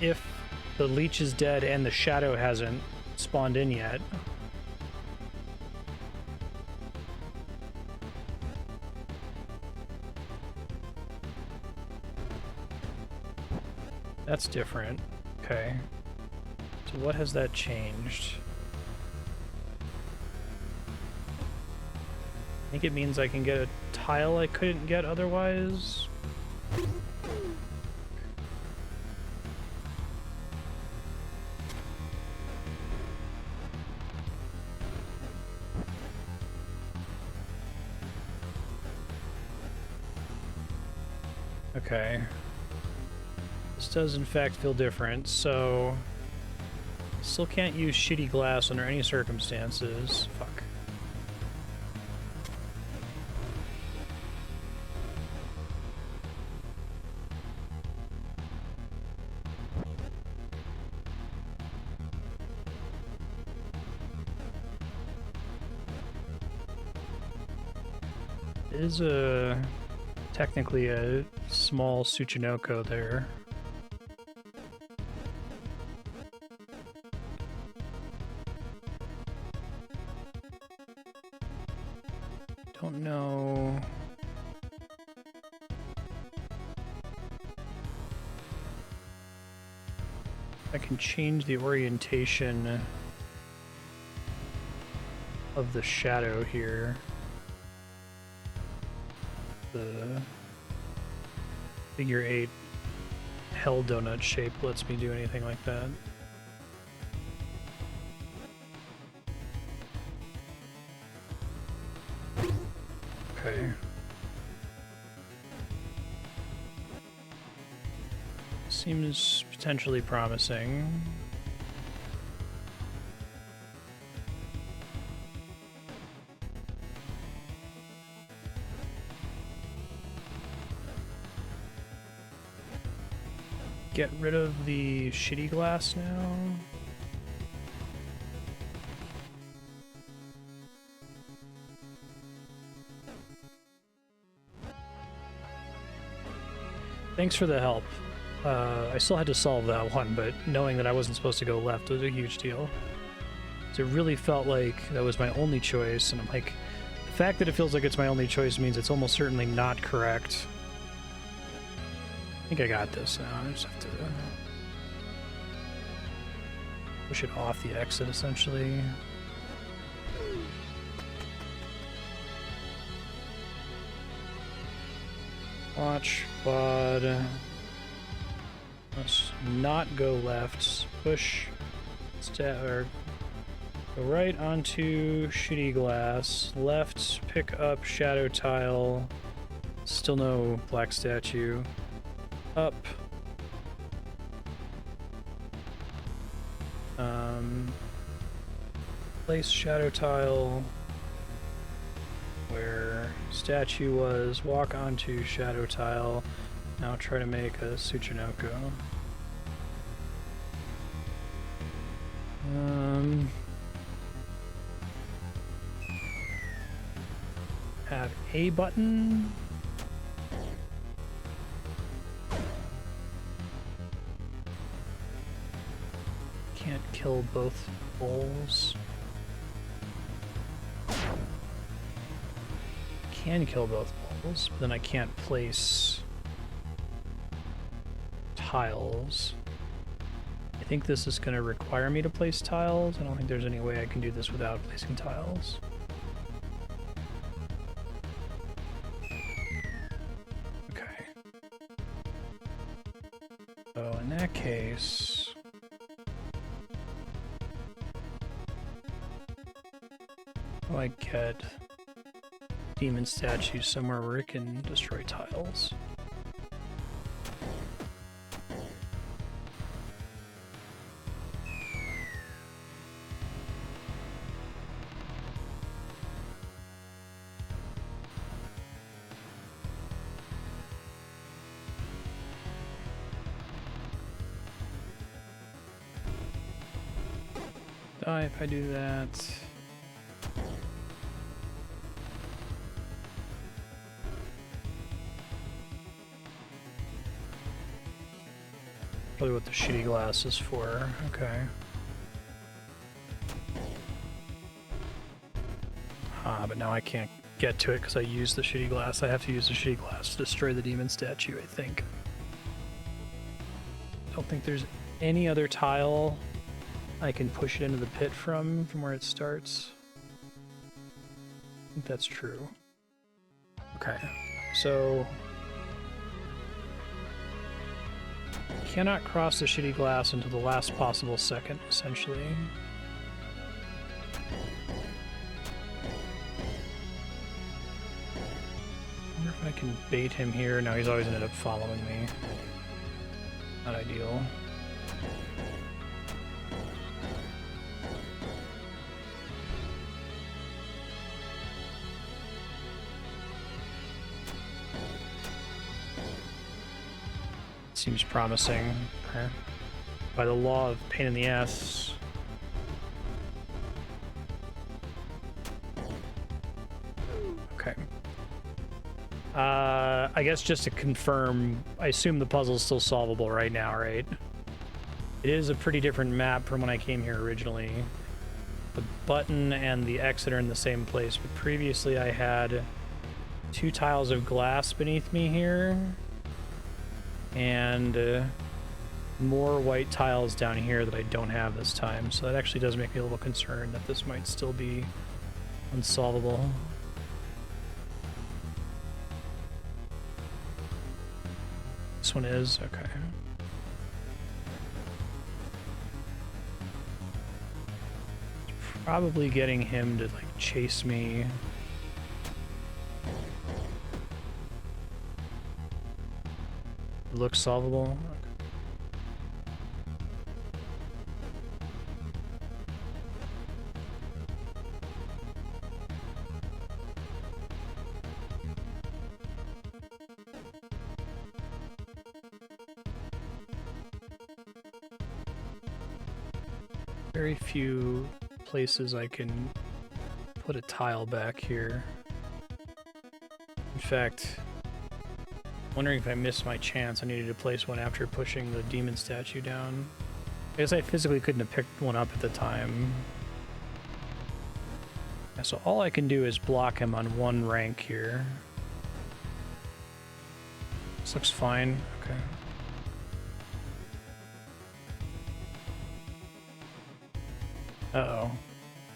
if the leech is dead and the shadow hasn't spawned in yet. That's different. Okay. So what has that changed? I think it means I can get a tile I couldn't get otherwise. Okay. This does in fact feel different, so still can't use shitty glass under any circumstances. Fuck. It is technically a small Tsuchinoko there. Don't know. I can change the orientation of the shadow here. The figure 8 hell donut shape lets me do anything like that. Okay. Seems potentially promising. Get rid of the shitty glass now. Thanks for the help. I still had to solve that one, but knowing that I wasn't supposed to go left was a huge deal. So it really felt like that was my only choice, and I'm like, the fact that it feels like it's my only choice means it's almost certainly not correct. I think I got this now. I just have to push it off the exit, essentially. Watch, bod. Let's not go left. Push, or go right onto shitty glass. Left, pick up shadow tile. Still no black statue. Up. Place shadow tile where statue was. Walk onto shadow tile. Now try to make a Tsuchinoko. Have a button. Can't kill both bowls. Can kill both bowls, but then I can't place tiles. I think this is going to require me to place tiles. I don't think there's any way I can do this without placing tiles. Okay. So in that case, how do I get demon statue somewhere where it can destroy tiles. Die if I do that. Probably what the shitty glass is for. Okay. But now I can't get to it because I used the shitty glass. I have to use the shitty glass to destroy the demon statue, I think. Don't think there's any other tile I can push it into the pit from where it starts. I think that's true. Okay, so cannot cross the shitty glass until the last possible second, essentially. I wonder if I can bait him here. No, he's always ended up following me. Not ideal. Seems promising. Okay. By the law of pain in the ass. Okay. I guess just to confirm, I assume the puzzle's still solvable right now, right? It is a pretty different map from when I came here originally. The button and the exit are in the same place, but previously I had 2 tiles of glass beneath me here. And more white tiles down here that I don't have this time, so that actually does make me a little concerned that this might still be unsolvable. This one is? Okay. Probably getting him to like chase me. Looks solvable. Okay. Very few places I can put a tile back here. In fact, wondering if I missed my chance. I needed to place one after pushing the demon statue down. I guess I physically couldn't have picked one up at the time. Yeah, so all I can do is block him on one rank here. This looks fine. Okay. Uh-oh.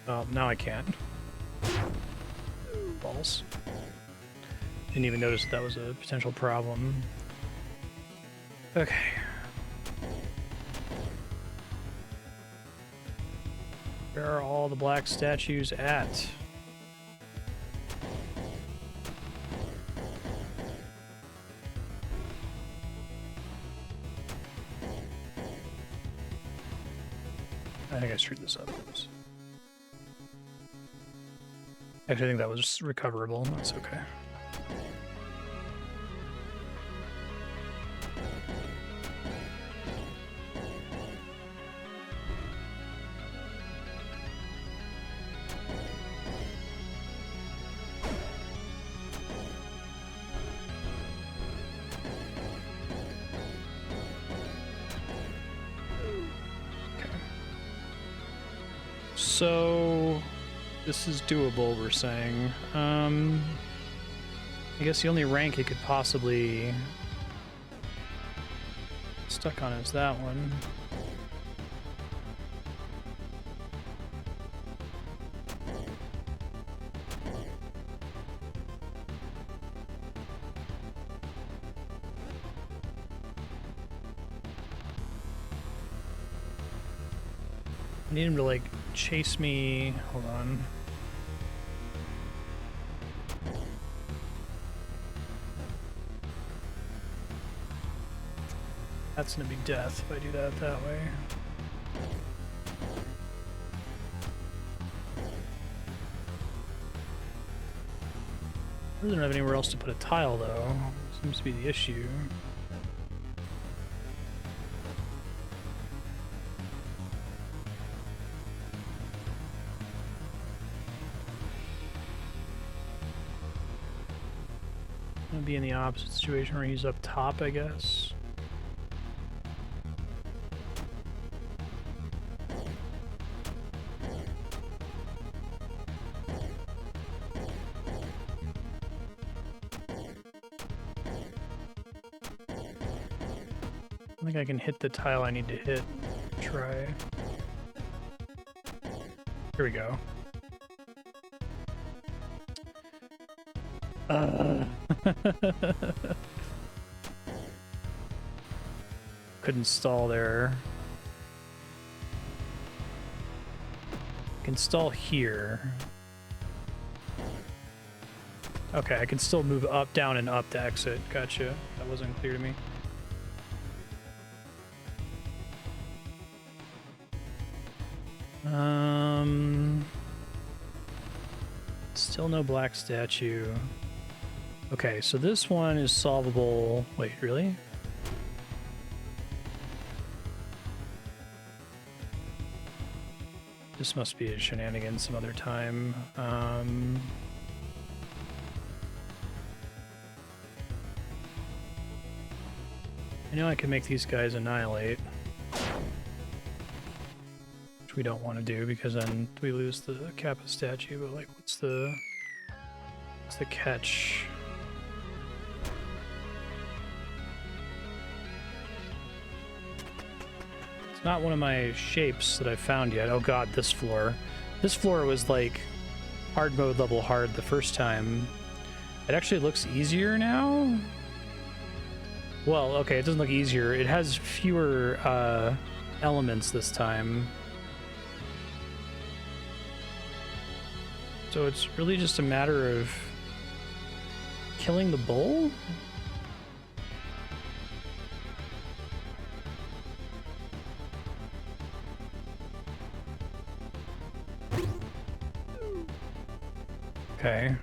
Oh, now I can't. Balls. Didn't even notice that was a potential problem. Okay. Where are all the black statues at? I think I screwed this up. Actually, I think that was recoverable. That's okay. So this is doable, we're saying. I guess the only rank it could possibly stuck on is that one. I need him to, like, chase me. Hold on. That's gonna be death if I do that way. I don't have anywhere else to put a tile, though. Seems to be the issue. I'm gonna be in the opposite situation where he's up top, I guess. I think I can hit the tile I need to hit. Try. Here we go. Couldn't stall there. Can stall here. Okay, I can still move up, down, and up to exit. Gotcha. That wasn't clear to me. Still no black statue. Okay, so this one is solvable. Wait, really? This must be a shenanigan some other time. I know I can make these guys annihilate. We don't want to do because then we lose the Kappa statue, but like what's the catch? It's not one of my shapes that I found yet. Oh god, this floor. This floor was like hard mode level hard the first time. It actually looks easier now. Well, okay, it doesn't look easier. It has fewer elements this time. So it's really just a matter of killing the bull? Okay.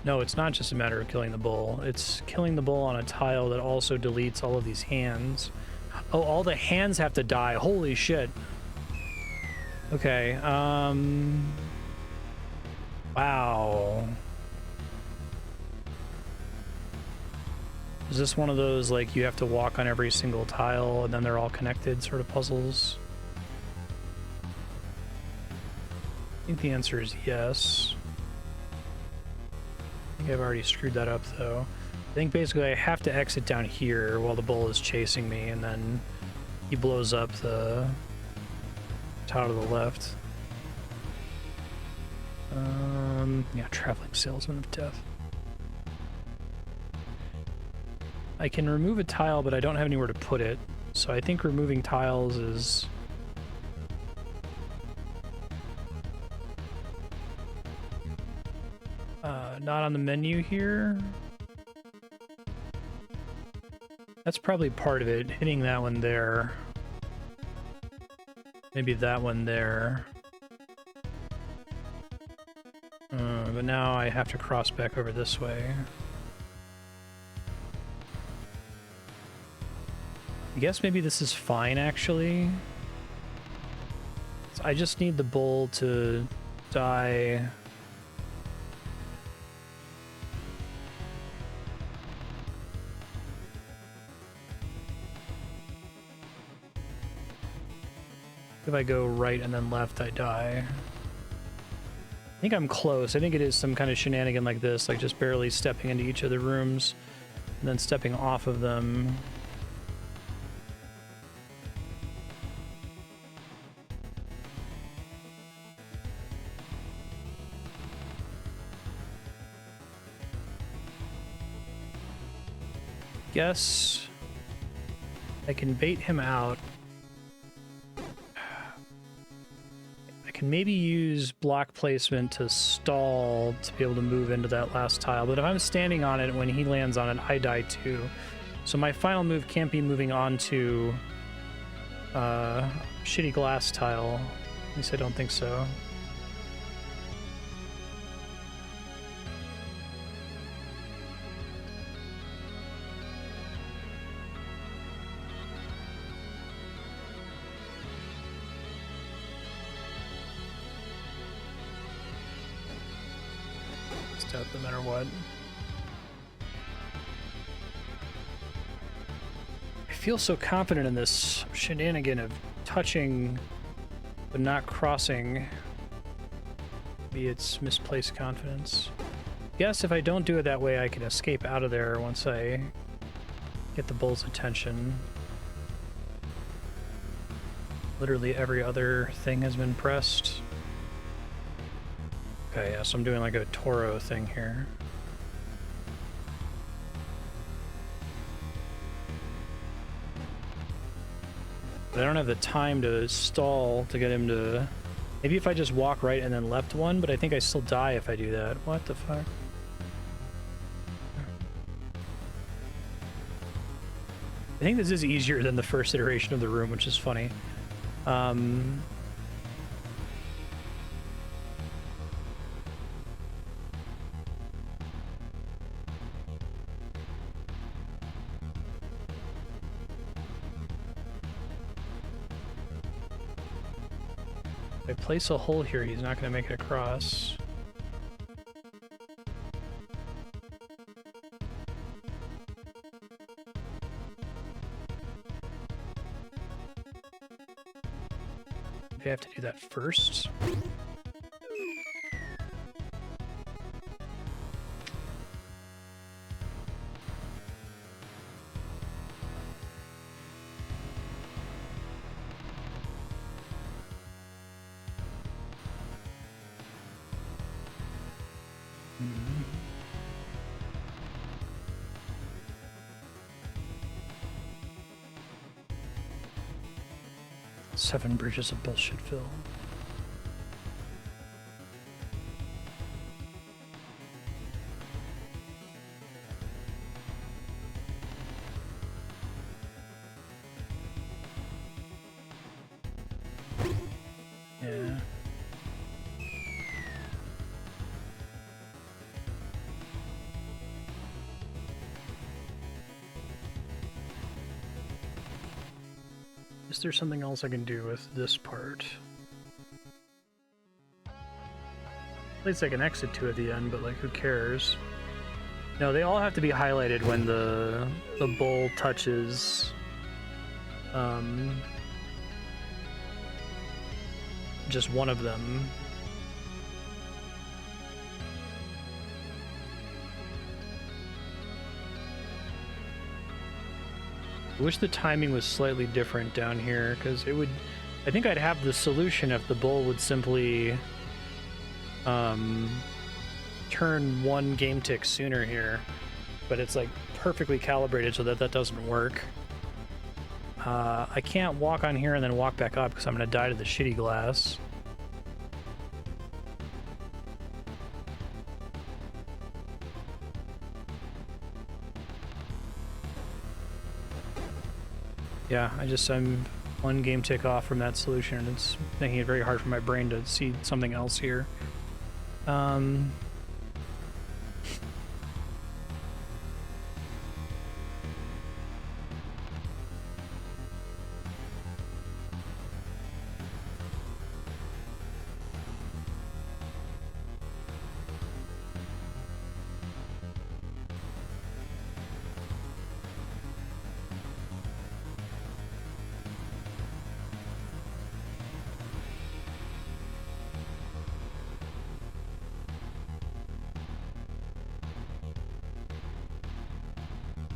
No, it's not just a matter of killing the bull. It's killing the bull on a tile that also deletes all of these hands. Oh, all the hands have to die. Holy shit. Okay, wow. Is this one of those, like, you have to walk on every single tile and then they're all connected sort of puzzles? I think the answer is yes. I think I've already screwed that up, though. I think basically I have to exit down here while the bull is chasing me, and then he blows up the tile to the left. Yeah, traveling salesman of death. I can remove a tile, but I don't have anywhere to put it. So I think removing tiles is... not on the menu here. That's probably part of it, hitting that one there. Maybe that one there. But now I have to cross back over this way. I guess maybe this is fine, actually. So I just need the bull to die. If I go right and then left, I die. I think I'm close. I think it is some kind of shenanigan like this, like just barely stepping into each of the rooms and then stepping off of them. Guess I can bait him out. I can maybe use block placement to stall to be able to move into that last tile, but if I'm standing on it when he lands on it, I die too. So my final move can't be moving on to shitty glass tile. At least I don't think so. It's out no matter what. I feel so confident in this shenanigan of touching but not crossing. Maybe it's misplaced confidence. Guess if I don't do it that way, I can escape out of there once I get the bull's attention. Literally every other thing has been pressed. Okay, yeah, so I'm doing like a Toro thing here. But I don't have the time to stall to get him to... Maybe if I just walk right and then left one, but I think I still die if I do that. What the fuck? I think this is easier than the first iteration of the room, which is funny. If I place a hole here, he's not going to make it across. I have to do that first. Seven bridges of bullshit, Phil. Yeah. Is there something else I can do with this part? At least I can exit to at the end, but like, who cares? No, they all have to be highlighted when the bowl touches just one of them. I wish the timing was slightly different down here, because it would... I think I'd have the solution if the bull would simply turn one game tick sooner here, but it's like perfectly calibrated so that that doesn't work. I can't walk on here and then walk back up because I'm going to die to the shitty glass. Yeah, I'm one game tick off from that solution, and it's making it very hard for my brain to see something else here.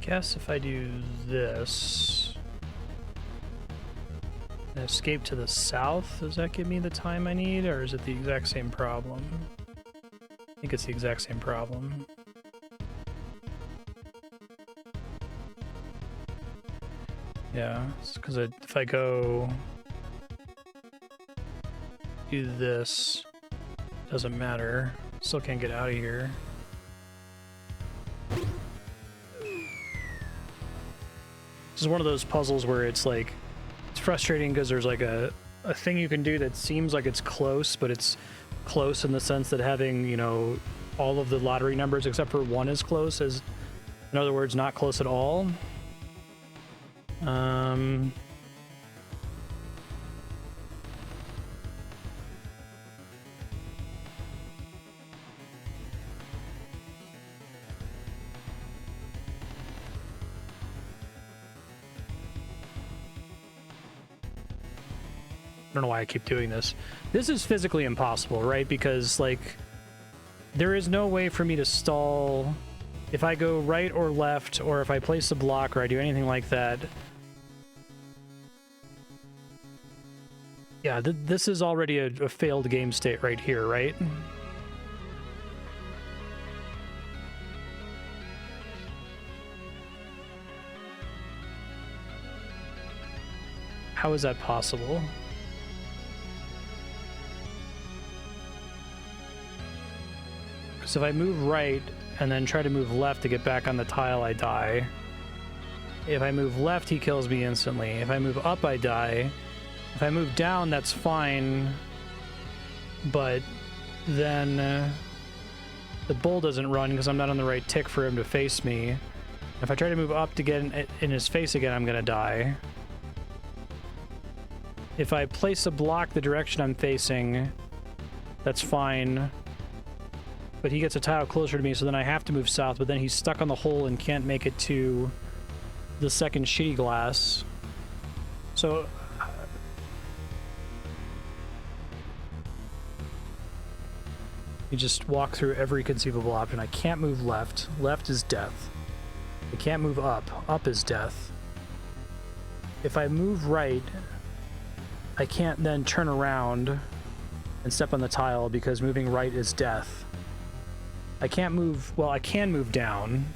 Guess if I do this and escape to the south, does that give me the time I need, or is it the exact same problem? I think it's the exact same problem. Yeah, because if I go do this, doesn't matter. Still can't get out of here. This is one of those puzzles where it's like, it's frustrating because there's like a thing you can do that seems like it's close, but it's close in the sense that having, you know, all of the lottery numbers except for one is close, is, in other words, not close at all. I don't know why I keep doing this. This is physically impossible, right? Because, like, there is no way for me to stall if I go right or left, or if I place a block or I do anything like that. Yeah, this is already a failed game state right here, right? How is that possible? So if I move right and then try to move left to get back on the tile, I die. If I move left, he kills me instantly. If I move up, I die. If I move down, that's fine. But then the bull doesn't run because I'm not on the right tick for him to face me. If I try to move up to get in his face again, I'm gonna die. If I place a block the direction I'm facing, that's fine. But he gets a tile closer to me, so then I have to move south, but then he's stuck on the hole and can't make it to the second shitty glass. So you just walk through every conceivable option. I can't move left. Left is death. I can't move up. Up is death. If I move right, I can't then turn around and step on the tile because moving right is death. I can't move, well, I can move down.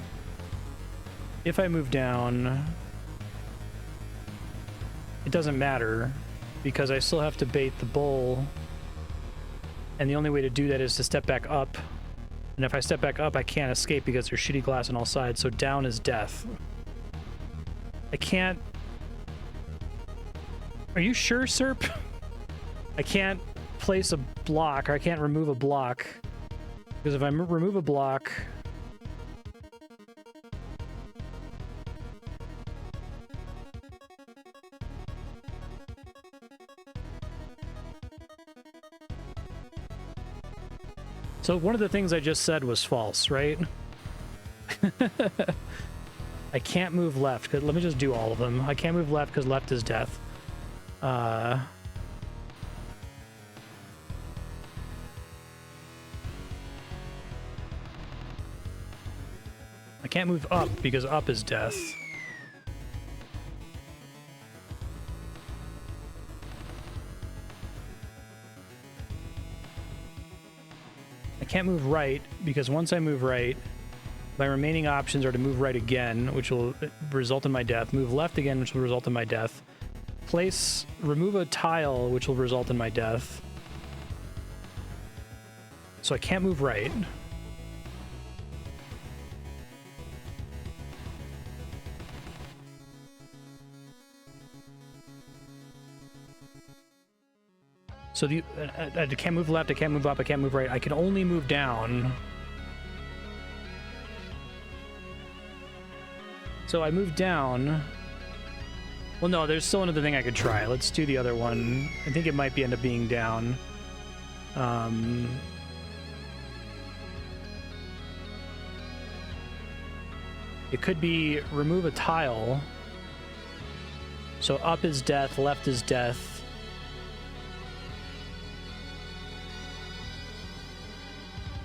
If I move down, it doesn't matter because I still have to bait the bull. And the only way to do that is to step back up. And if I step back up, I can't escape because there's shitty glass on all sides. So down is death. I can't... Are you sure, Serp? I can't place a block, or I can't remove a block. Because if I remove a block... So one of the things I just said was false, right? I can't move left. Let me just do all of them. I can't move left because left is death. I can't move up because up is death. I can't move right because once I move right, my remaining options are to move right again, which will result in my death, move left again, which will result in my death, remove a tile, which will result in my death. So I can't move right. So I can't move left, I can't move up, I can't move right. I can only move down. So I move down. Well, no, there's still another thing I could try. Let's do the other one. I think it might end up being down. It could be remove a tile. So up is death, left is death.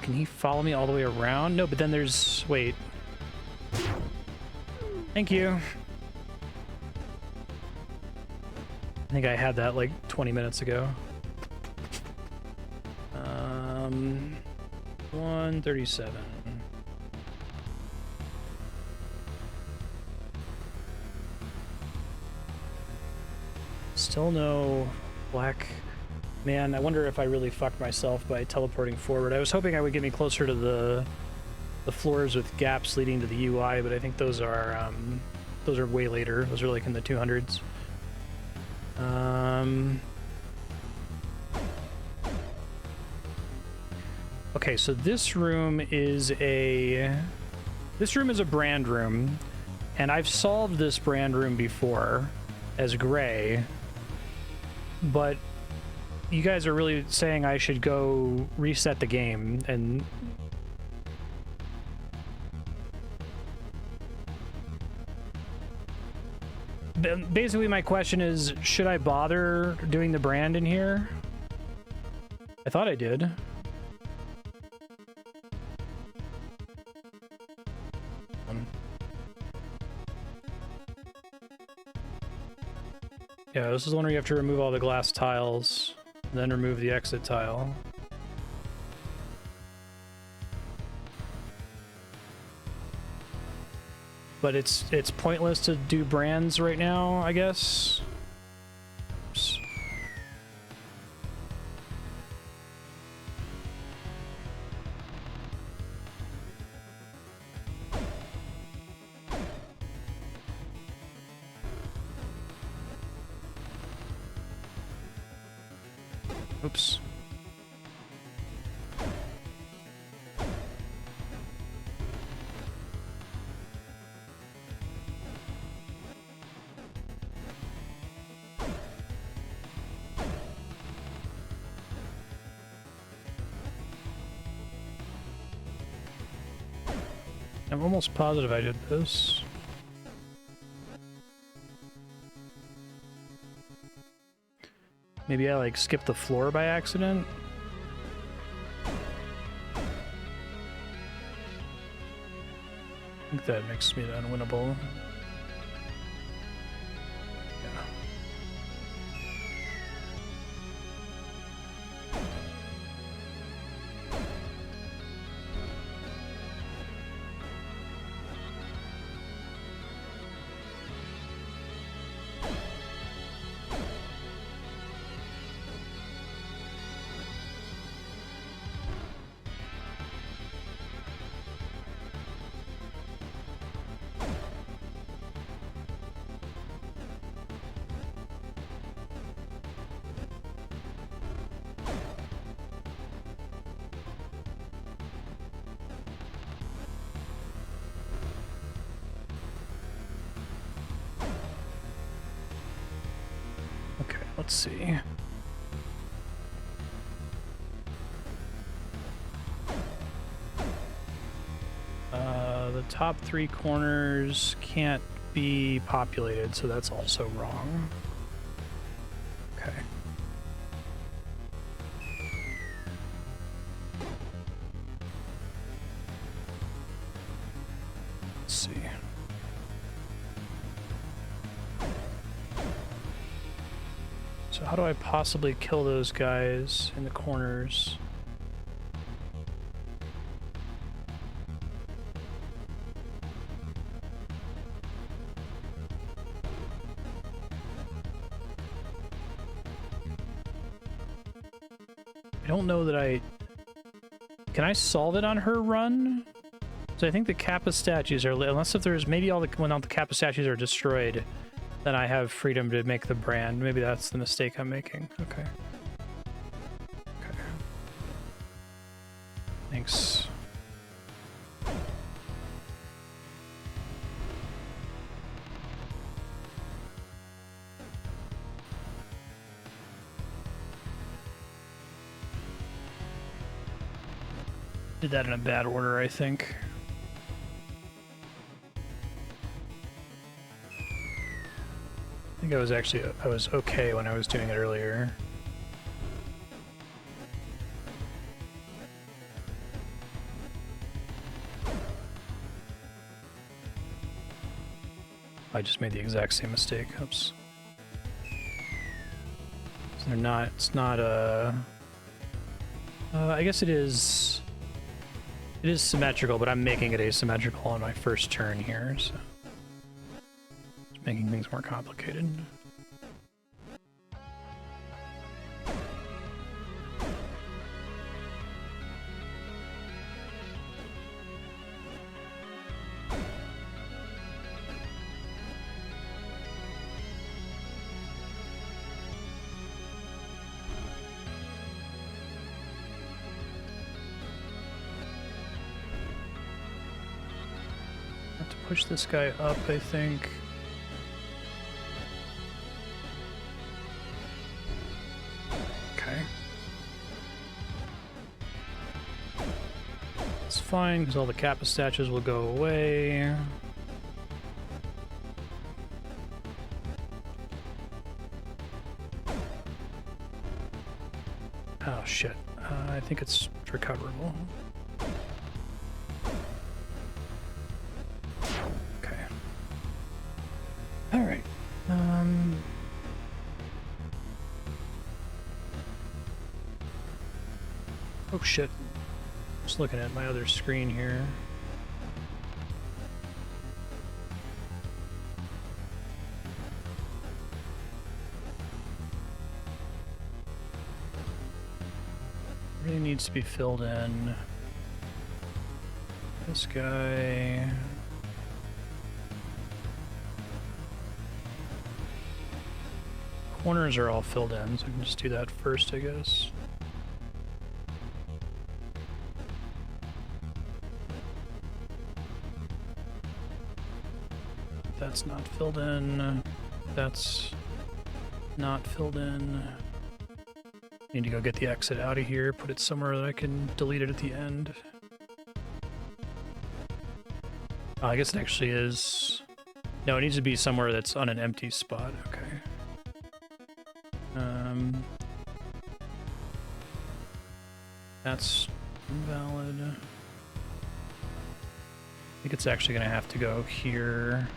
Can he follow me all the way around? No, but then there's... Wait. Thank you. I think I had that like 20 minutes ago. 137. Still no black... Man, I wonder if I really fucked myself by teleporting forward. I was hoping I would get me closer to the floors with gaps leading to the UI, but I think those are Those are way later. Those are like in the 200s. Okay, so this room is a brand room, and I've solved this brand room before as gray, but you guys are really saying I should go reset the game, and basically my question is, should I bother doing the brand in here? I thought I did. Yeah, this is the one where you have to remove all the glass tiles, then remove the exit tile. But it's pointless to do brands right now, I guess. Oops. Oops. I'm almost positive I did this. Maybe I like skipped the floor by accident. I think that makes me unwinnable. Yeah. Okay, let's see. The top three corners can't be populated, so that's also wrong. Okay. Let's see. So how do I possibly kill those guys in the corners? I don't know that I... Can I solve it on her run? So I think the Kappa statues are... Unless if there's... Maybe when all the Kappa statues are destroyed, then I have freedom to make the brand. Maybe that's the mistake I'm making. Okay. Okay. Thanks. Did that in a bad order, I think. I think I was okay when I was doing it earlier. I just made the exact same mistake. Oops. So they're not, it's not a... I guess it is... It is symmetrical, but I'm making it asymmetrical on my first turn here, so... It's making things more complicated. push this guy up, I think. Okay. It's fine, because all the Kappa statues will go away. Oh, shit. I think it's recoverable. Okay. Alright. Oh, shit. Just looking at my other screen here. Really needs to be filled in. This guy. Corners are all filled in, so I can just do that first, I guess. That's not filled in. That's not filled in. Need to go get the exit out of here, put it somewhere that I can delete it at the end. Oh, I guess it actually is... No, it needs to be somewhere that's on an empty spot. Okay. That's invalid. I think it's actually going to have to go here.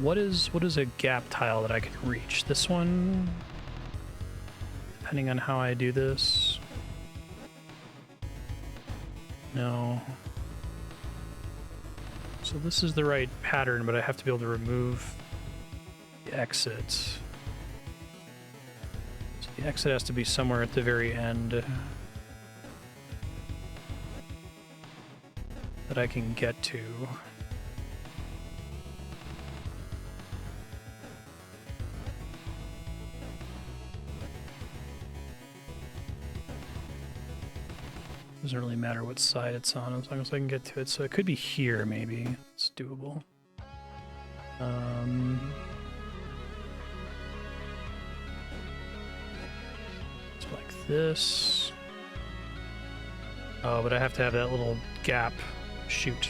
What is a gap tile that I can reach? This one? Depending on how I do this. No. So this is the right pattern, but I have to be able to remove the exit. So the exit has to be somewhere at the very end that I can get to. Doesn't really matter what side it's on as long as I can get to it. So it could be here, maybe. It's doable. It's like this. Oh, but I have to have that little gap. Shoot.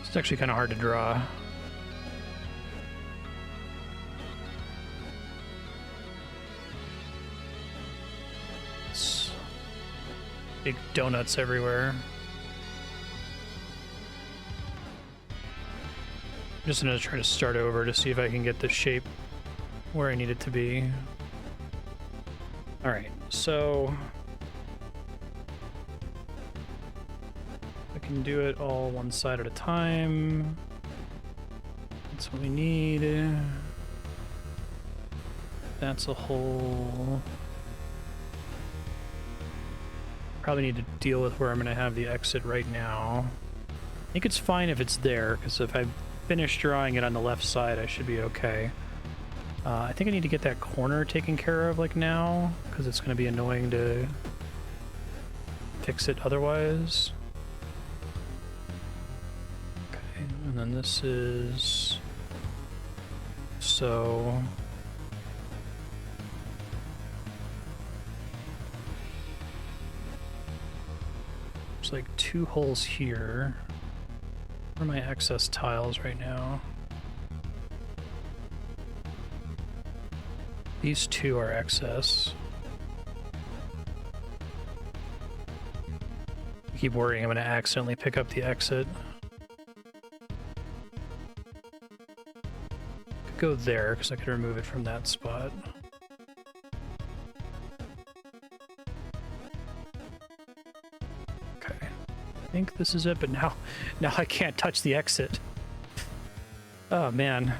It's actually kind of hard to draw. Big donuts everywhere. I'm just gonna try to start over to see if I can get the shape where I need it to be. Alright, so I can do it all one side at a time. That's what we need. That's a hole. Probably need to deal with where I'm going to have the exit right now. I think it's fine if it's there, because if I finish drawing it on the left side, I should be okay. I think I need to get that corner taken care of, like, now, because it's going to be annoying to fix it otherwise. Okay, and then this is... So... There's like 2 holes here. Where are my excess tiles right now? These 2 are excess. I keep worrying I'm going to accidentally pick up the exit. Could go there because I could remove it from that spot. I think this is it, but now I can't touch the exit. Oh man.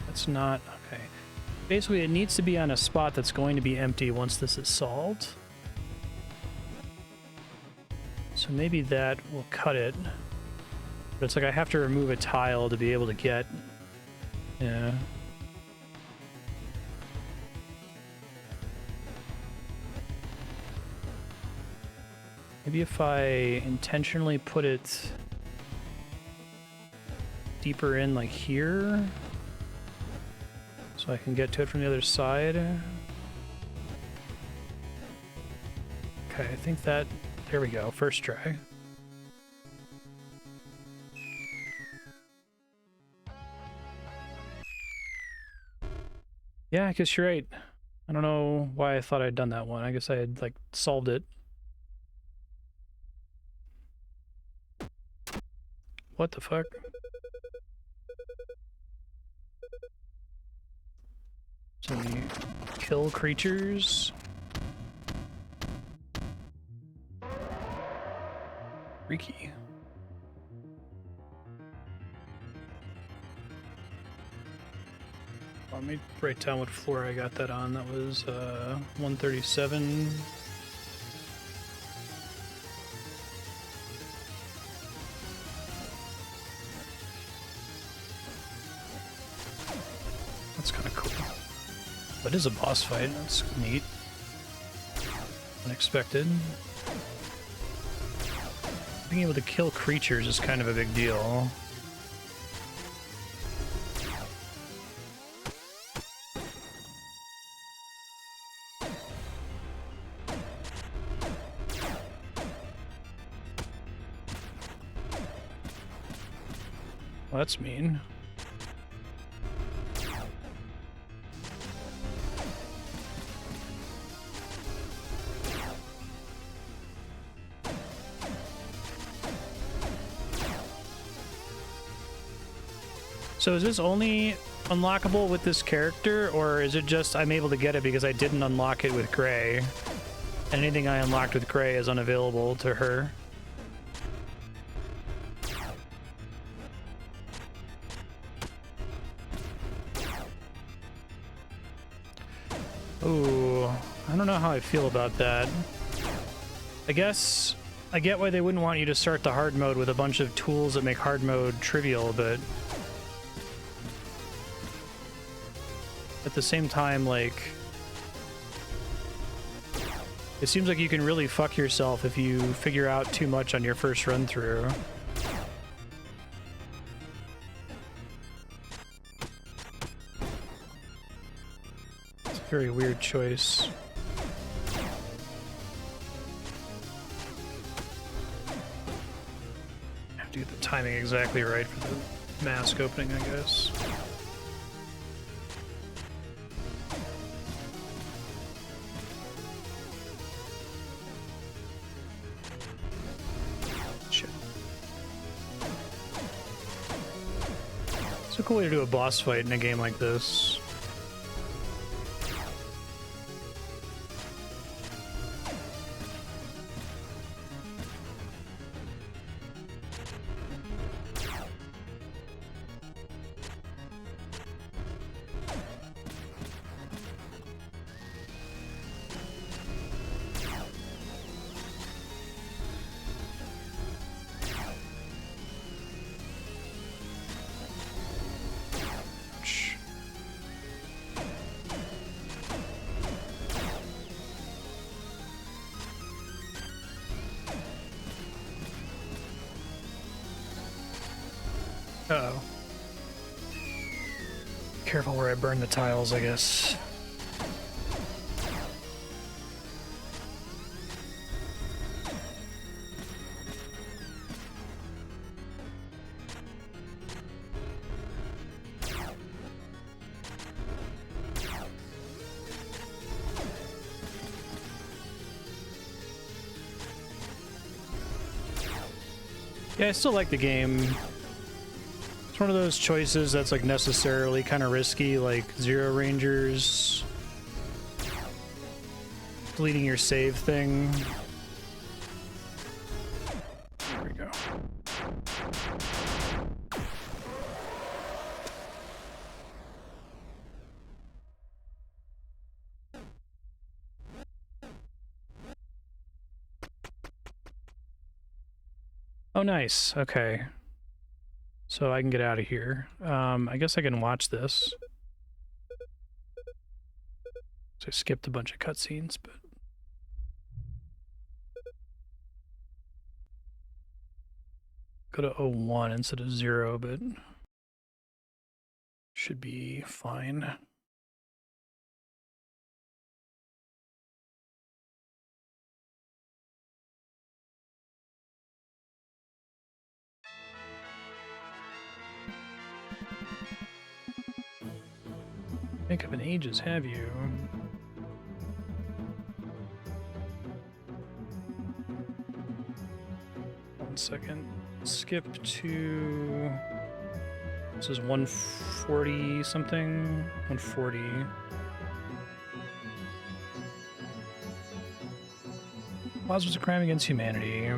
That's not okay. Basically, it needs to be on a spot that's going to be empty once this is solved. So maybe that will cut it. But it's like I have to remove a tile to be able to get... Yeah. Maybe if I intentionally put it deeper in like here, so I can get to it from the other side. Okay, I think that, there we go, first try. Yeah, I guess you're right. I don't know why I thought I'd done that one. I guess I had, like, solved it. What the fuck? So you kill creatures. Freaky. Let me write down what floor I got that on. That was 137. That's kind of cool. That is a boss fight. That's neat. Unexpected. Being able to kill creatures is kind of a big deal. Well, that's mean. So is this only unlockable with this character, or is it just I'm able to get it because I didn't unlock it with Gray? And anything I unlocked with Gray is unavailable to her? Ooh, I don't know how I feel about that. I guess I get why they wouldn't want you to start the hard mode with a bunch of tools that make hard mode trivial, but at the same time, like, it seems like you can really fuck yourself if you figure out too much on your first run through. It's a very weird choice. I have to get the timing exactly right for the mask opening, I guess. It's a cool way to do a boss fight in a game like this. Uh-oh. Careful where I burn the tiles, I guess. Yeah, I still like the game. It's one of those choices that's like necessarily kind of risky, like Zero Rangers, deleting your save thing. There we go. Oh, nice. Okay. So I can get out of here. I guess I can watch this. So I skipped a bunch of cutscenes, but... Go to 01 instead of 0, but... Should be fine. Makeup in ages, have you? One second. Skip to... This is 140 something? 140. Laws was a crime against humanity.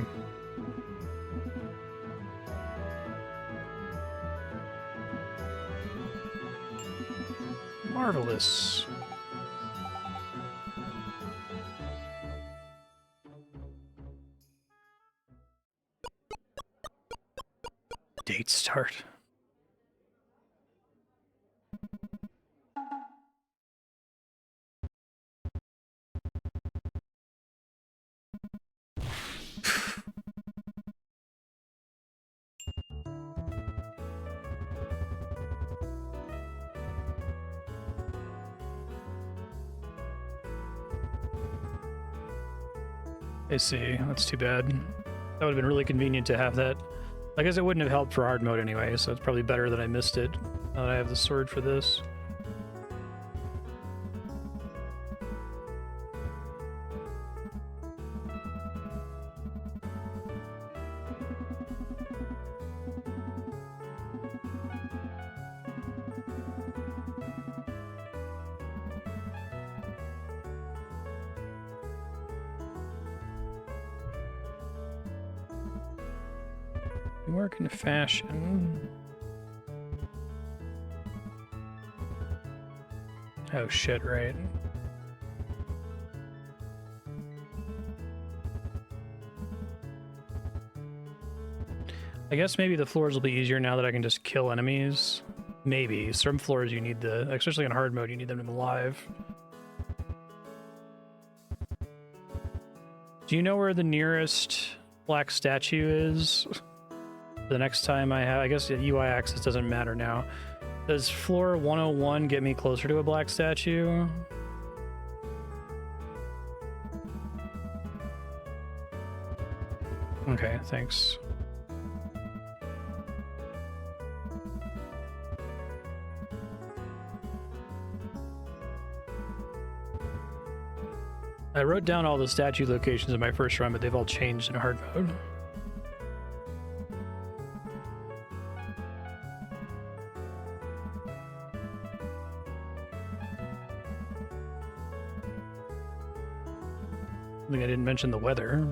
Marvelous. Date start. I see. That's too bad. That would have been really convenient to have that. I guess it wouldn't have helped for hard mode anyway, so it's probably better that I missed it. Now that I have the sword for this. You work in fashion. Oh shit, right. I guess maybe the floors will be easier now that I can just kill enemies. Maybe. Some floors you need the, especially in hard mode, you need them alive. Do you know where the nearest black statue is? The next time I have, I guess UI access doesn't matter now. Does floor 101 get me closer to a black statue? Okay, thanks. I wrote down all the statue locations in my first run, but they've all changed in hard mode. I think I didn't mention the weather.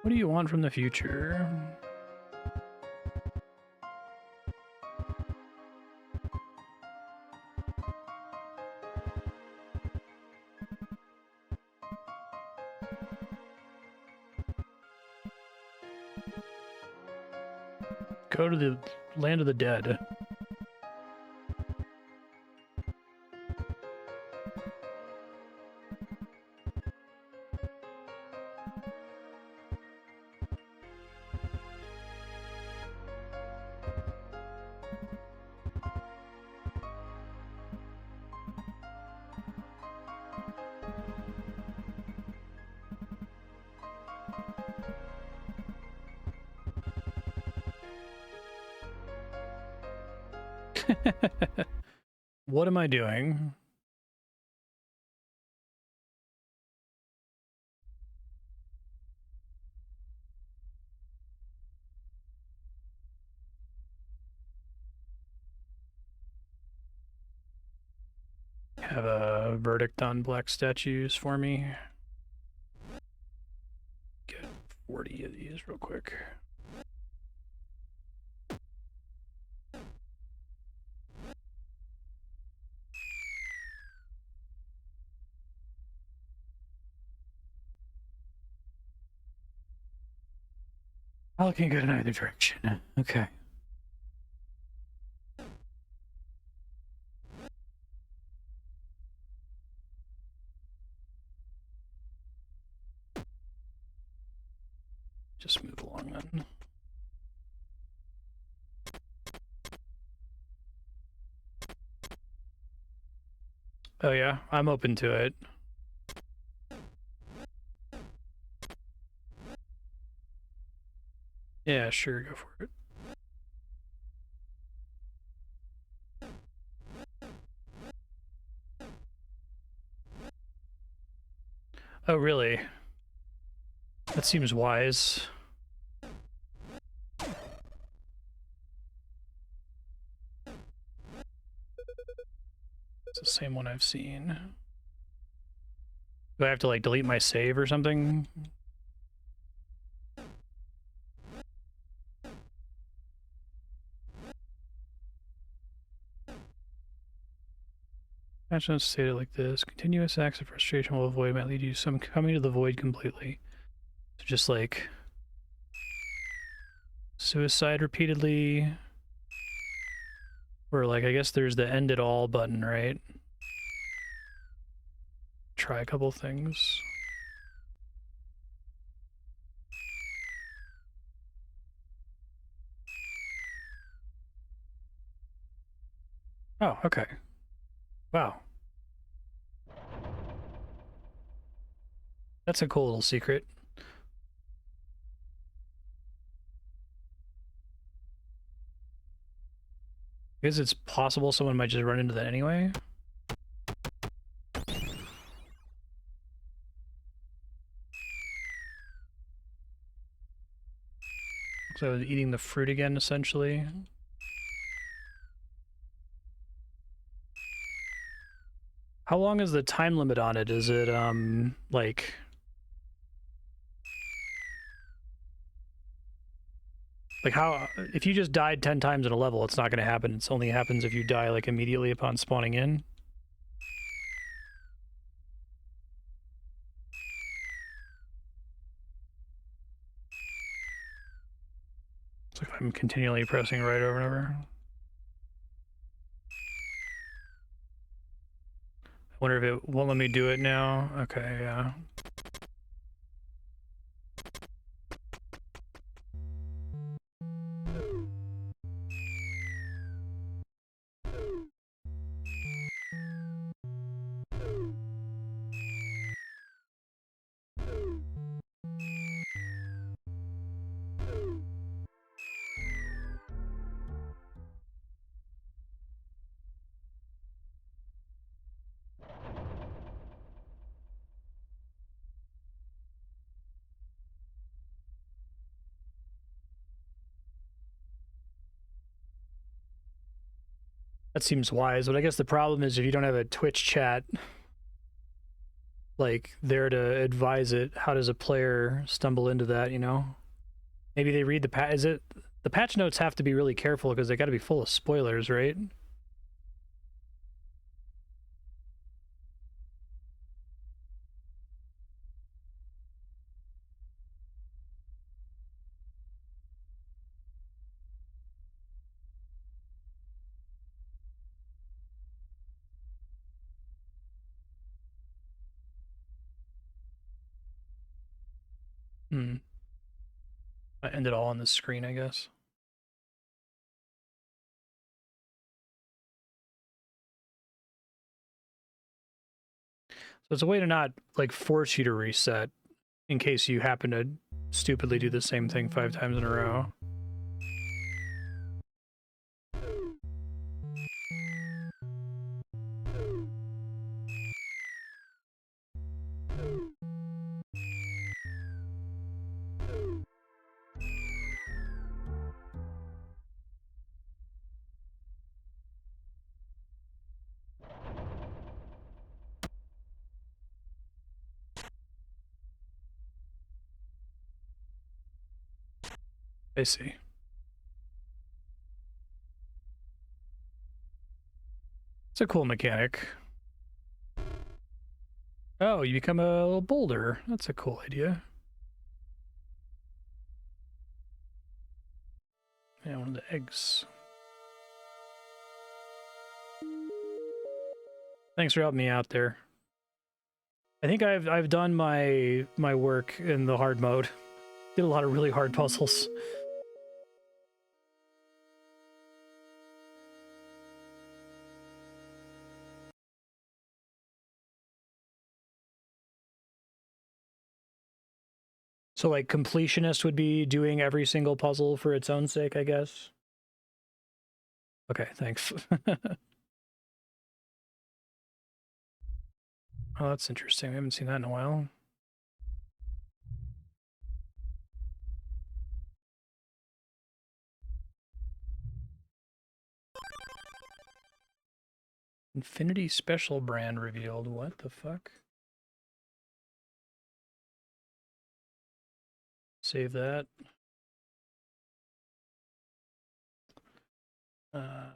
What do you want from the future? Go to the land of the dead. What am I doing? Have a verdict on black statues for me. 40 of these real quick. I can't go in either direction. Okay. Just move along then. Oh yeah, I'm open to it. Yeah, sure, go for it. Oh really? That seems wise. It's the same one I've seen. Do I have to like delete my save or something? Patch notes stated like this: continuous acts of frustration while avoid might lead you to some coming to the void completely. So just like suicide repeatedly, or like I guess there's the end it all button, right? Try a couple things. Oh, okay. Wow. That's a cool little secret. I guess it's possible someone might just run into that anyway. So eating the fruit again, essentially. How long is the time limit on it? Is it, like... Like how, if you just died 10 times in a level, it's not going to happen. It only happens if you die like immediately upon spawning in. It's like I'm continually pressing right over and over. I wonder if it won't let me do it now. Okay, yeah. That seems wise, but I guess the problem is if you don't have a Twitch chat, like, there to advise it, how does a player stumble into that, you know? Maybe they read the patch. Is it... The patch notes have to be really careful because they got to be full of spoilers, right? Hmm. I end it all on the screen, I guess. So it's a way to not, like, force you to reset in case you happen to stupidly do the same thing 5 times in a row. I see. It's a cool mechanic. Oh, you become a little boulder. That's a cool idea. Yeah, one of the eggs. Thanks for helping me out there. I think I've done my work in the hard mode. Did a lot of really hard puzzles. So like completionist would be doing every single puzzle for its own sake, I guess. Okay, thanks. Oh, that's interesting. I haven't seen that in a while. Infinity Special brand revealed. What the fuck? Save that. Uh,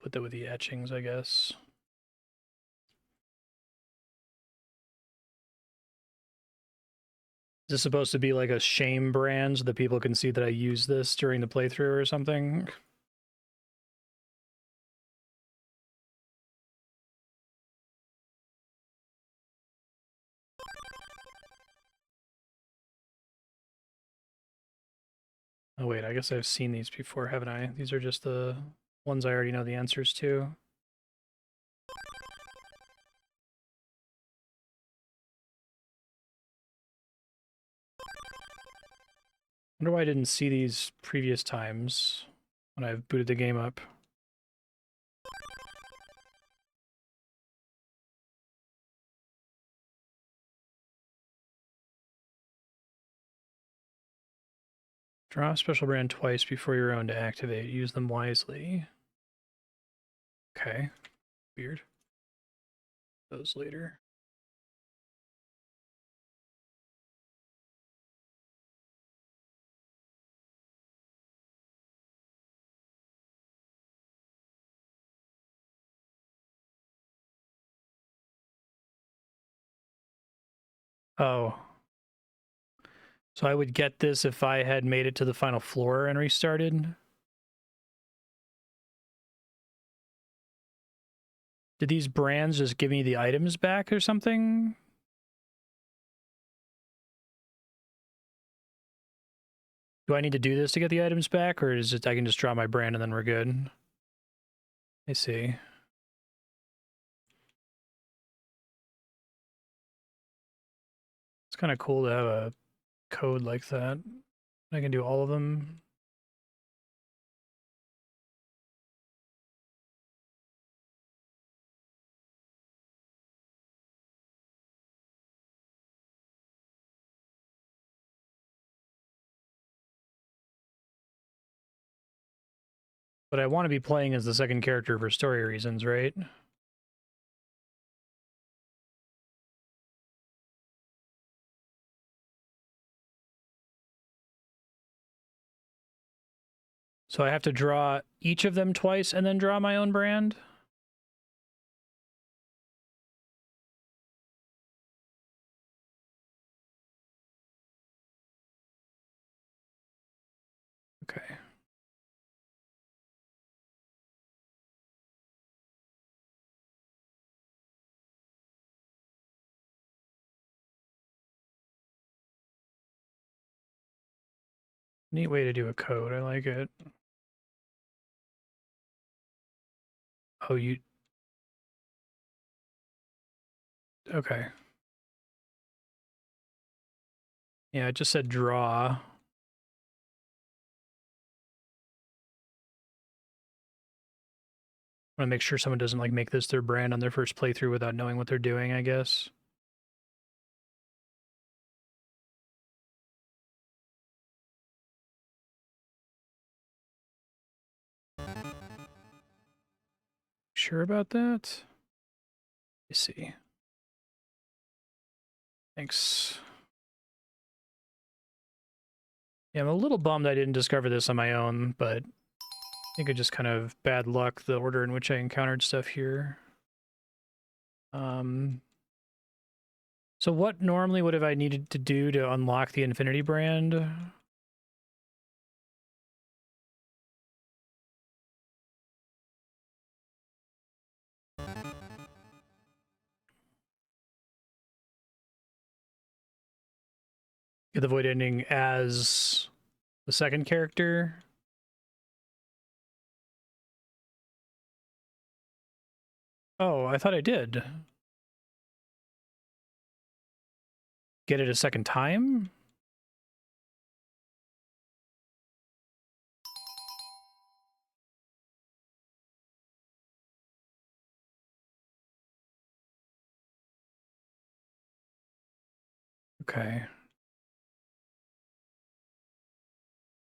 put that with the etchings, I guess. Is this supposed to be like a shame brand so that people can see that I use this during the playthrough or something? Oh wait, I guess I've seen these before, haven't I? These are just the ones I already know the answers to. Wonder why I didn't see these previous times when I've booted the game up. Draw a special brand twice before your own to activate. Use them wisely. Okay. Weird. Those later. Oh. So I would get this if I had made it to the final floor and restarted? Did these brands just give me the items back or something? Do I need to do this to get the items back, or is it I can just draw my brand and then we're good? I see. It's kind of cool to have a code like that. I can do all of them. But I want to be playing as the second character for story reasons, right? So I have to draw each of them twice and then draw my own brand? Okay. Neat way to do a code. I like it. Oh, you... Okay. Yeah, it just said draw. I want to make sure someone doesn't like make this their brand on their first playthrough without knowing what they're doing, I guess. sure about that? Let's see. Thanks. Yeah, I'm a little bummed I didn't discover this on my own, but I think it just kind of bad luck, the order in which I encountered stuff here. So what normally would have I needed to do to unlock the Infinity brand? Get the void ending as the second character. Oh, I thought I did. Get it a second time? Okay.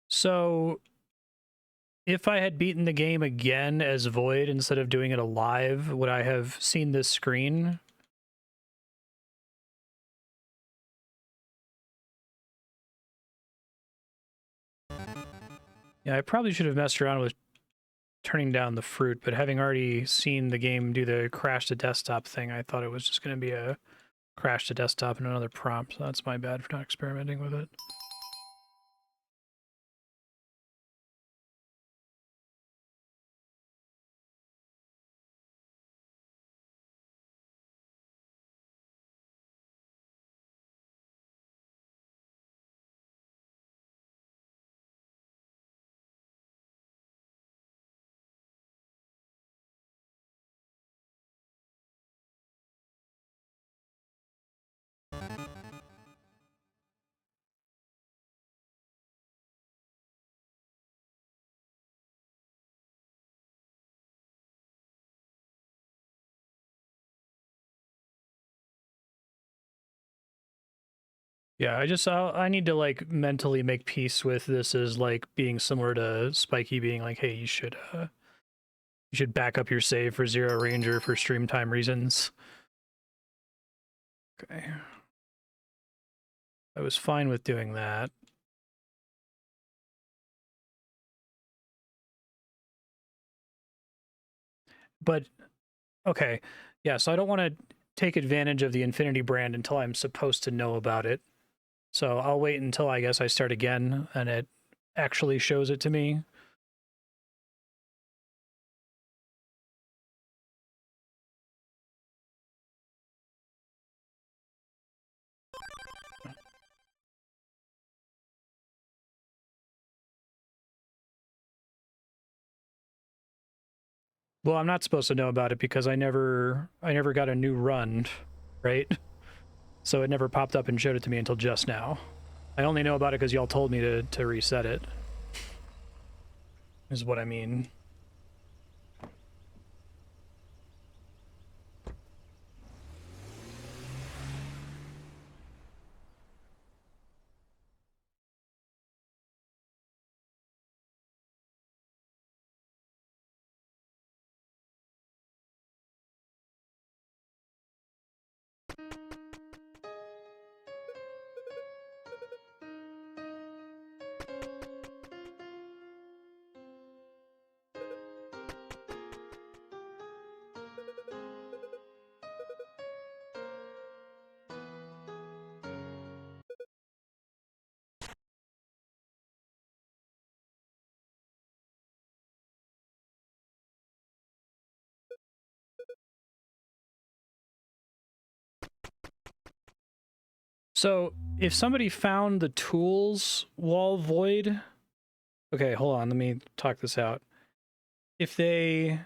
So if I had beaten the game again as Void instead of doing it alive, would I have seen this screen? Yeah, I probably should have messed around with turning down the fruit, but having already seen the game do the crash to desktop thing, I thought it was just going to be a crash to desktop and another prompt. So that's my bad for not experimenting with it. Yeah, I need to like mentally make peace with this as like being similar to Spiky being like, hey, you should back up your save for Zero Ranger for stream time reasons. Okay. I was fine with doing that. But okay. Yeah, so I don't want to take advantage of the Infinity brand until I'm supposed to know about it. So I'll wait until I guess I start again and it actually shows it to me. Well, I'm not supposed to know about it because I never got a new run, right? So it never popped up and showed it to me until just now. I only know about it because y'all told me to reset it. Is what I mean. So if somebody found the tools wall void, okay, hold on, let me talk this out. If they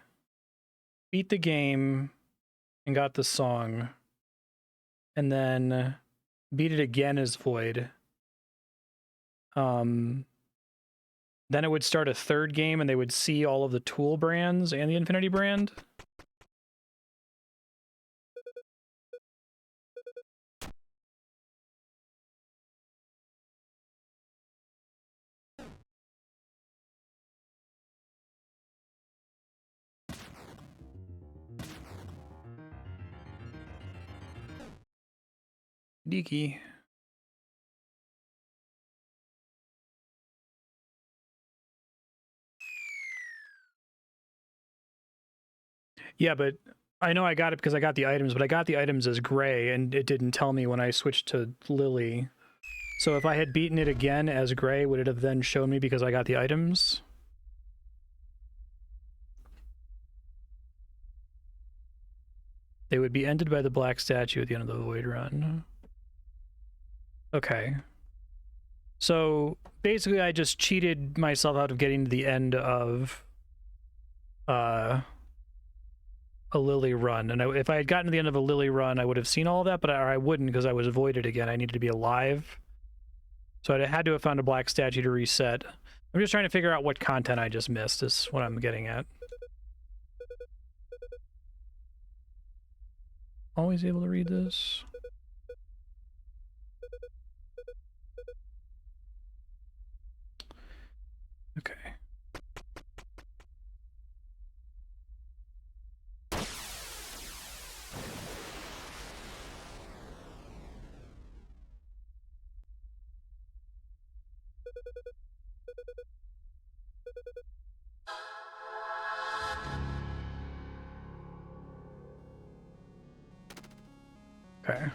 beat the game and got the song, and then beat it again as void, then it would start a third game and they would see all of the tool brands and the Infinity brand. Deaky. Yeah, but I know I got it because I got the items, but I got the items as gray, and it didn't tell me when I switched to Lillie. So if I had beaten it again as gray, would it have then shown me because I got the items? They would be ended by the black statue at the end of the void run. Okay. So basically I just cheated myself out of getting to the end of a Lillie run. And if I had gotten to the end of a Lillie run, I would have seen all of that, but I wouldn't because I was voided again. I needed to be alive. So I had to have found a black statue to reset. I'm just trying to figure out what content I just missed is what I'm getting at. Always able to read this. Okay. Okay.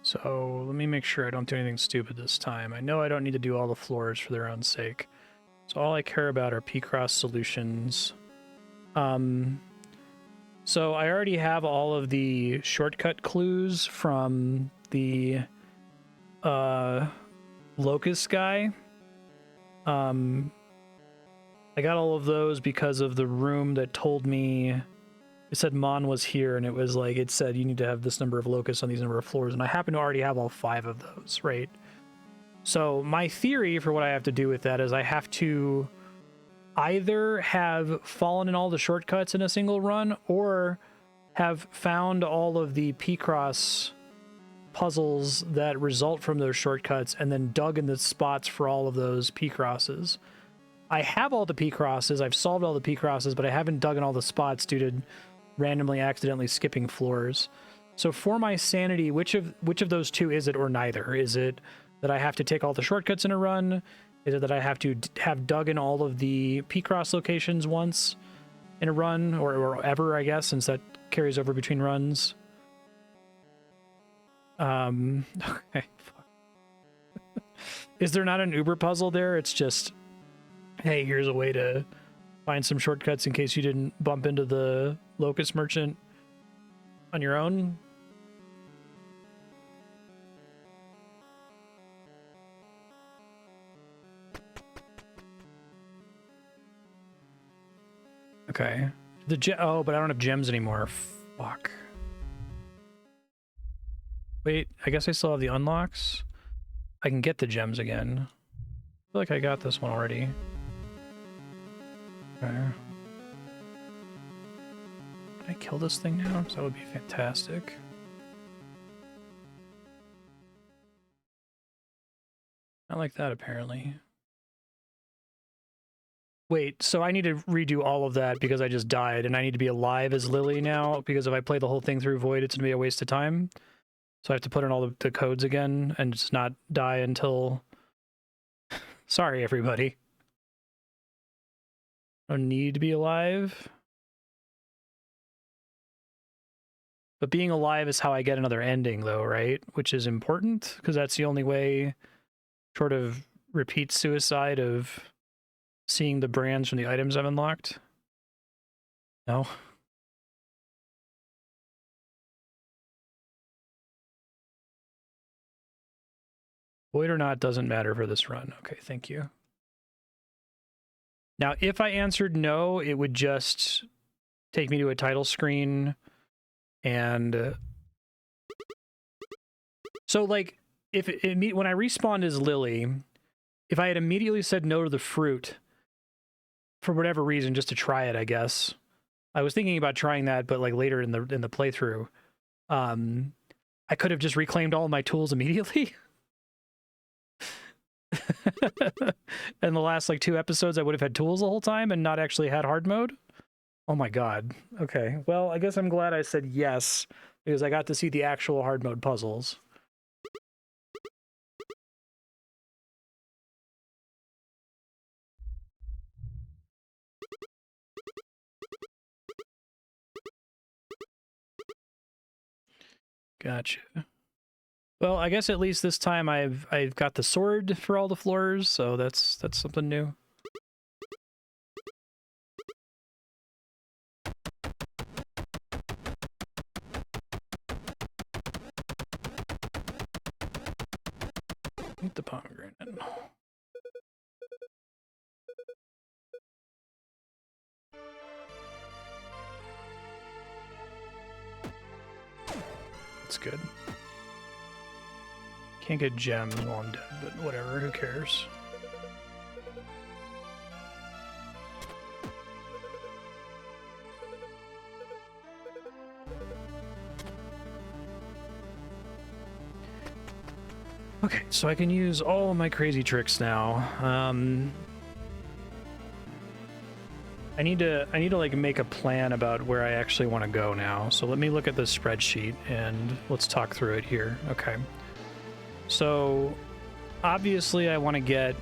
So let me make sure I don't do anything stupid this time. I know I don't need to do all the floors for their own sake. So all I care about are P-Cross solutions. So I already have all of the shortcut clues from the Locust guy. I got all of those because of the room that told me it said Mon was here, and it was like it said you need to have this number of locusts on these number of floors, and I happen to already have all 5 of those, right? So my theory for what I have to do with that is I have to either have fallen in all the shortcuts in a single run or have found all of the P-Cross puzzles that result from those shortcuts and then dug in the spots for all of those P-Crosses. I have all the P-Crosses, I've solved all the P-Crosses, but I haven't dug in all the spots due to randomly accidentally skipping floors. So for my sanity, which of those two is it, or neither? Is it that I have to take all the shortcuts in a run? Is it that I have to have dug in all of the P-Cross locations once in a run, or ever, I guess, since that carries over between runs? Okay. Is there not an Uber puzzle there? It's just, hey, here's a way to find some shortcuts in case you didn't bump into the Locust Merchant on your own? Okay. Oh, but I don't have gems anymore. Fuck. Wait, I guess I still have the unlocks. I can get the gems again. I feel like I got this one already. Okay. Can I kill this thing now? Because that would be fantastic. Not like that, apparently. Wait, so I need to redo all of that because I just died, and I need to be alive as Lillie now, because if I play the whole thing through Void, it's going to be a waste of time. So I have to put in all the codes again and just not die until... Sorry, everybody. I don't need to be alive. But being alive is how I get another ending, though, right? Which is important, because that's the only way, sort of, repeat suicide of seeing the brands from the items I've unlocked. No? Void or not doesn't matter for this run. Okay, thank you. Now, if I answered no, it would just take me to a title screen, and... So, like, when I respawned as Lillie, if I had immediately said no to the fruit, for whatever reason, just to try it, I guess. I was thinking about trying that, but like later in the playthrough, I could have just reclaimed all of my tools immediately. In the last like 2 episodes, I would have had tools the whole time and not actually had hard mode. Oh my god. Okay. Well, I guess I'm glad I said yes, because I got to see the actual hard mode puzzles. Gotcha. Well, I guess at least this time I've got the sword for all the floors, so that's something new. Eat the pomegranate. That's good. Can't get gems while I'm dead, but whatever, who cares? Okay, so I can use all of my crazy tricks now. I need to like make a plan about where I actually want to go now. So let me look at the spreadsheet and let's talk through it here. Okay. So obviously I want to get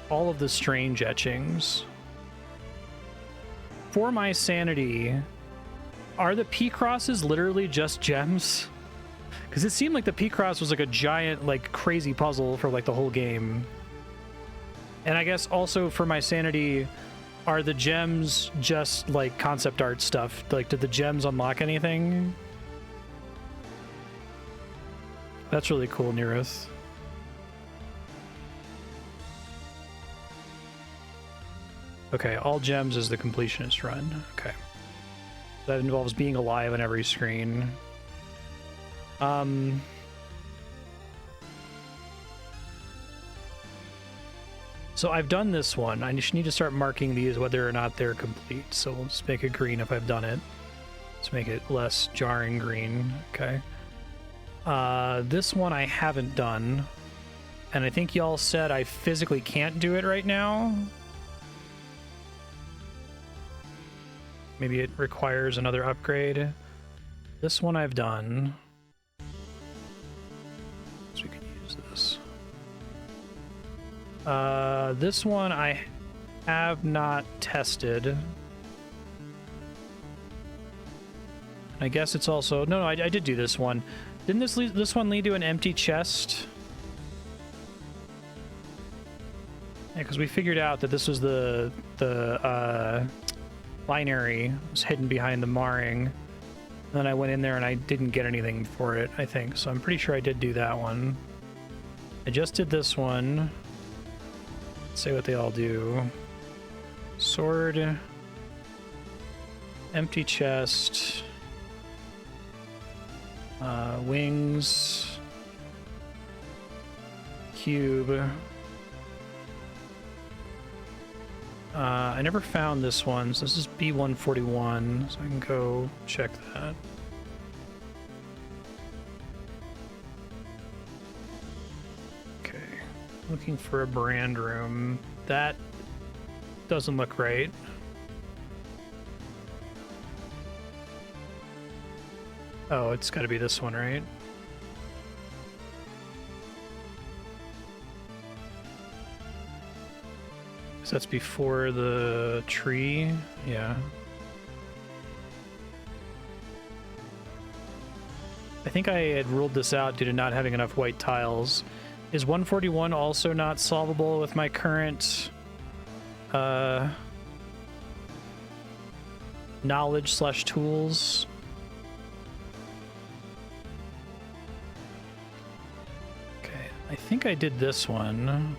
all of the strange etchings. For my sanity, are the P-crosses literally just gems? Because it seemed like the P-cross was like a giant, like crazy puzzle for like the whole game. And I guess also for my sanity, are the gems just like concept art stuff? Like, did the gems unlock anything? That's really cool, Neruth. Okay, all gems is the completionist run. Okay. That involves being alive on every screen. So I've done this one. I just need to start marking these whether or not they're complete. So we'll just make it green if I've done it. Let's make it less jarring green. Okay. This one I haven't done. And I think y'all said I physically can't do it right now. Maybe it requires another upgrade. This one I've done. So we can use this. This one I have not tested. I guess it's also... No, I did do this one. Didn't this one lead to an empty chest? Yeah, because we figured out that this was the binary was hidden behind the marring. And then I went in there and I didn't get anything for it, I think. So I'm pretty sure I did do that one. I just did this one. Let's see what they all do. Sword. Empty chest. Wings. Cube. I never found this one, so this is B141, so I can go check that. Okay, looking for a brand room. That doesn't look right. Oh, it's got to be this one, right? So that's before the tree, yeah. I think I had ruled this out due to not having enough white tiles. Is 141 also not solvable with my current knowledge/tools? Okay, I think I did this one.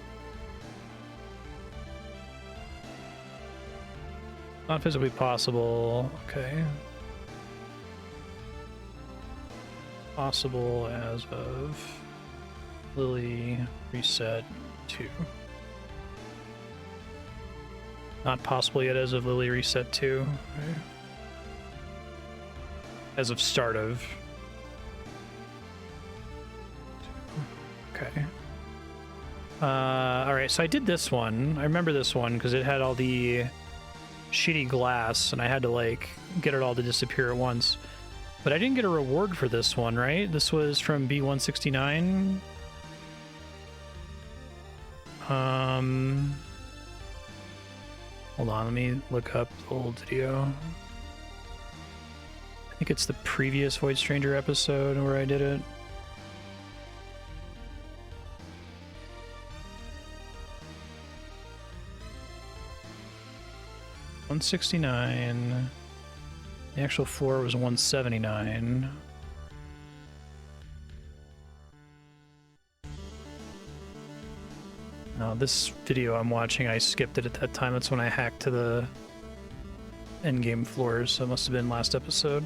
Not physically possible. Okay. Possible as of Lillie reset 2. Not possible yet as of Lillie reset 2. Okay. As of start of. Okay. Alright, so I did this one. I remember this one because it had all the shitty glass, and I had to like get it all to disappear at once. But I didn't get a reward for this one, right? This was from B119. Hold on, let me look up the old video. I think it's the previous Void Stranger episode where I did it. $169. The actual floor was $179. Now this video I'm watching, I skipped it at that time. That's when I hacked to the endgame floors, so it must have been last episode.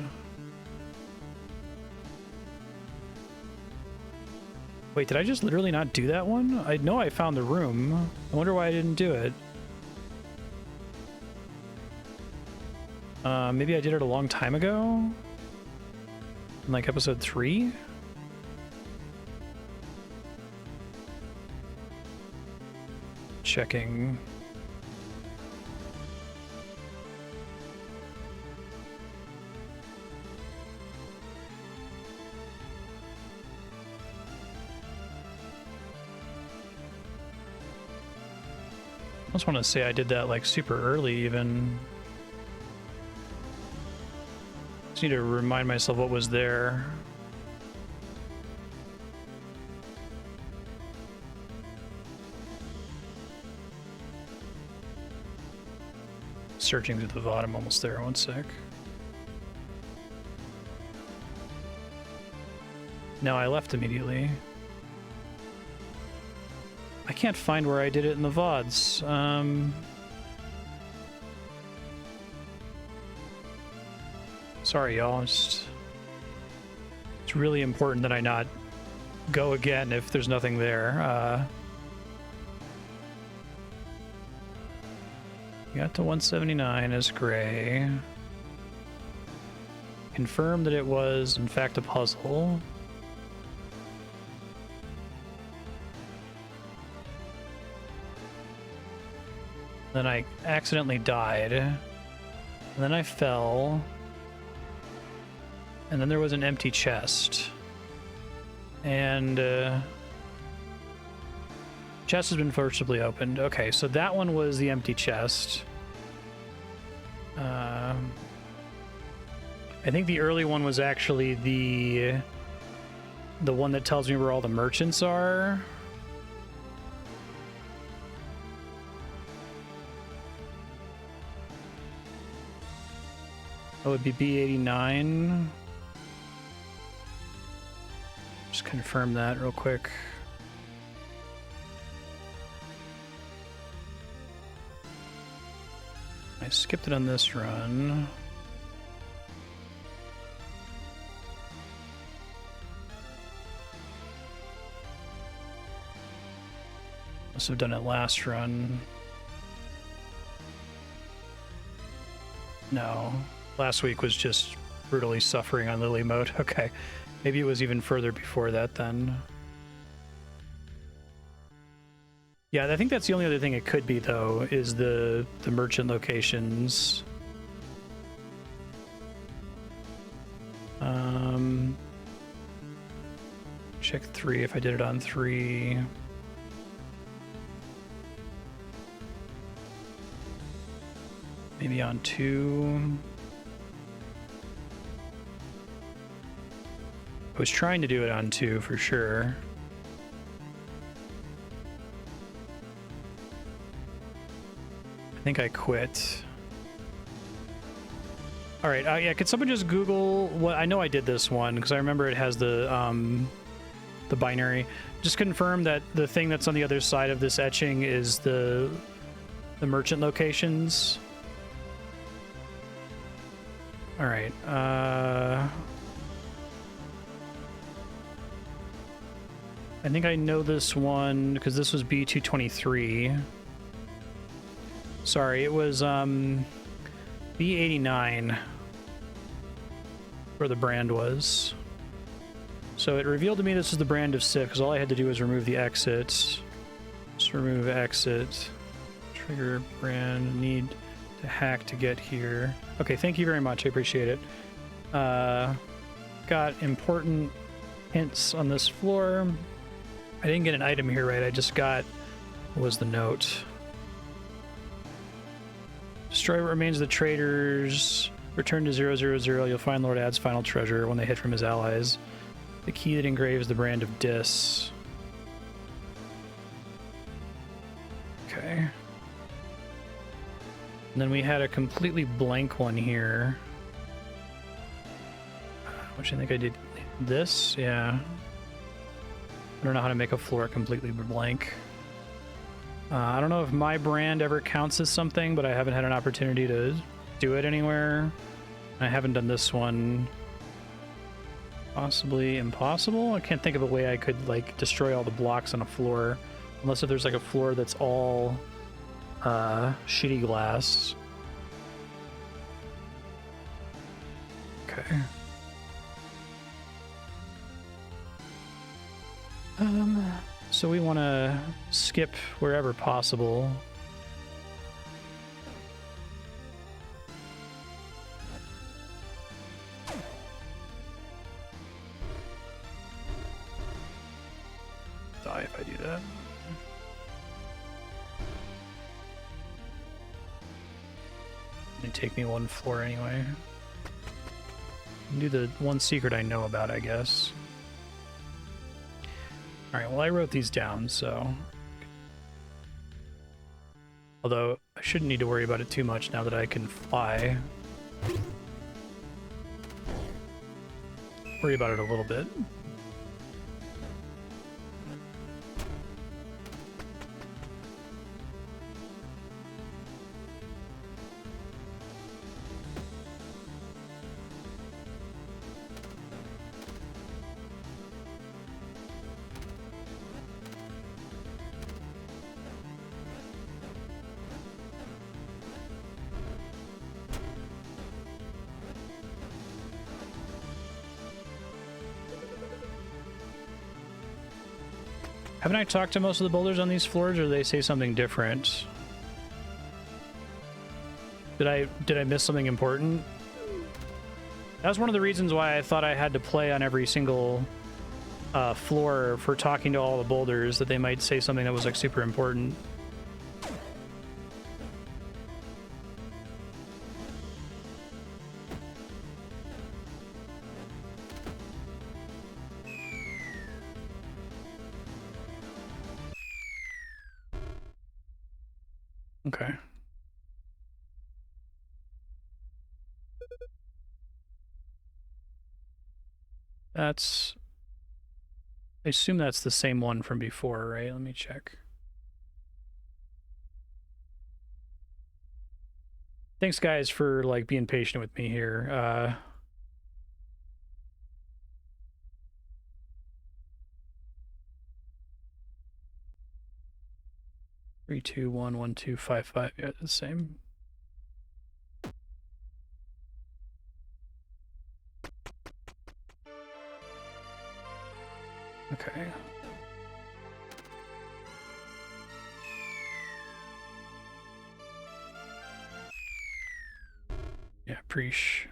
Wait, did I just literally not do that one? I know I found the room. I wonder why I didn't do it. Maybe I did it a long time ago? In like episode 3? Checking. I just want to say I did that like super early even. Just need to remind myself what was there. Searching through the VOD, I'm almost there, one sec. No, I left immediately. I can't find where I did it in the VODs. Sorry, y'all. It's really important that I not go again if there's nothing there. Got to 179 as gray. Confirmed that it was, in fact, a puzzle. Then I accidentally died. And then I fell. And then there was an empty chest. And chest has been forcibly opened. Okay, so that one was the empty chest. I think the early one was actually the one that tells me where all the merchants are. That would be B89. Just confirm that real quick. I skipped it on this run. Must have done it last run. No. Last week was just brutally suffering on Lillie mode. Okay. Maybe it was even further before that then. Yeah, I think that's the only other thing it could be, though, is the merchant locations. Check 3 if I did it on 3. Maybe on 2. I was trying to do it on 2 for sure. I think I quit. All right, yeah, could someone just Google what? I know I did this one because I remember it has the binary. Just confirm that the thing that's on the other side of this etching is the merchant locations. All right. I think I know this one because this was B223. Sorry, it was B89 where the brand was. So it revealed to me this is the brand of SIF because all I had to do was remove the exit. Just remove exit. Trigger brand need to hack to get here. Okay, thank you very much. I appreciate it. Got important hints on this floor. I didn't get an item here, right? I just got... What was the note? Destroy what remains of the traitors. Return to 000. You'll find Lord Ad's final treasure when they hid from his allies. The key that engraves the brand of Dis. Okay. And then we had a completely blank one here. Which I think I did this, yeah. I don't know how to make a floor completely blank. I don't know if my brand ever counts as something, but I haven't had an opportunity to do it anywhere. I haven't done this one. Possibly impossible? I can't think of a way I could, like, destroy all the blocks on a floor. Unless if there's, like, a floor that's all shitty glass. Okay. So we want to skip wherever possible. Die if I do that. It'd take me one floor anyway. Do the one secret I know about, I guess. Alright, well I wrote these down, so... Although, I shouldn't need to worry about it too much now that I can fly. Worry about it a little bit. Haven't I talked to most of the boulders on these floors, or do they say something different? Did I miss something important? That was one of the reasons why I thought I had to play on every single floor for talking to all the boulders, that they might say something that was like super important. Okay. That's... I assume that's the same one from before, right? Let me check. Thanks, guys, for, like, being patient with me here. 3211255. Yeah, the same. Okay. Yeah, preach.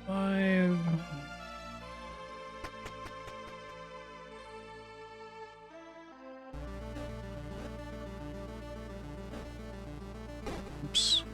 Five. Oops.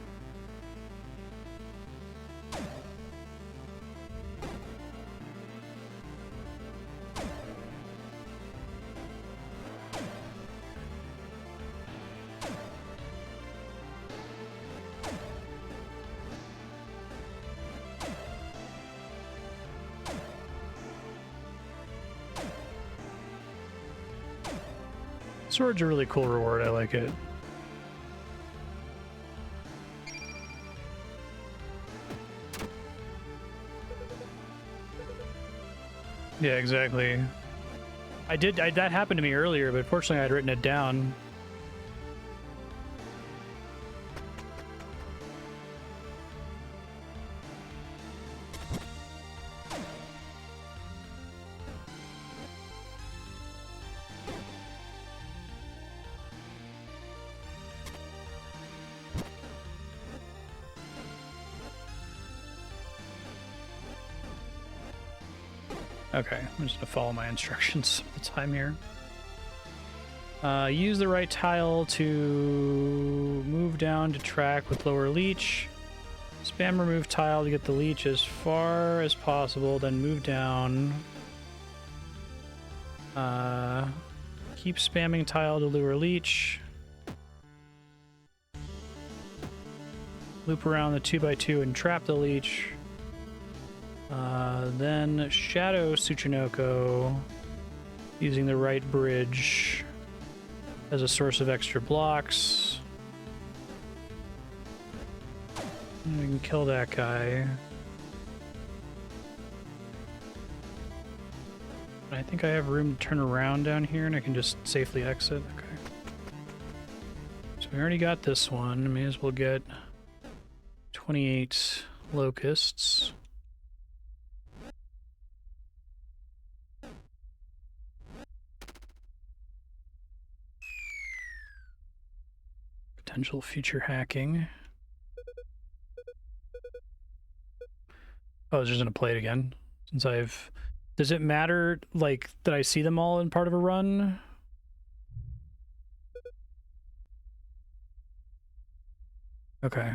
Sword's a really cool reward, I like it. Yeah, exactly. That happened to me earlier, but fortunately I'd written it down. Okay, I'm just gonna follow my instructions all the time here. Use the right tile to move down to track with lower leech. Spam remove tile to get the leech as far as possible, then move down. Keep spamming tile to lure leech. Loop around the 2x2 and trap the leech. Then Shadow Tsuchinoko using the right bridge as a source of extra blocks. And we can kill that guy. I think I have room to turn around down here and I can just safely exit. Okay. So we already got this one. May as well get 28 locusts. Potential future hacking. Oh, I was just gonna play it again since I've. Does it matter, like, that I see them all in part of a run? Okay.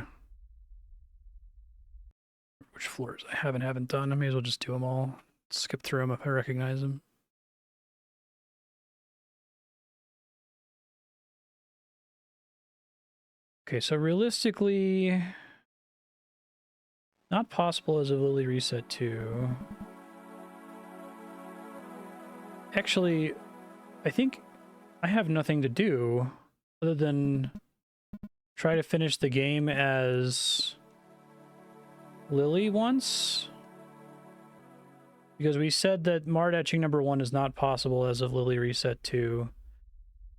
Which floors I haven't done. I may as well just do them all. Skip through them if I recognize them. Okay, so realistically, not possible as a Lillie reset 2. Actually, I think I have nothing to do other than try to finish the game as Lillie once. Because we said that Mard Etching number 1 is not possible as of Lillie reset 2.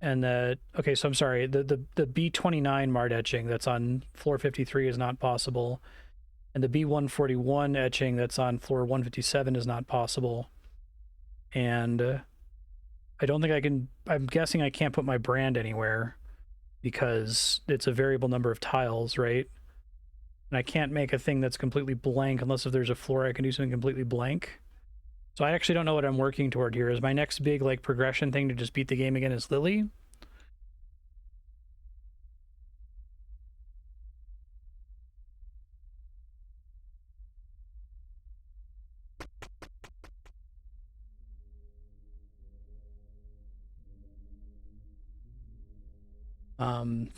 And that, okay, so I'm sorry, the B119 Mard Etching that's on floor 53 is not possible. And the B141 etching that's on floor 157 is not possible. And I don't think I can, I'm guessing I can't put my brand anywhere because it's a variable number of tiles, right? And I can't make a thing that's completely blank unless if there's a floor I can do something completely blank. So I actually don't know what I'm working toward here. Is my next big like progression thing to just beat the game again as Lillie?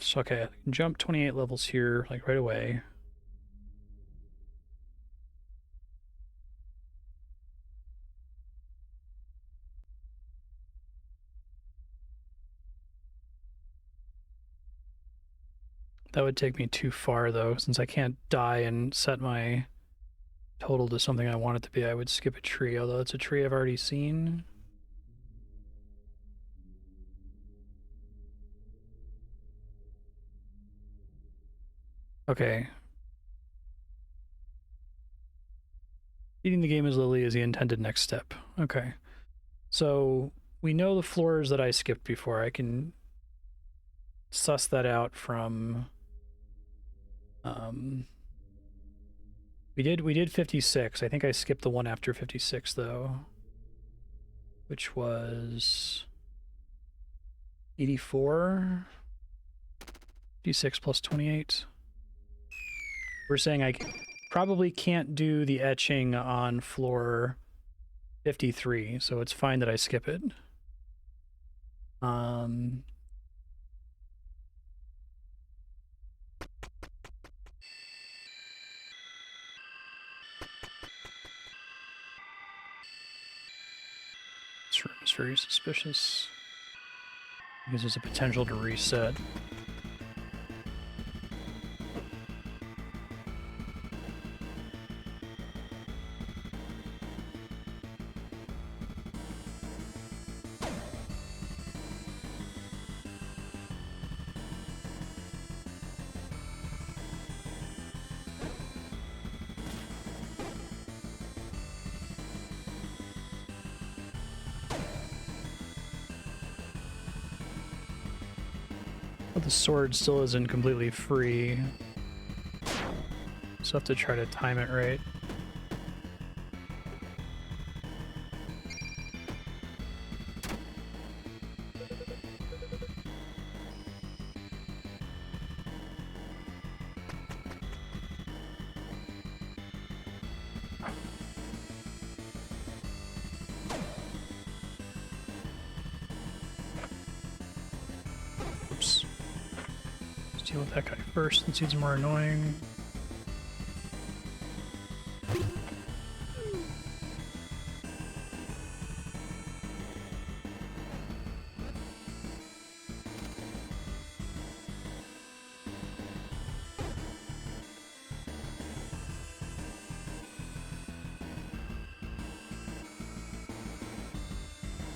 So okay, I can jump 28 levels here, like right away. That would take me too far though, since I can't die and set my total to something I want it to be. I would skip a tree, although it's a tree I've already seen. Okay. Beating the game as Lillie is the intended next step. Okay. So we know the floors that I skipped before. I can suss that out from we did 56. I think I skipped the one after 56 though, which was 84. 56 plus 28. We're saying I probably can't do the etching on floor 53, so it's fine that I skip it. This room is very suspicious because there's a potential to reset. But the sword still isn't completely free. So I have to try to time it right. Oops. Let's deal with that guy first since he's more annoying.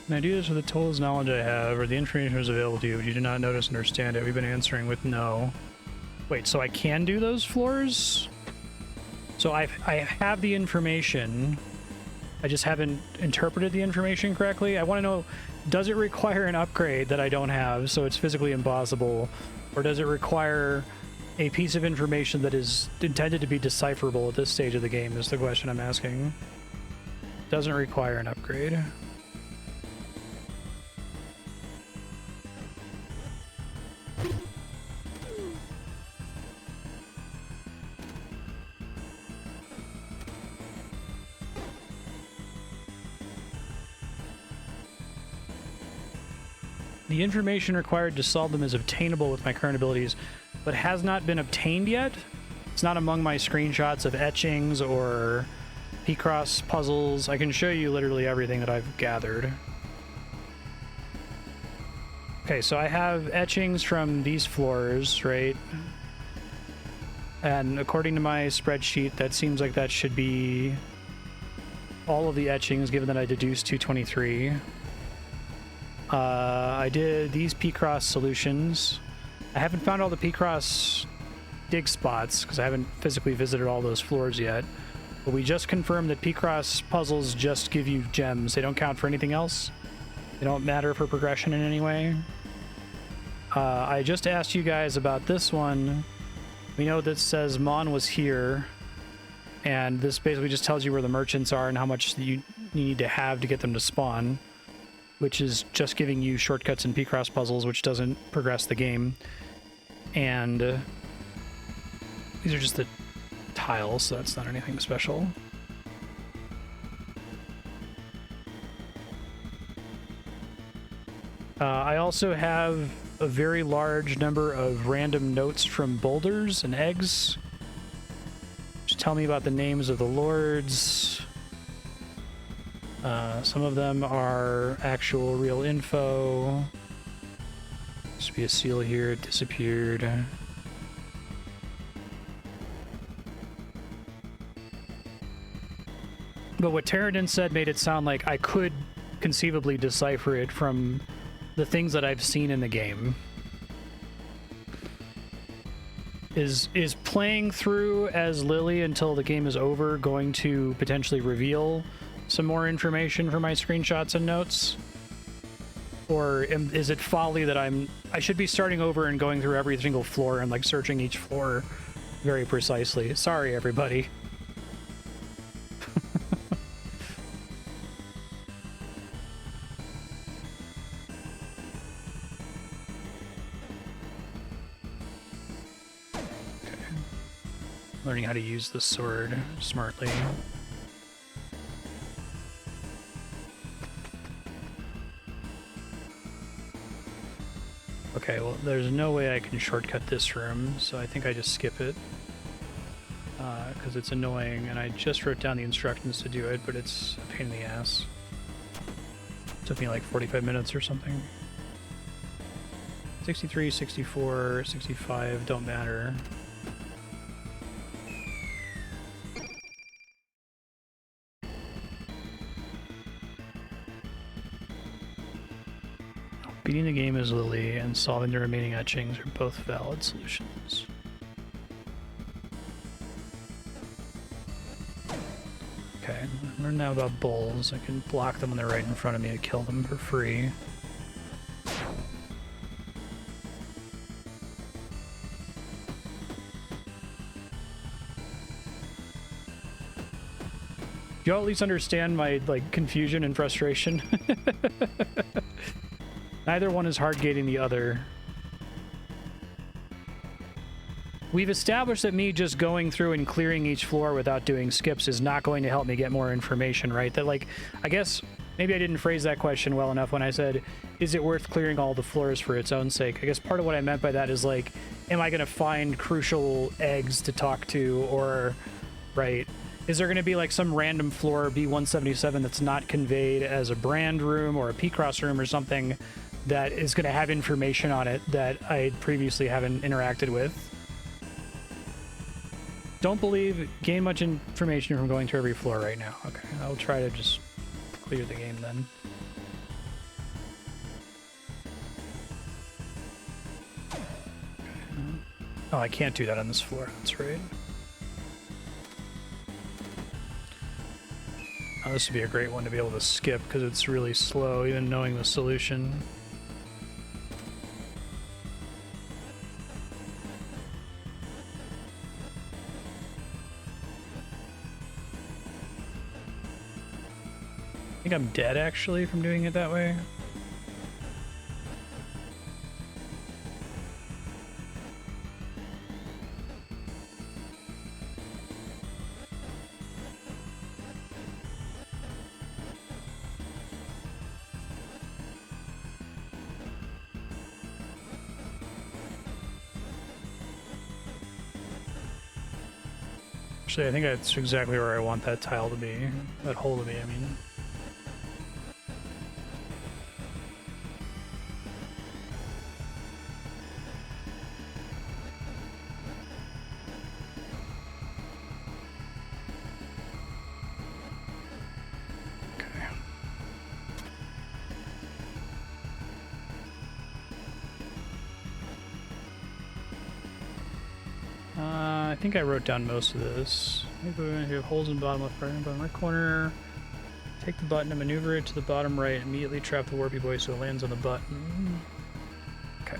Can I do this with the tools knowledge I have, or the information is available to you, but you do not notice and understand it? We've been answering with no. Wait, so I can do those floors? So I have the information. I just haven't interpreted the information correctly. I want to know, does it require an upgrade that I don't have, so it's physically impossible? Or does it require a piece of information that is intended to be decipherable at this stage of the game, is the question I'm asking. Doesn't require an upgrade. The information required to solve them is obtainable with my current abilities, but has not been obtained yet. It's not among my screenshots of etchings or P-cross puzzles. I can show you literally everything that I've gathered. Okay, so I have etchings from these floors, right? And according to my spreadsheet, that seems like that should be all of the etchings, given that I deduced 223. I did these P-cross solutions. I haven't found all the P-cross dig spots because I haven't physically visited all those floors yet. But we just confirmed that P-cross puzzles just give you gems. They don't count for anything else. They don't matter for progression in any way. I just asked you guys about this one. We know that says Mon was here. And this basically just tells you where the merchants are and how much you need to have to get them to spawn, which is just giving you shortcuts in P-cross puzzles, which doesn't progress the game. And these are just the tiles, so that's not anything special. I also have a very large number of random notes from boulders and eggs, which tell me about the names of the lords. Some of them are actual real info. Used to be a seal here, it disappeared. But what Terradin said made it sound like I could conceivably decipher it from the things that I've seen in the game. Is playing through as Lillie until the game is over going to potentially reveal some more information from my screenshots and notes? Or is it folly that I should be starting over and going through every single floor and like searching each floor very precisely? Sorry, everybody. Okay. Learning how to use the sword smartly. Okay, well, there's no way I can shortcut this room, so I think I just skip it. Because it's annoying, and I just wrote down the instructions to do it, but it's a pain in the ass. It took me like 45 minutes or something. 63, 64, 65 don't matter. Beating the game as Lillie and solving the remaining etchings are both valid solutions. Okay, I learned now about bulls. I can block them when they're right in front of me to kill them for free. Do y'all at least understand my like confusion and frustration? Neither one is hard gating the other. We've established that me just going through and clearing each floor without doing skips is not going to help me get more information, right? That, like, I guess maybe I didn't phrase that question well enough when I said, is it worth clearing all the floors for its own sake? I guess part of what I meant by that is, like, am I going to find crucial eggs to talk to, or, right? Is there going to be, like, some random floor B177 that's not conveyed as a brand room or a P-Cross room or something that is going to have information on it that I previously haven't interacted with? Don't believe gain much information from going to every floor right now. Okay, I'll try to just clear the game then. Oh, I can't do that on this floor. That's right. Oh, this would be a great one to be able to skip because it's really slow, even knowing the solution. I think I'm dead, actually, from doing it that way. Actually, I think that's exactly where I want that tile to be. That hole to be, I mean. I think I wrote down most of this. Maybe we're gonna have holes in the bottom left, bottom right corner. Take the button and maneuver it to the bottom right. Immediately trap the Warpy Boy so it lands on the button. Okay.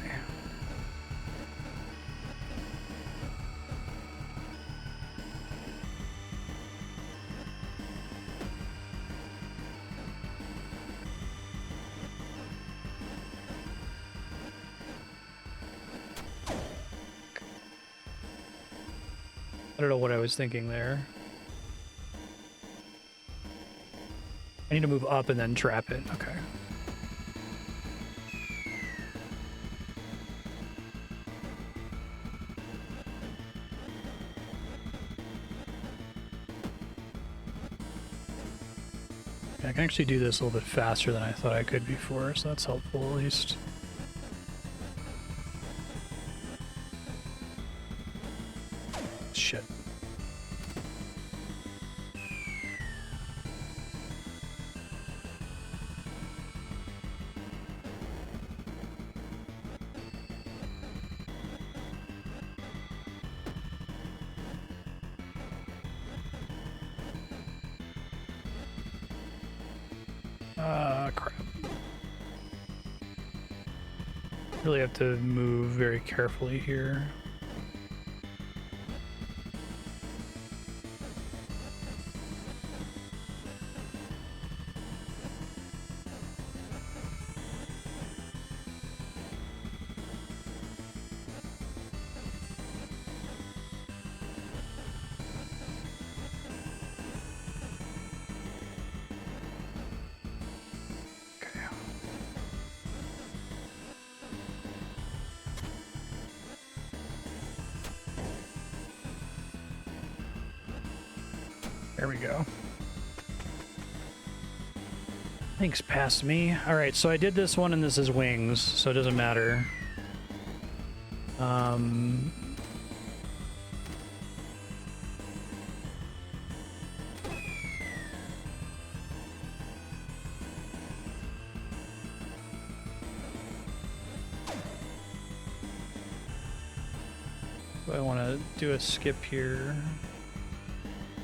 I don't know what I was thinking there. I need to move up and then trap it. Okay. I can actually do this a little bit faster than I thought I could before, so that's helpful at least. Shit. Crap. Really have to move very carefully here. There we go. Thanks, past me. Alright, so I did this one and this is wings, so it doesn't matter. Do I want to do a skip here?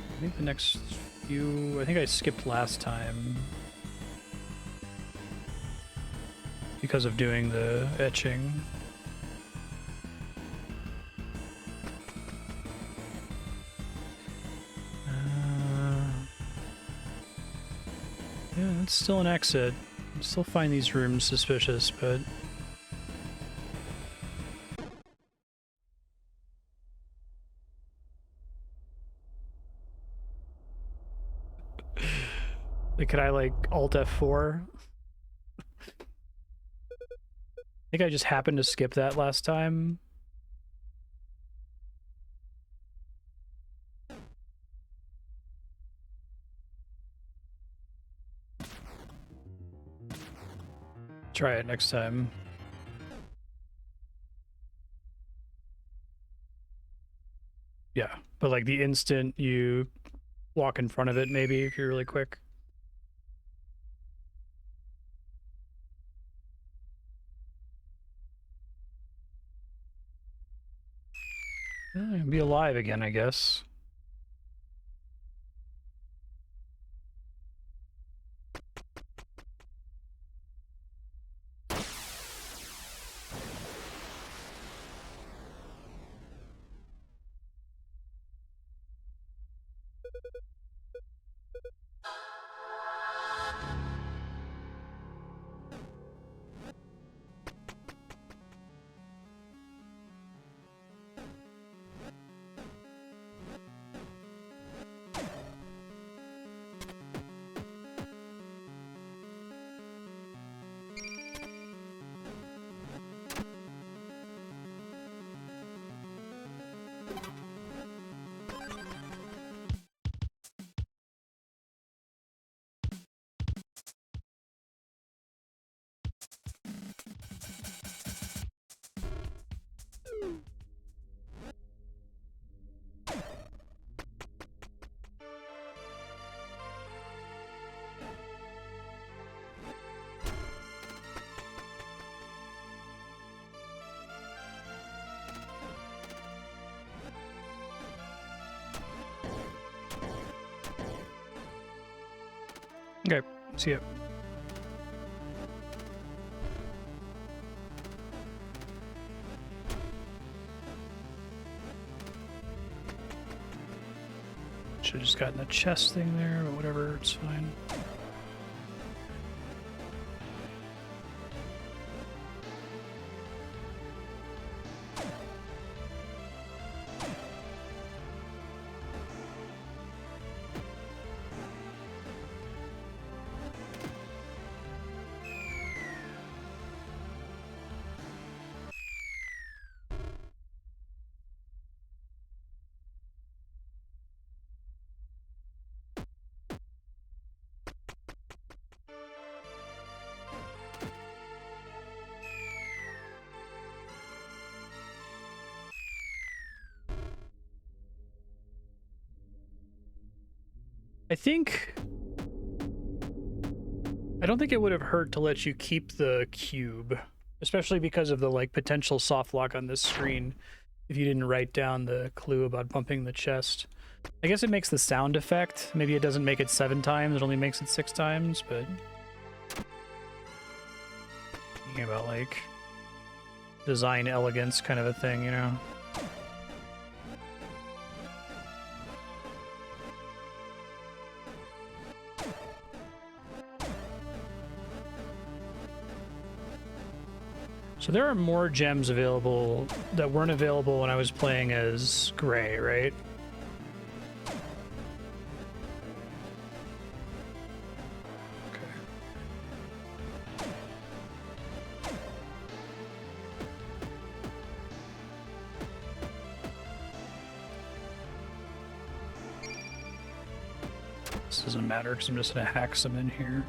I think the next few... I think I skipped last time because of doing the etching. Yeah, it's still an exit. I still find these rooms suspicious, but... Like, could I, like, Alt F4? I think I just happened to skip that last time. Try it next time. Yeah, but like the instant you walk in front of it, maybe, if you're really quick. Be alive again, I guess. Okay, see ya. Should have just gotten the chest thing there, but whatever, it's fine. I don't think it would have hurt to let you keep the cube, especially because of the like potential soft lock on this screen if you didn't write down the clue about bumping the chest. I guess it makes the sound effect. Maybe it doesn't make it 7 times, it only makes it 6 times, but thinking about like design elegance kind of a thing, you know? So there are more gems available that weren't available when I was playing as Gray, right? Okay. This doesn't matter because I'm just gonna hack some in here.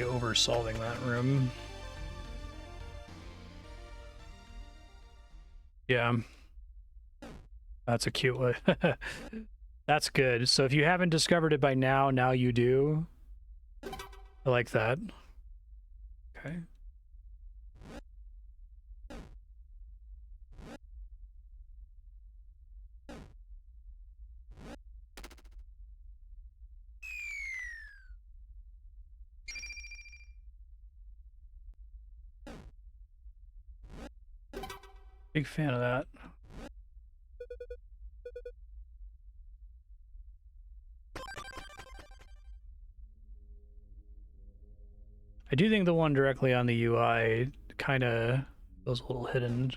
Over solving that room. Yeah. That's a cute one. That's good. So if you haven't discovered it by now, now you do. I like that. Okay. Big fan of that. I do think the one directly on the UI kind of feels a little hidden.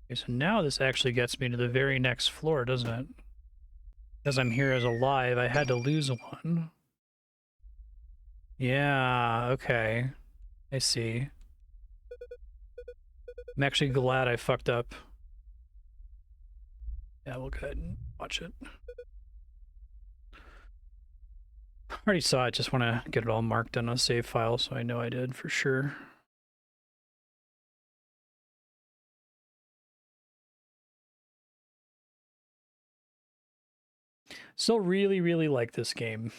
Okay, so now this actually gets me to the very next floor, doesn't it? Because I'm here as alive, I had to lose one. Yeah, okay. I see. I'm actually glad I fucked up. Yeah, we'll go ahead and watch it. I already saw it, just want to get it all marked on a save file so I know I did for sure. Still really, really like this game.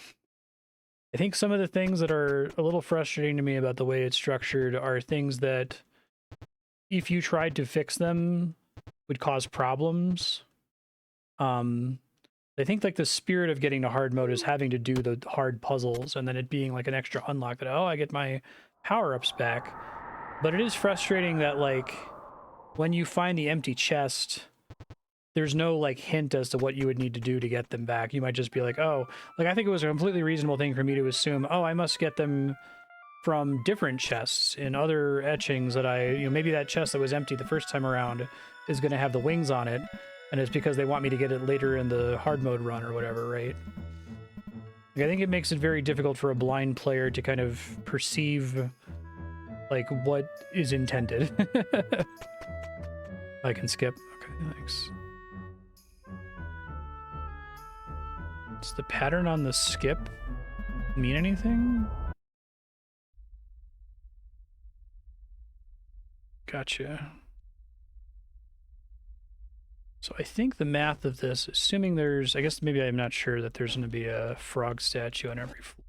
I think some of the things that are a little frustrating to me about the way it's structured are things that, if you tried to fix them, would cause problems. I think like the spirit of getting to hard mode is having to do the hard puzzles and then it being like an extra unlock that, oh, I get my power-ups back. But it is frustrating that like when you find the empty chest, there's no like hint as to what you would need to do to get them back. You might just be like, oh, like I think it was a completely reasonable thing for me to assume, oh, I must get them from different chests in other etchings that maybe that chest that was empty the first time around is going to have the wings on it, and it's because they want me to get it later in the hard mode run or whatever, right? Like, I think it makes it very difficult for a blind player to kind of perceive like what is intended. I can skip. Okay, thanks. Does the pattern on the skip mean anything? Gotcha. So I think the math of this, assuming there's, I guess maybe I'm not sure that there's going to be a frog statue on every floor.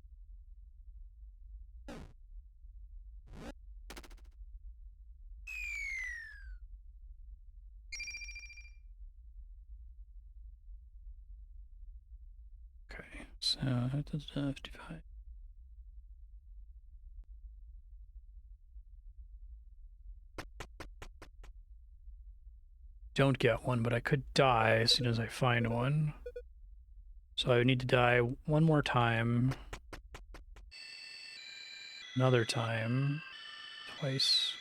Okay, so 55. Don't get one, but I could die as soon as I find one. So I would need to die one more time. Another time. Twice.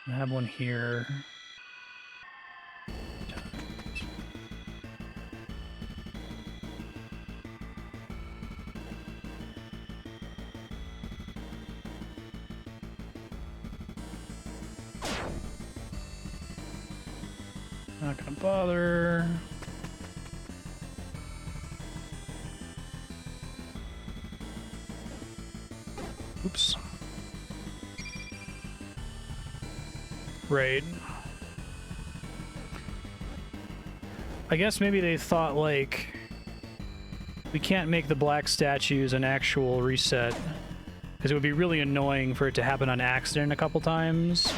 I have one here. Not gonna bother. Oops. Right. I guess maybe they thought, like, we can't make the black statues an actual reset, because it would be really annoying for it to happen on accident a couple times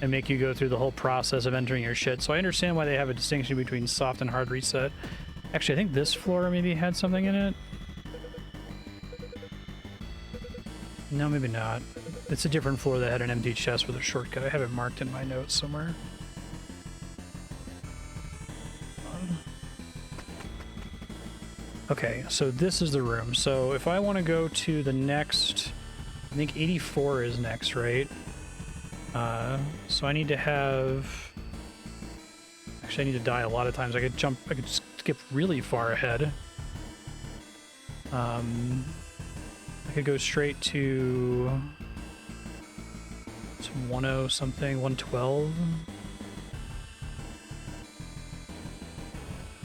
and make you go through the whole process of entering your shit. So I understand why they have a distinction between soft and hard reset. Actually, I think this floor maybe had something in it. No, maybe not. It's a different floor that had an empty chest with a shortcut. I have it marked in my notes somewhere. Okay, so this is the room. So if I want to go to the next, I think 84 is next, right? So I need to have, actually I need to die a lot of times. I could skip really far ahead. I could go straight to 10 something, 112.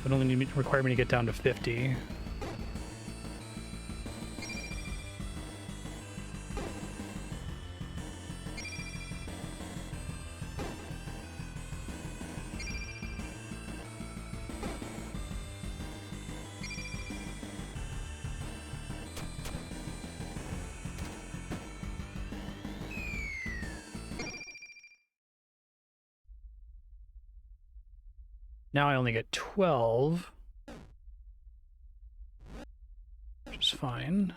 It only require me to get down to 50. Now I only get 12, which is fine.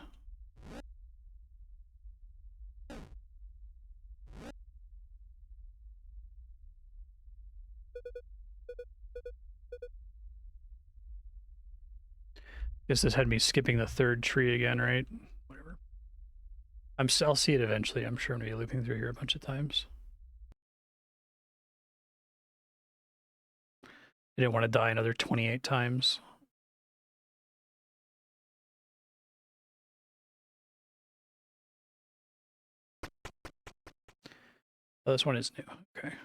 Guess this had me skipping the third tree again, right? Whatever. I'll see it eventually. I'm sure I'm gonna be looping through here a bunch of times. I didn't want to die another 28 times. Oh, this one is new. Okay.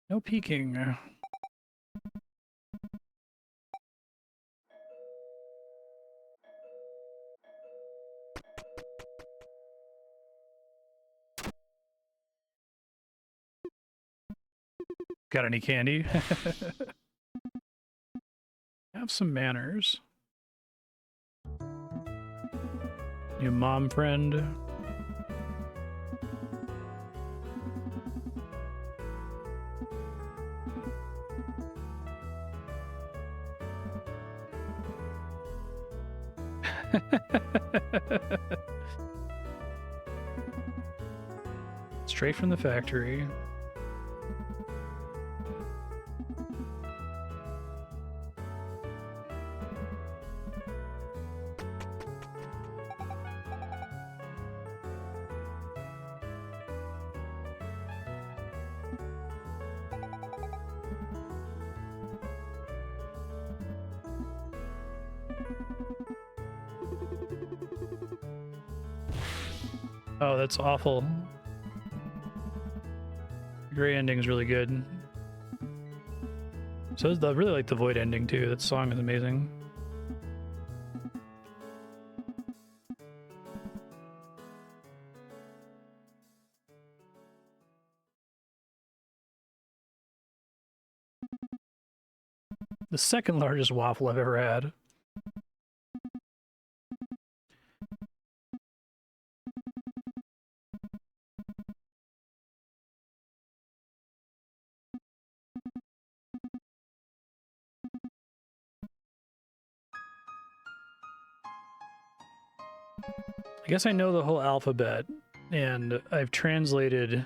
No peeking. Got any candy? Have some manners. New mom friend. Straight from the factory. Oh, that's awful. The gray ending's really good. So I really like the void ending too. That song is amazing. The second largest waffle I've ever had. I guess I know the whole alphabet, and I've translated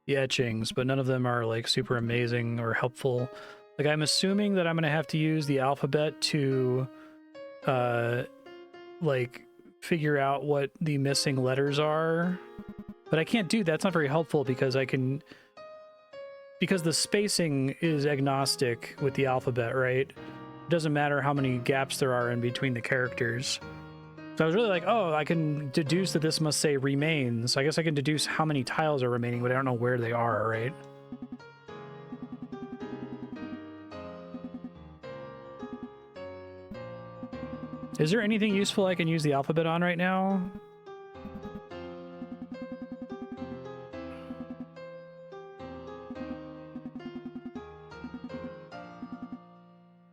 the etchings, but none of them are like super amazing or helpful. Like, I'm assuming that I'm gonna have to use the alphabet to like figure out what the missing letters are, but I can't do that. That's not very helpful because because the spacing is agnostic with the alphabet, right? It doesn't matter how many gaps there are in between the characters. So I was really like, oh, I can deduce that this must say remains. I guess I can deduce how many tiles are remaining, but I don't know where they are, right? Is there anything useful I can use the alphabet on right now?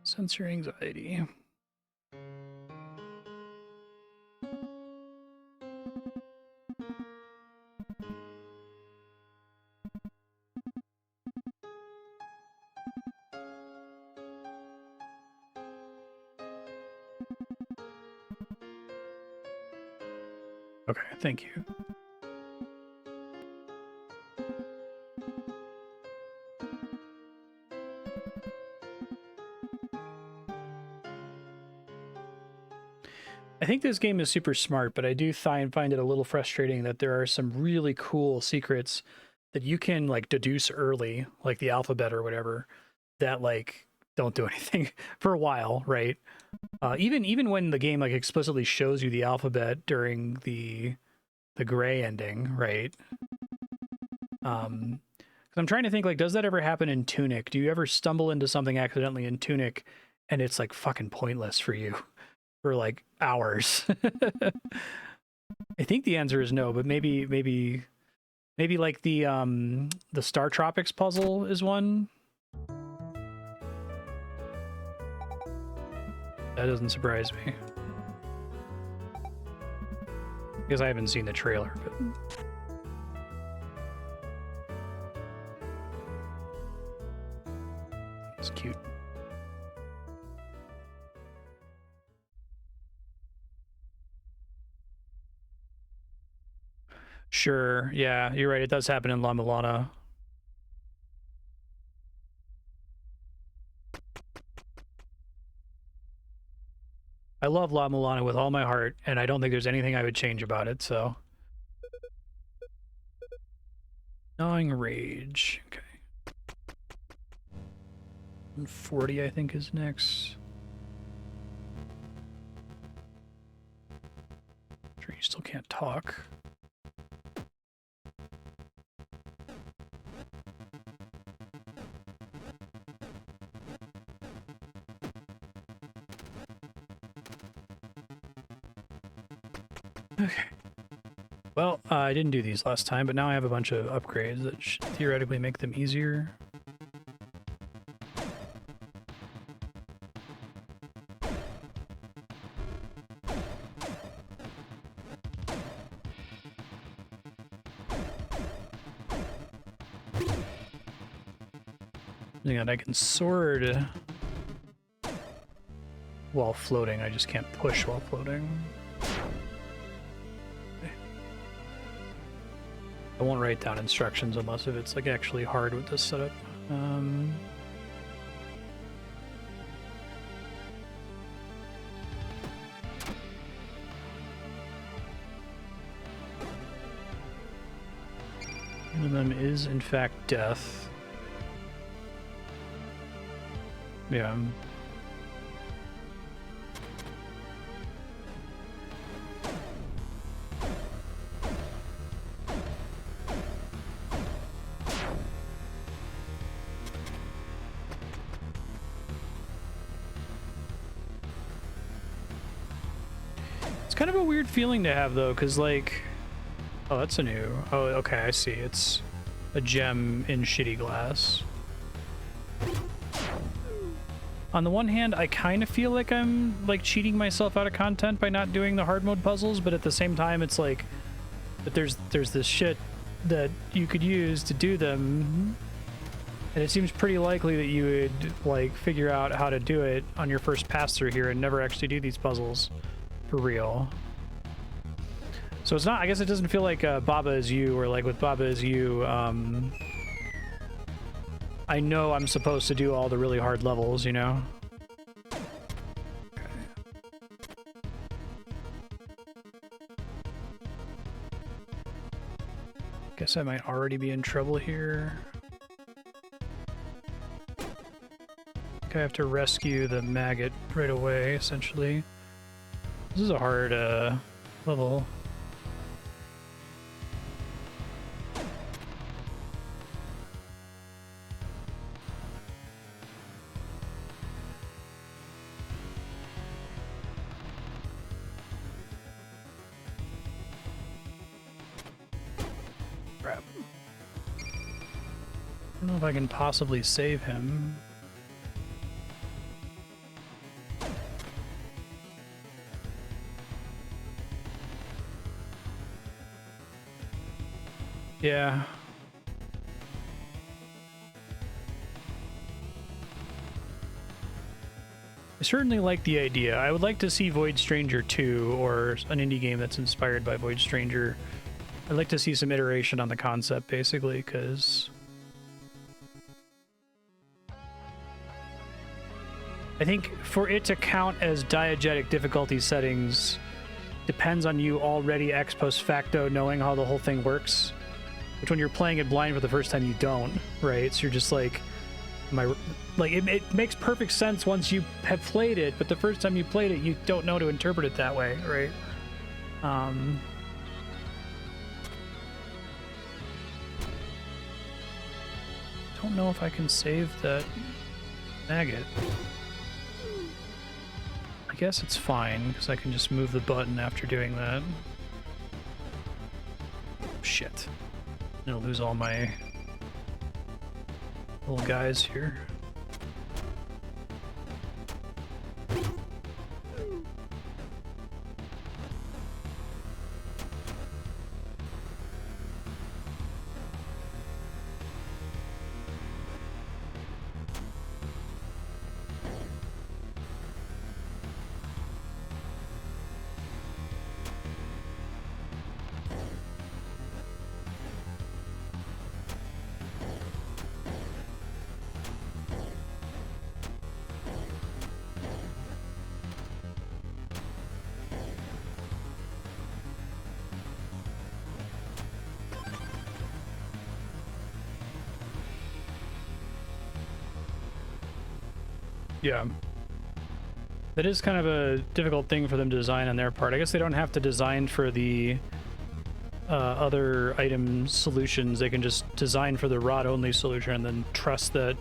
Sensor anxiety. Okay, thank you. I think this game is super smart, but I do find it a little frustrating that there are some really cool secrets that you can like deduce early, like the alphabet or whatever, that like don't do anything for a while, right? Even when the game like explicitly shows you the alphabet during the gray ending, right? 'Cause I'm trying to think, like, does that ever happen in Tunic? Do you ever stumble into something accidentally in Tunic and it's like fucking pointless for you for like hours? I think the answer is no, but maybe like the Star Tropics puzzle is one. That doesn't surprise me. Because I haven't seen the trailer, but... Sure, yeah, you're right. It does happen in La Milana. I love La Milana with all my heart, and I don't think there's anything I would change about it, so. Gnawing Rage, okay. 140, I think, is next. Sure, you still can't talk. Okay. Well, I didn't do these last time, but now I have a bunch of upgrades that should theoretically make them easier. And I can sword while floating, I just can't push while floating. I won't write down instructions unless if it's like actually hard with this setup. One of them is in fact death. Yeah. It's kind of a weird feeling to have though, because like, oh, that's a new, oh, okay, I see. It's a gem in shitty glass. On the one hand, I kind of feel like I'm like cheating myself out of content by not doing the hard mode puzzles, but at the same time, it's like, but there's this shit that you could use to do them, and it seems pretty likely that you would like figure out how to do it on your first pass through here and never actually do these puzzles for real. So it's not, I guess it doesn't feel like Baba Is You, or like with Baba Is You, I know I'm supposed to do all the really hard levels, you know? Okay. Guess I might already be in trouble here. I think I have to rescue the maggot right away, essentially. This is a hard level. Crap. I don't know if I can possibly save him. Yeah. I certainly like the idea. I would like to see Void Stranger 2 or an indie game that's inspired by Void Stranger. I'd like to see some iteration on the concept, basically, because I think for it to count as diegetic difficulty settings depends on you already ex post facto knowing how the whole thing works. Which when you're playing it blind for the first time, you don't, right? So you're just like, it makes perfect sense once you have played it, but the first time you played it, you don't know to interpret it that way, right? Don't know if I can save that maggot. I guess it's fine, because I can just move the button after doing that. Shit. I'm gonna lose all my little guys here. Yeah. That is kind of a difficult thing for them to design on their part. I guess they don't have to design for the other item solutions. They can just design for the rod-only solution and then trust that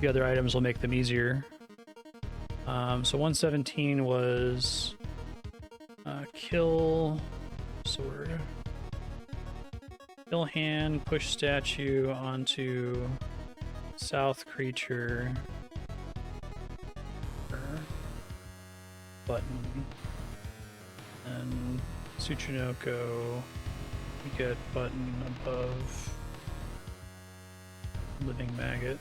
the other items will make them easier. So 117 was kill sword. Kill hand, push statue onto south creature. Button. And Tsuchinoko, we get button above living maggot.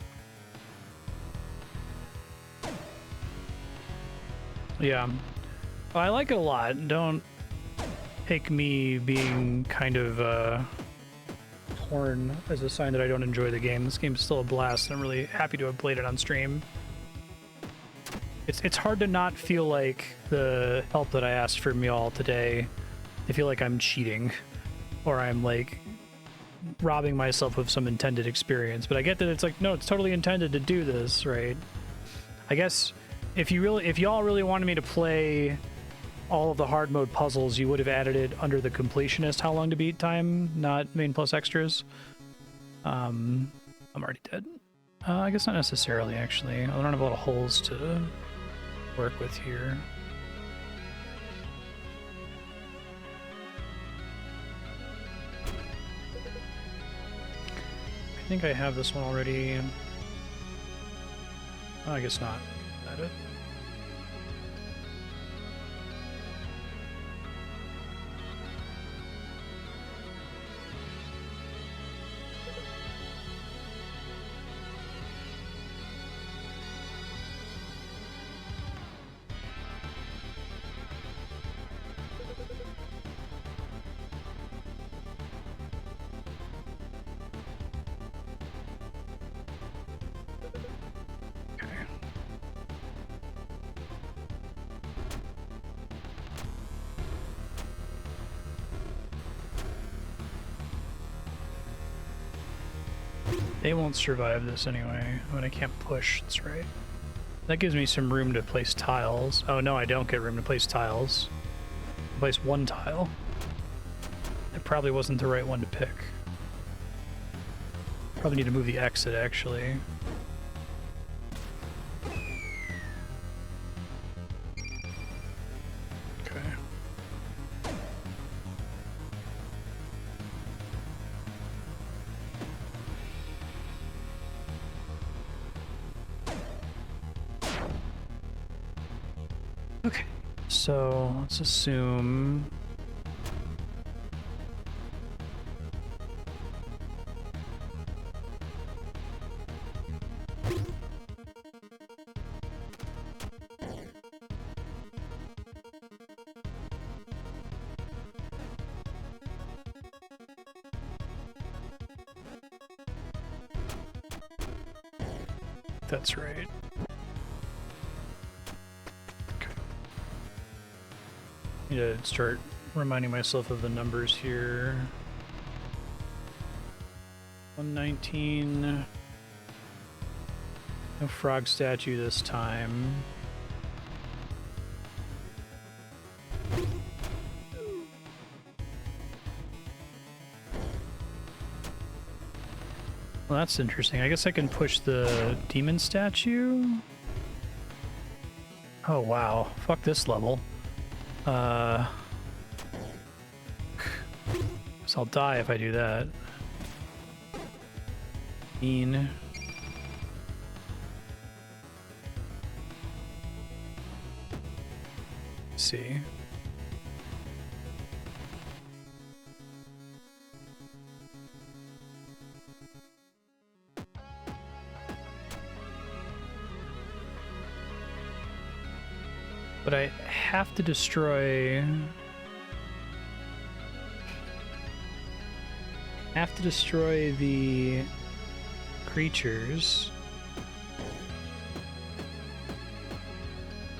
Yeah, I like it a lot. Don't take me being kind of torn as a sign that I don't enjoy the game. This game's still a blast, and I'm really happy to have played it on stream. It's hard to not feel like the help that I asked from y'all today, I feel like I'm cheating, or I'm like robbing myself of some intended experience. But I get that it's like, no, it's totally intended to do this, right? I guess if y'all really wanted me to play all of the hard mode puzzles, you would have added it under the completionist how long to beat time, not main plus extras. I'm already dead. I guess not necessarily, actually. I don't have a lot of holes to work with here. I think I have this one already. Oh, I guess not. Is that it? They won't survive this anyway. When I can't push, that's right. That gives me some room to place tiles. Oh no, I don't get room to place tiles. I place one tile. That probably wasn't the right one to pick. Probably need to move the exit, actually. Okay. Okay, so let's assume that's right. Need to start reminding myself of the numbers here. 119. No frog statue this time. Well, that's interesting. I guess I can push the demon statue. Oh wow. Fuck this level. Guess I'll die if I do that. Mean. Let's see. But I have to destroy... the creatures.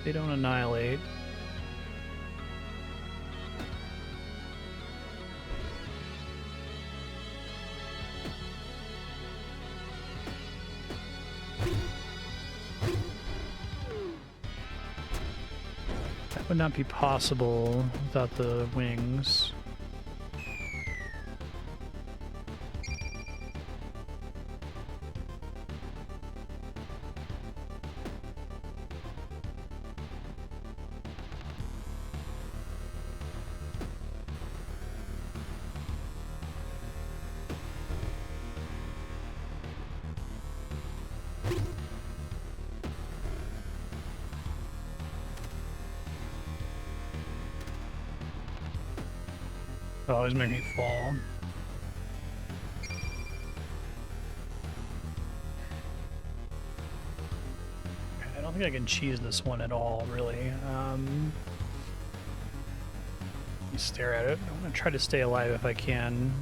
They don't annihilate. would not be possible without the wings. Always make me fall. I don't think I can cheese this one at all, really. Let me stare at it. I'm gonna try to stay alive if I can.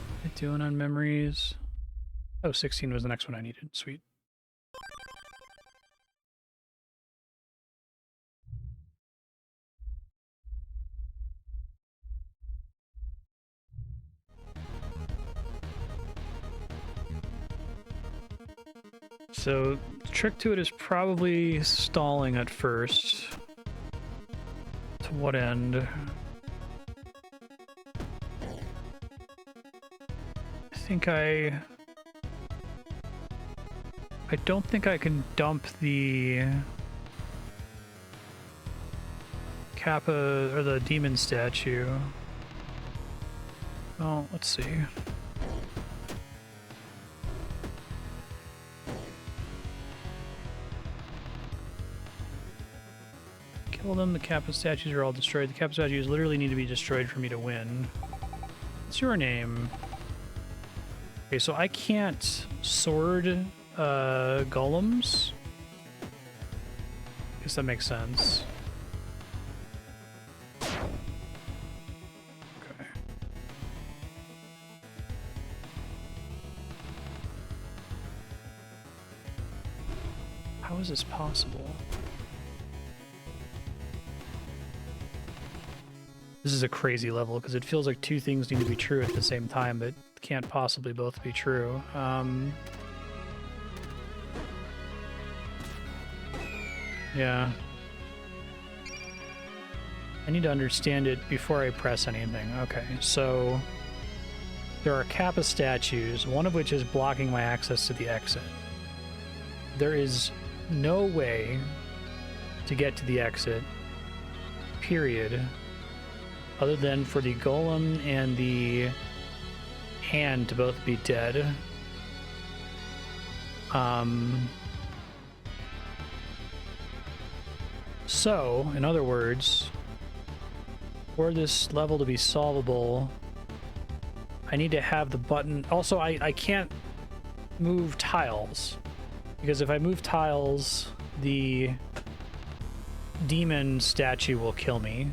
What am I doing on memories? Oh, 16 was the next one I needed. Sweet. So, the trick to it is probably stalling at first. To what end? I don't think I can dump the Kappa or the demon statue. Oh, let's see. Kill them, the Kappa statues are all destroyed. The Kappa statues literally need to be destroyed for me to win. What's your name? Okay, so I can't sword golems. Guess that makes sense. Okay. How is this possible? This is a crazy level because it feels like two things need to be true at the same time, but can't possibly both be true. Yeah. I need to understand it before I press anything. Okay, so there are Kappa statues, one of which is blocking my access to the exit. There is no way to get to the exit, period, other than for the golem and the hand to both be dead. So, in other words, for this level to be solvable, I need to have the button... Also, I can't move tiles, because if I move tiles, the demon statue will kill me.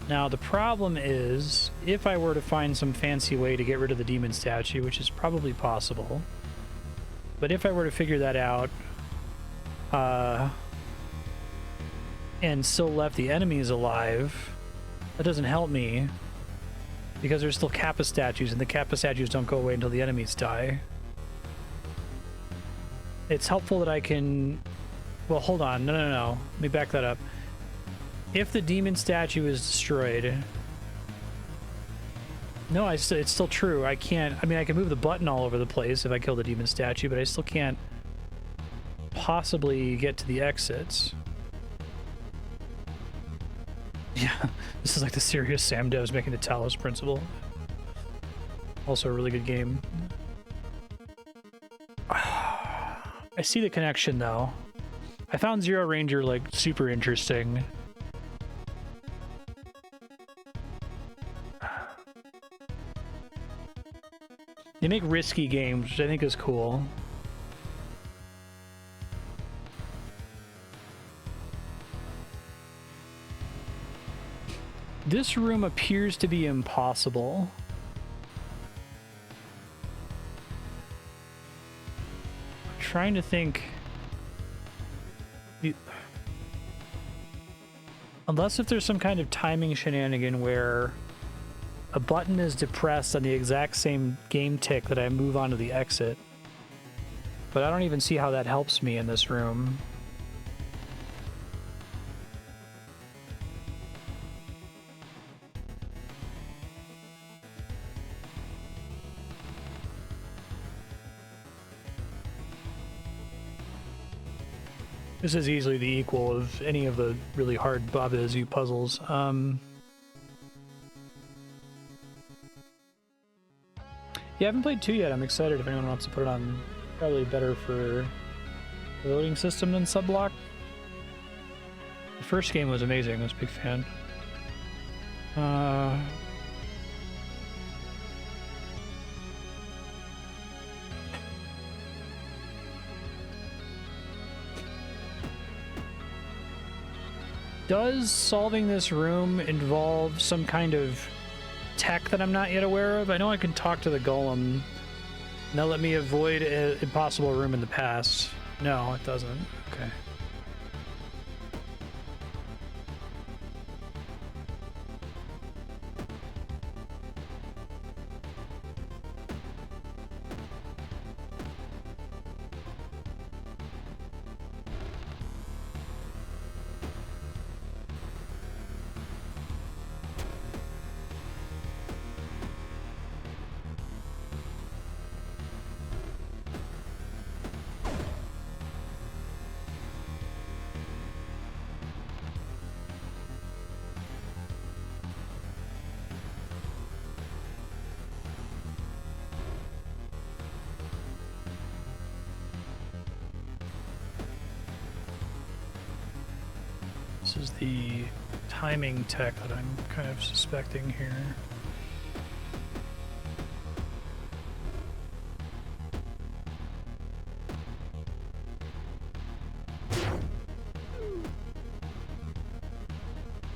Now, the problem is, if I were to find some fancy way to get rid of the demon statue, which is probably possible, but if I were to figure that out, and still left the enemies alive, that doesn't help me, because there's still Kappa statues, and the Kappa statues don't go away until the enemies die. It's helpful that I can... Well, hold on. No. Let me back that up. If the demon statue is destroyed... No, it's still true. I can't... I mean, I can move the button all over the place if I kill the demon statue, but I still can't possibly get to the exits. Yeah, this is like the serious Sam devs making the Talos Principle. Also a really good game. I see the connection, though. I found Zero Ranger, like, super interesting. They make risky games, which I think is cool. This room appears to be impossible. I'm trying to think. Unless if there's some kind of timing shenanigan where a button is depressed on the exact same game tick that I move onto the exit. But I don't even see how that helps me in this room. This is easily the equal of any of the really hard Baba Is You puzzles. Yeah, I haven't played 2 yet. I'm excited if anyone wants to put it on. Probably better for the loading system than Subblock. The first game was amazing. I was a big fan. Does solving this room involve some kind of tech that I'm not yet aware of? I know I can talk to the golem, and they'll let me avoid an impossible room in the past. No, it doesn't. Okay. This is the timing tech that I'm kind of suspecting here.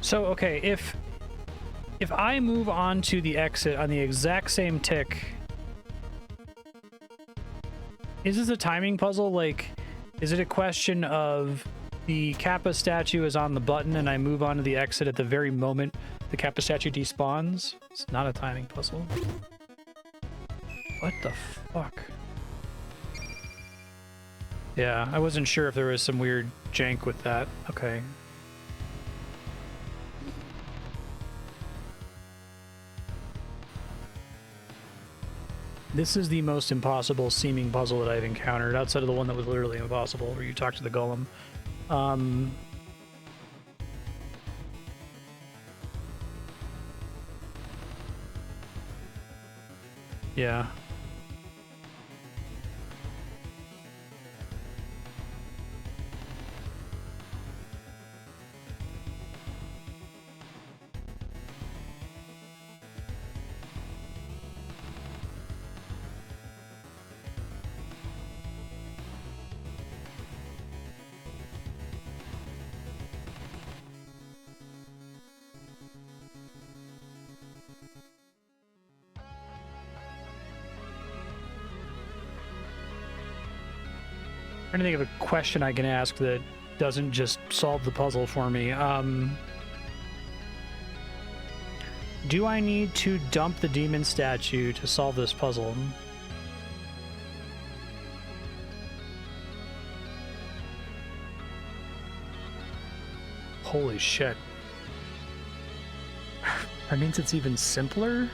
So, okay, if I move on to the exit on the exact same tick, is this a timing puzzle? Like, is it a question of the Kappa statue is on the button and I move on to the exit at the very moment the Kappa statue despawns? It's not a timing puzzle. What the fuck? Yeah, I wasn't sure if there was some weird jank with that. Okay. This is the most impossible seeming puzzle that I've encountered, outside of the one that was literally impossible, where you talk to the golem. Yeah. Trying to think of a question I can ask that doesn't just solve the puzzle for me. Do I need to dump the demon statue to solve this puzzle? Holy shit. That means it's even simpler?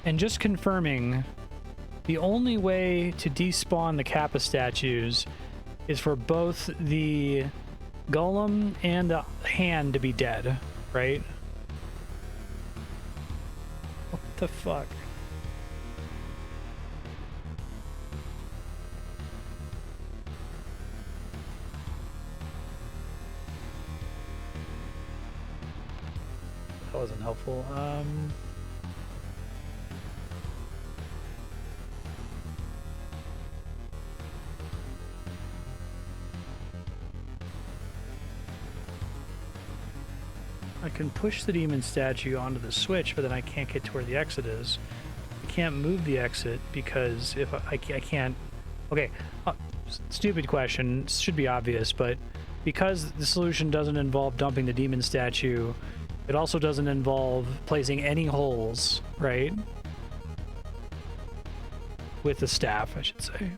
And just confirming, the only way to despawn the Kappa statues is for both the golem and the hand to be dead, right? What the fuck? That wasn't helpful. I can push the demon statue onto the switch, but then I can't get to where the exit is. I can't move the exit because if I can't... Okay, stupid question, should be obvious, but because the solution doesn't involve dumping the demon statue, it also doesn't involve placing any holes, right? With the staff, I should say.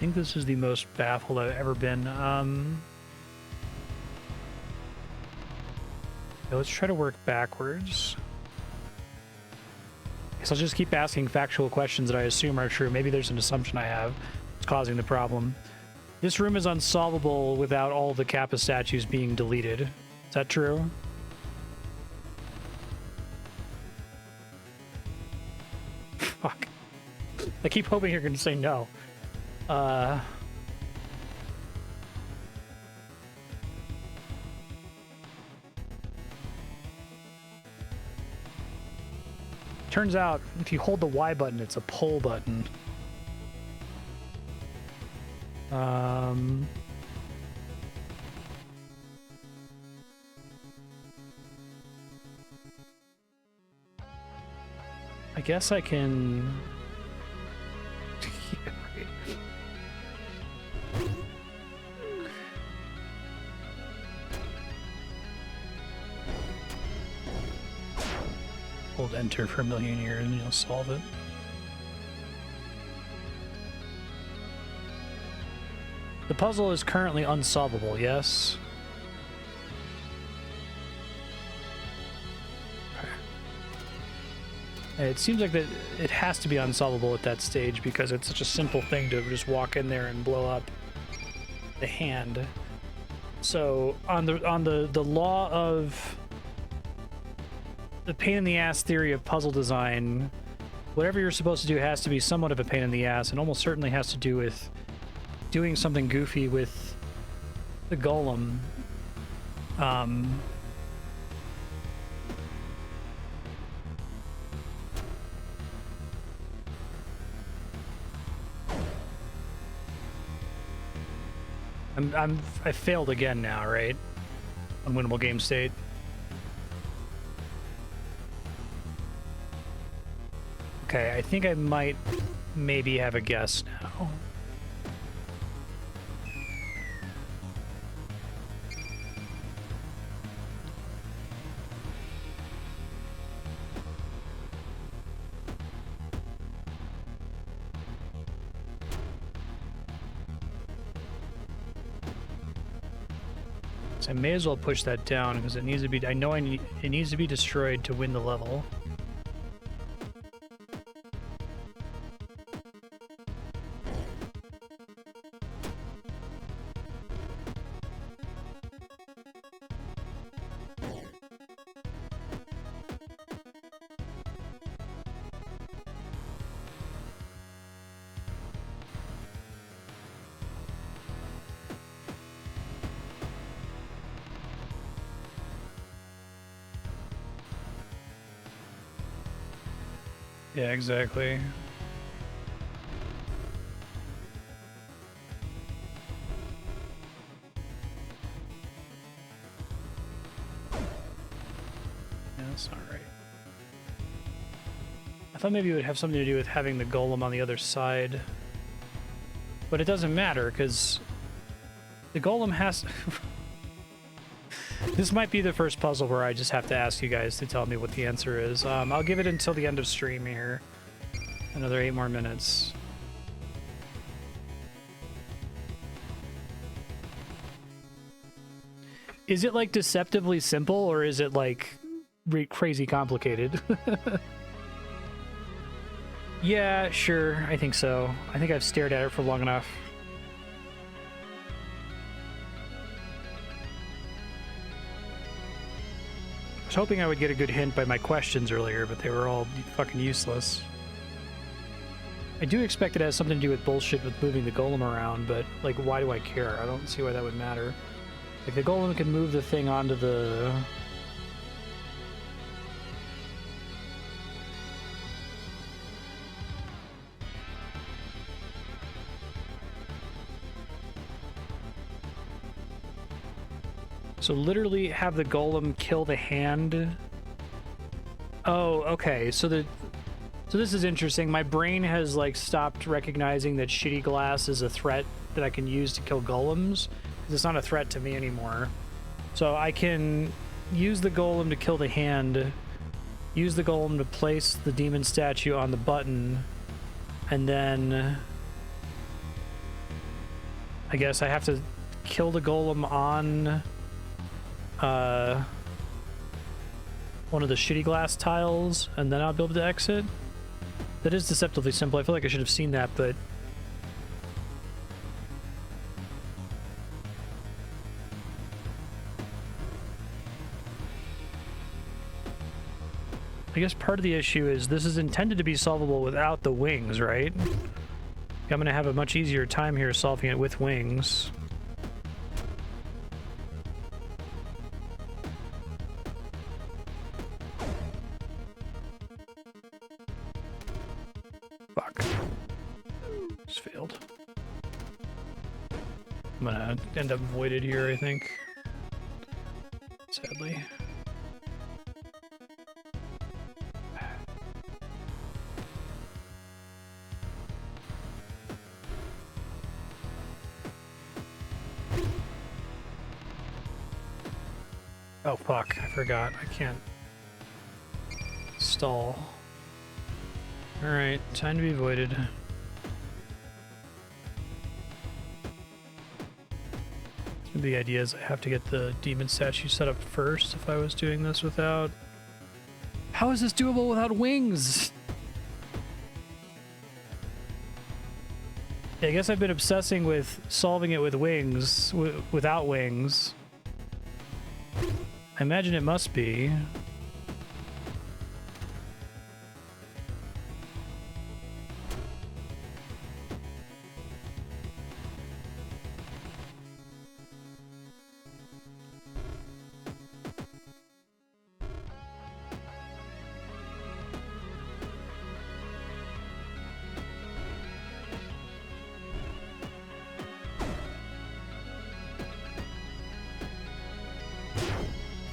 think this is the most baffled I've ever been. Okay, let's try to work backwards. Guess I'll just keep asking factual questions that I assume are true. Maybe there's an assumption I have that's causing the problem. This room is unsolvable without all the Kappa statues being deleted. Is that true? Fuck. I keep hoping you're going to say no. Turns out, if you hold the Y button, it's a pull button. I guess I can... Hold enter for a million years and you'll solve it. The puzzle is currently unsolvable, yes? Okay. It seems like that it has to be unsolvable at that stage because it's such a simple thing to just walk in there and blow up the hand. So on the law of the pain in the ass theory of puzzle design, whatever you're supposed to do has to be somewhat of a pain in the ass and almost certainly has to do with doing something goofy with the golem. I failed again now, right? Unwinnable game state. Okay, I think I might maybe have a guess now. So I may as well push that down because it needs to be, it needs to be destroyed to win the level. Yeah, exactly. Yeah, that's not right. I thought maybe it would have something to do with having the golem on the other side. But it doesn't matter, because the golem has... This might be the first puzzle where I just have to ask you guys to tell me what the answer is. I'll give it until the end of stream here. Another 8 more minutes. Is it like deceptively simple or is it like crazy complicated? Yeah, sure. I think so. I think I've stared at it for long enough. I was hoping I would get a good hint by my questions earlier, but they were all fucking useless. I do expect it has something to do with bullshit with moving the golem around, but, like, why do I care? I don't see why that would matter. Like, the golem can move the thing onto the... So literally have the golem kill the hand. Oh, okay. So this is interesting. My brain has like stopped recognizing that shitty glass is a threat that I can use to kill golems, because it's not a threat to me anymore. So I can use the golem to kill the hand, use the golem to place the demon statue on the button, and then I guess I have to kill the golem on one of the shitty glass tiles, and then I'll be able to exit. That is deceptively simple. I feel like I should have seen that, but I guess part of the issue is this is intended to be solvable without the wings, right? I'm gonna have a much easier time here solving it with wings. Fuck. Just failed. I'm gonna end up voided here, I think. Sadly. Oh fuck, I forgot. I can't stall. Alright, time to be voided. The idea is I have to get the demon statue set up first if I was doing this without... How is this doable without wings? Yeah, I guess I've been obsessing with solving it with wings, without wings. I imagine it must be.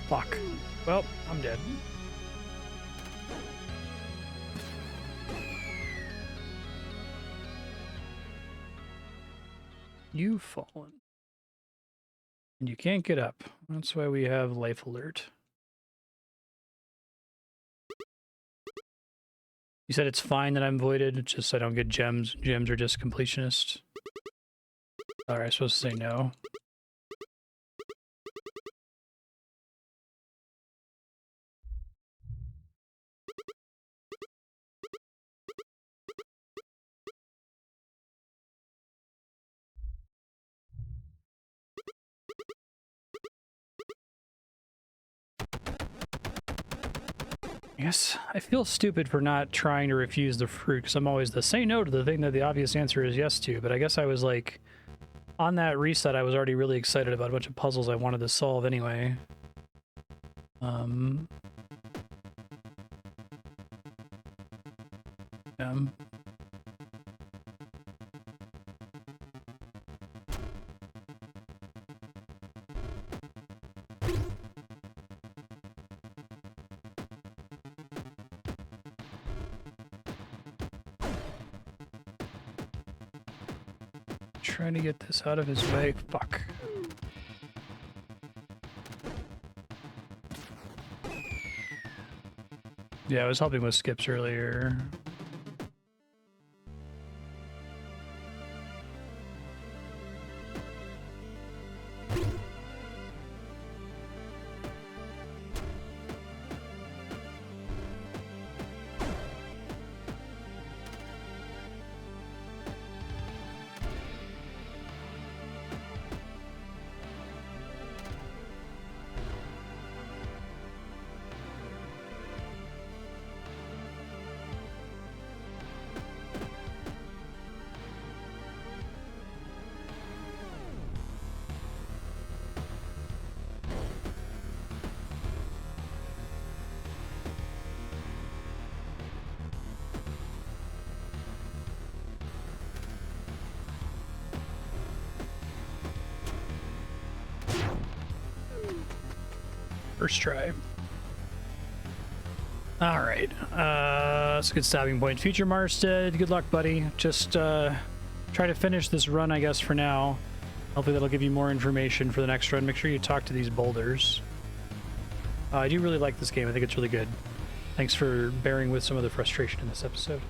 Fuck. Well, I'm dead. You've fallen. And you can't get up. That's why we have life alert. You said it's fine that I'm voided, it's just I don't get gems. Gems are just completionist. Alright, I'm supposed to say no. Yes, I feel stupid for not trying to refuse the fruit, because I'm always the say no to the thing that the obvious answer is yes to, but I guess I was like, on that reset I was already really excited about a bunch of puzzles I wanted to solve anyway. Yeah. Trying to get this out of his way. Fuck. Yeah, I was helping with skips earlier. First try. All right, that's a good stopping point. Future Marstead, good luck, buddy. Just try to finish this run, I guess, for now. Hopefully that'll give you more information for the next run. Make sure you talk to these boulders. I do really like this game. I think it's really good. Thanks for bearing with some of the frustration in this episode.